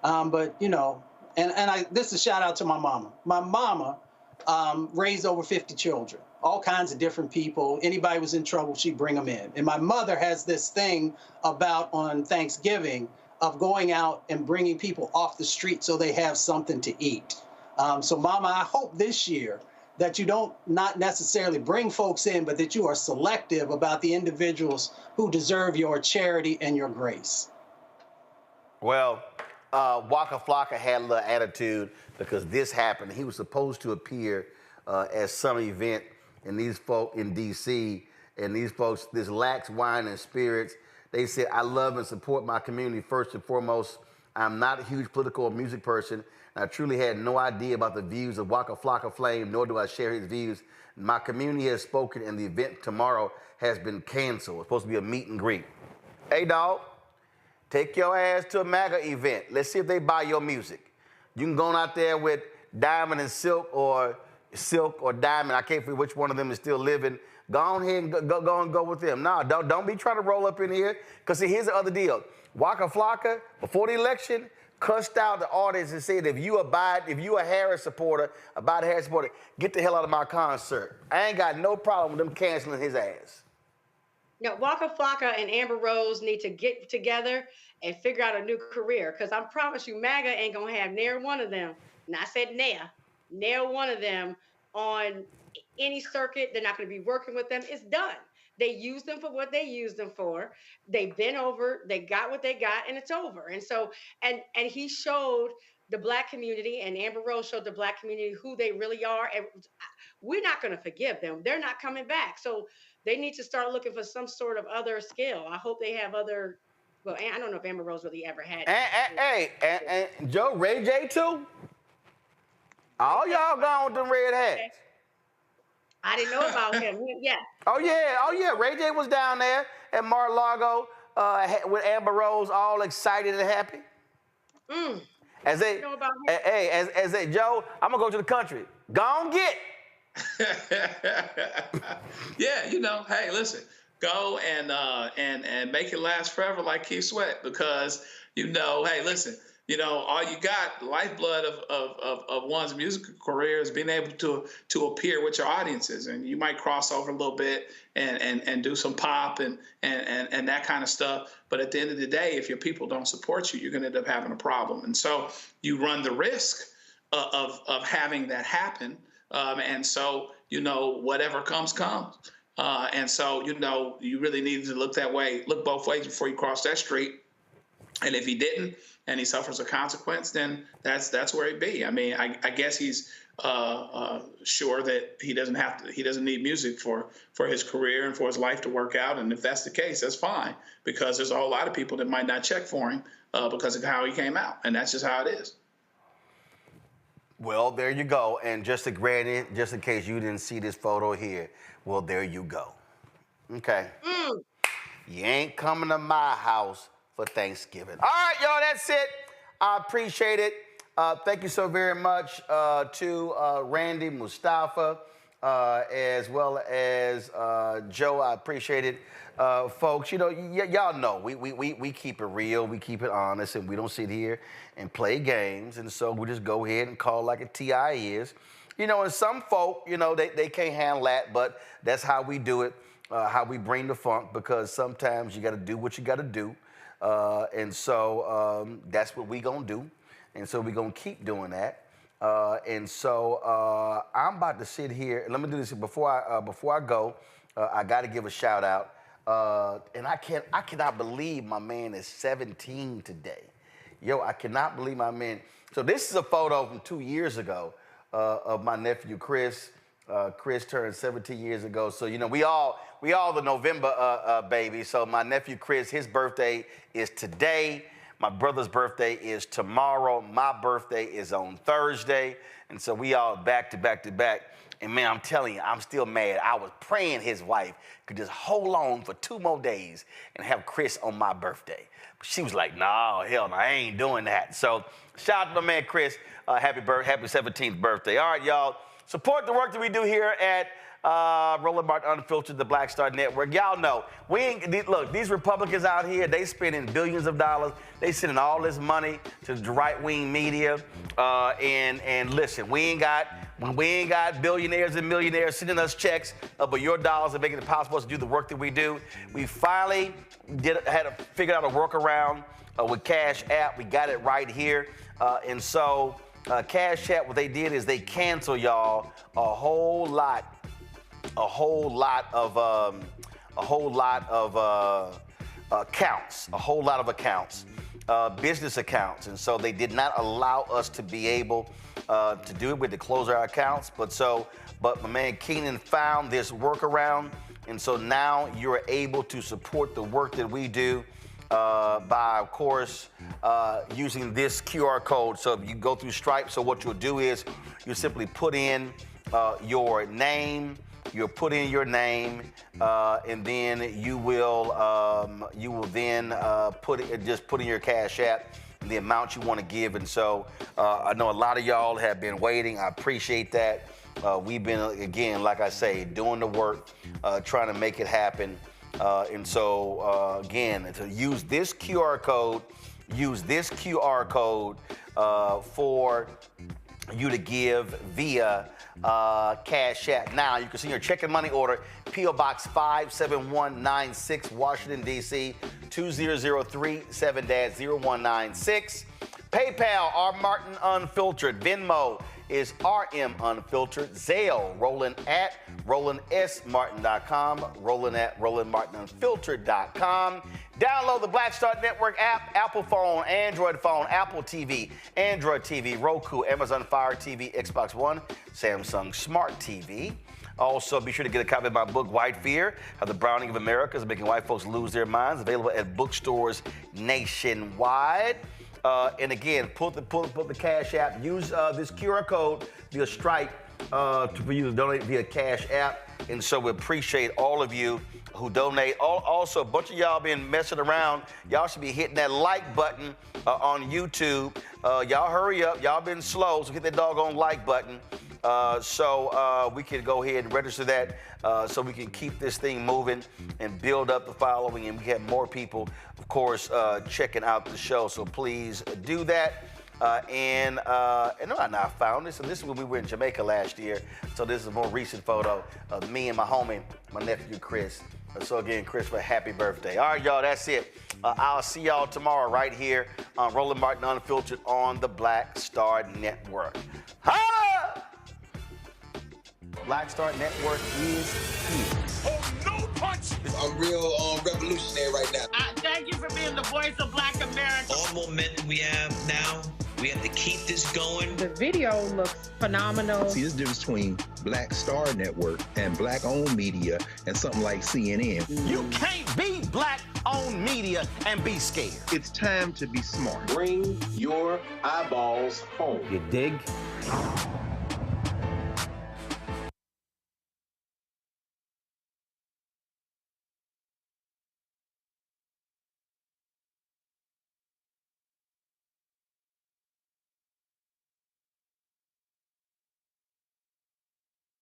But, you know, and this is a shout out to my mama. My mama raised over 50 children, all kinds of different people. Anybody was in trouble, she'd bring them in. And my mother has this thing about on Thanksgiving of going out and bringing people off the street so they have something to eat. So Mama, I hope this year that you don't not necessarily bring folks in, but that you are selective about the individuals who deserve your charity and your grace. Well, Waka Flocka had a little attitude because this happened. He was supposed to appear at some event, and these folk in D.C., and these folks, this Lax Wine and Spirits, they said, I love and support my community first and foremost. I'm not a huge political or music person. I truly had no idea about the views of Waka Flocka Flame, nor do I share his views. My community has spoken, and the event tomorrow has been canceled. It's supposed to be a meet and greet. Hey, dog, take your ass to a MAGA event. Let's see if they buy your music. You can go out there with Diamond and Silk or Diamond. I can't figure which one of them is still living. Go on ahead and go with them. No, don't be trying to roll up in here. Because see, here's the other deal. Waka Flocka, before the election, cussed out the audience and said, if you a Harris supporter, get the hell out of my concert. I ain't got no problem with them canceling his ass. No, Waka Flocka and Amber Rose need to get together and figure out a new career. Because I promise you, MAGA ain't going to have near one of them, and I said near one of them on any circuit. They're not going to be working with them. It's done. They used them for what they used them for. They've been over, they got what they got, and it's over. And so, and he showed the Black community, and Amber Rose showed the Black community who they really are. And we're not going to forgive them. They're not coming back. So they need to start looking for some sort of other skill. I hope they have other, well, I don't know if Amber Rose really ever had. And Joe, Ray J too? All y'all gone with them red hats. I didn't know about him. Yeah. Oh yeah. Ray J was down there at Mar-a-Lago with Amber Rose, all excited and happy. As they, hey, as they, Joe, I'm gonna go to the country. Go on get. Yeah, you know, hey, listen, go and make it last forever like Keith Sweat, because you know, hey, listen, you know, all you got, the lifeblood of one's musical career is being able to appear with your audiences, and you might cross over a little bit and do some pop and that kind of stuff. But at the end of the day, if your people don't support you, you're going to end up having a problem. And so you run the risk of having that happen. And so, you know, whatever comes. And so, you know, you really need to look both ways before you cross that street. And if he didn't, and he suffers a consequence, then that's where he'd be. I mean, I guess he's sure that he doesn't need music for his career and for his life to work out. And if that's the case, that's fine, because there's a whole lot of people that might not check for him because of how he came out. And that's just how it is. Well, there you go. And just in case you didn't see this photo here, well, there you go. Okay. You ain't coming to my house for Thanksgiving. All right, y'all, that's it. I appreciate it. Thank you so very much to Randy, Mustafa, as well as Joe. I appreciate it. Folks, you know, y'all know, we keep it real, we keep it honest, and we don't sit here and play games. And so we just go ahead and call like a TI is. You know, and some folk, you know, they can't handle that, but that's how we do it, how we bring the funk, because sometimes you got to do what you got to do. And so that's what we gonna do. And so we gonna keep doing that. And so I'm about to sit here. Let me do this before I go. I got to give a shout out. And I cannot believe my man is 17 today. Yo, I cannot believe my man. So this is a photo from 2 years ago of my nephew Chris. Chris turned 17 years ago. So, you know, we all the November babies. So my nephew Chris, his birthday is today. My brother's birthday is tomorrow. My birthday is on Thursday. And so we all back to back to back. And man, I'm telling you, I'm still mad. I was praying his wife could just hold on for 2 more days and have Chris on my birthday. But she was like, no, hell no, I ain't doing that. So shout out to my man Chris. Happy 17th birthday. All right, y'all. Support the work that we do here at Roland Martin Unfiltered, the Black Star Network. Y'all know, look, these Republicans out here, they spending billions of dollars. They sending all this money to the right-wing media. And listen, we ain't got billionaires and millionaires sending us checks, but your dollars are making it possible to do the work that we do. We finally had to figure out a workaround with Cash App. We got it right here. And so Cash App, what they did is they cancel y'all a whole lot of accounts, business accounts. And so they did not allow us to be able to do it. We had to close our accounts. But my man Keenan found this workaround. And so now you're able to support the work that we do by, of course, using this QR code. So if you go through Stripe, so what you'll do is you simply put in your name. You'll put in your name, and then you will then put in your Cash App and the amount you want to give. And so I know a lot of y'all have been waiting. I appreciate that. We've been, again, like I say, doing the work, trying to make it happen. And so again, to use this QR code, for you to give via Cash App. Now, you can see your check and money order, P.O. Box 57196, Washington, D.C., 20037 0196. PayPal, R. Martin Unfiltered. Venmo is RM Unfiltered. Zelle, Roland at RolandSMartin.com. Roland at RolandMartinUnfiltered.com. Download the Black Star Network app, Apple phone, Android phone, Apple TV, Android TV, Roku, Amazon Fire TV, Xbox One, Samsung Smart TV. Also, be sure to get a copy of my book, White Fear, How the Browning of America is Making White Folks Lose Their Minds, available at bookstores nationwide. And again, put the Cash App, use this QR code via Stripe for you to donate via Cash App. And so we appreciate all of you who donate. Also, a bunch of y'all been messing around. Y'all should be hitting that like button on YouTube. Y'all hurry up. Y'all been slow, so hit that doggone like button. So we can go ahead and register that so we can keep this thing moving and build up the following, and we have more people, of course, checking out the show. So please do that. And I found this, and this is when we were in Jamaica last year. So this is a more recent photo of me and my homie, my nephew Chris. So again, Chris, for happy birthday. All right, y'all, that's it. I'll see y'all tomorrow right here on Roland Martin Unfiltered on the Black Star Network. Holla! Black Star Network is here. Oh, no punch! I'm real revolutionary right now. Thank you for being the voice of Black America. All momentum we have now, we have to keep this going. The video looks phenomenal. See, this difference between Black Star Network and black-owned media and something like CNN. You can't be black-owned media and be scared. It's time to be smart. Bring your eyeballs home. You dig?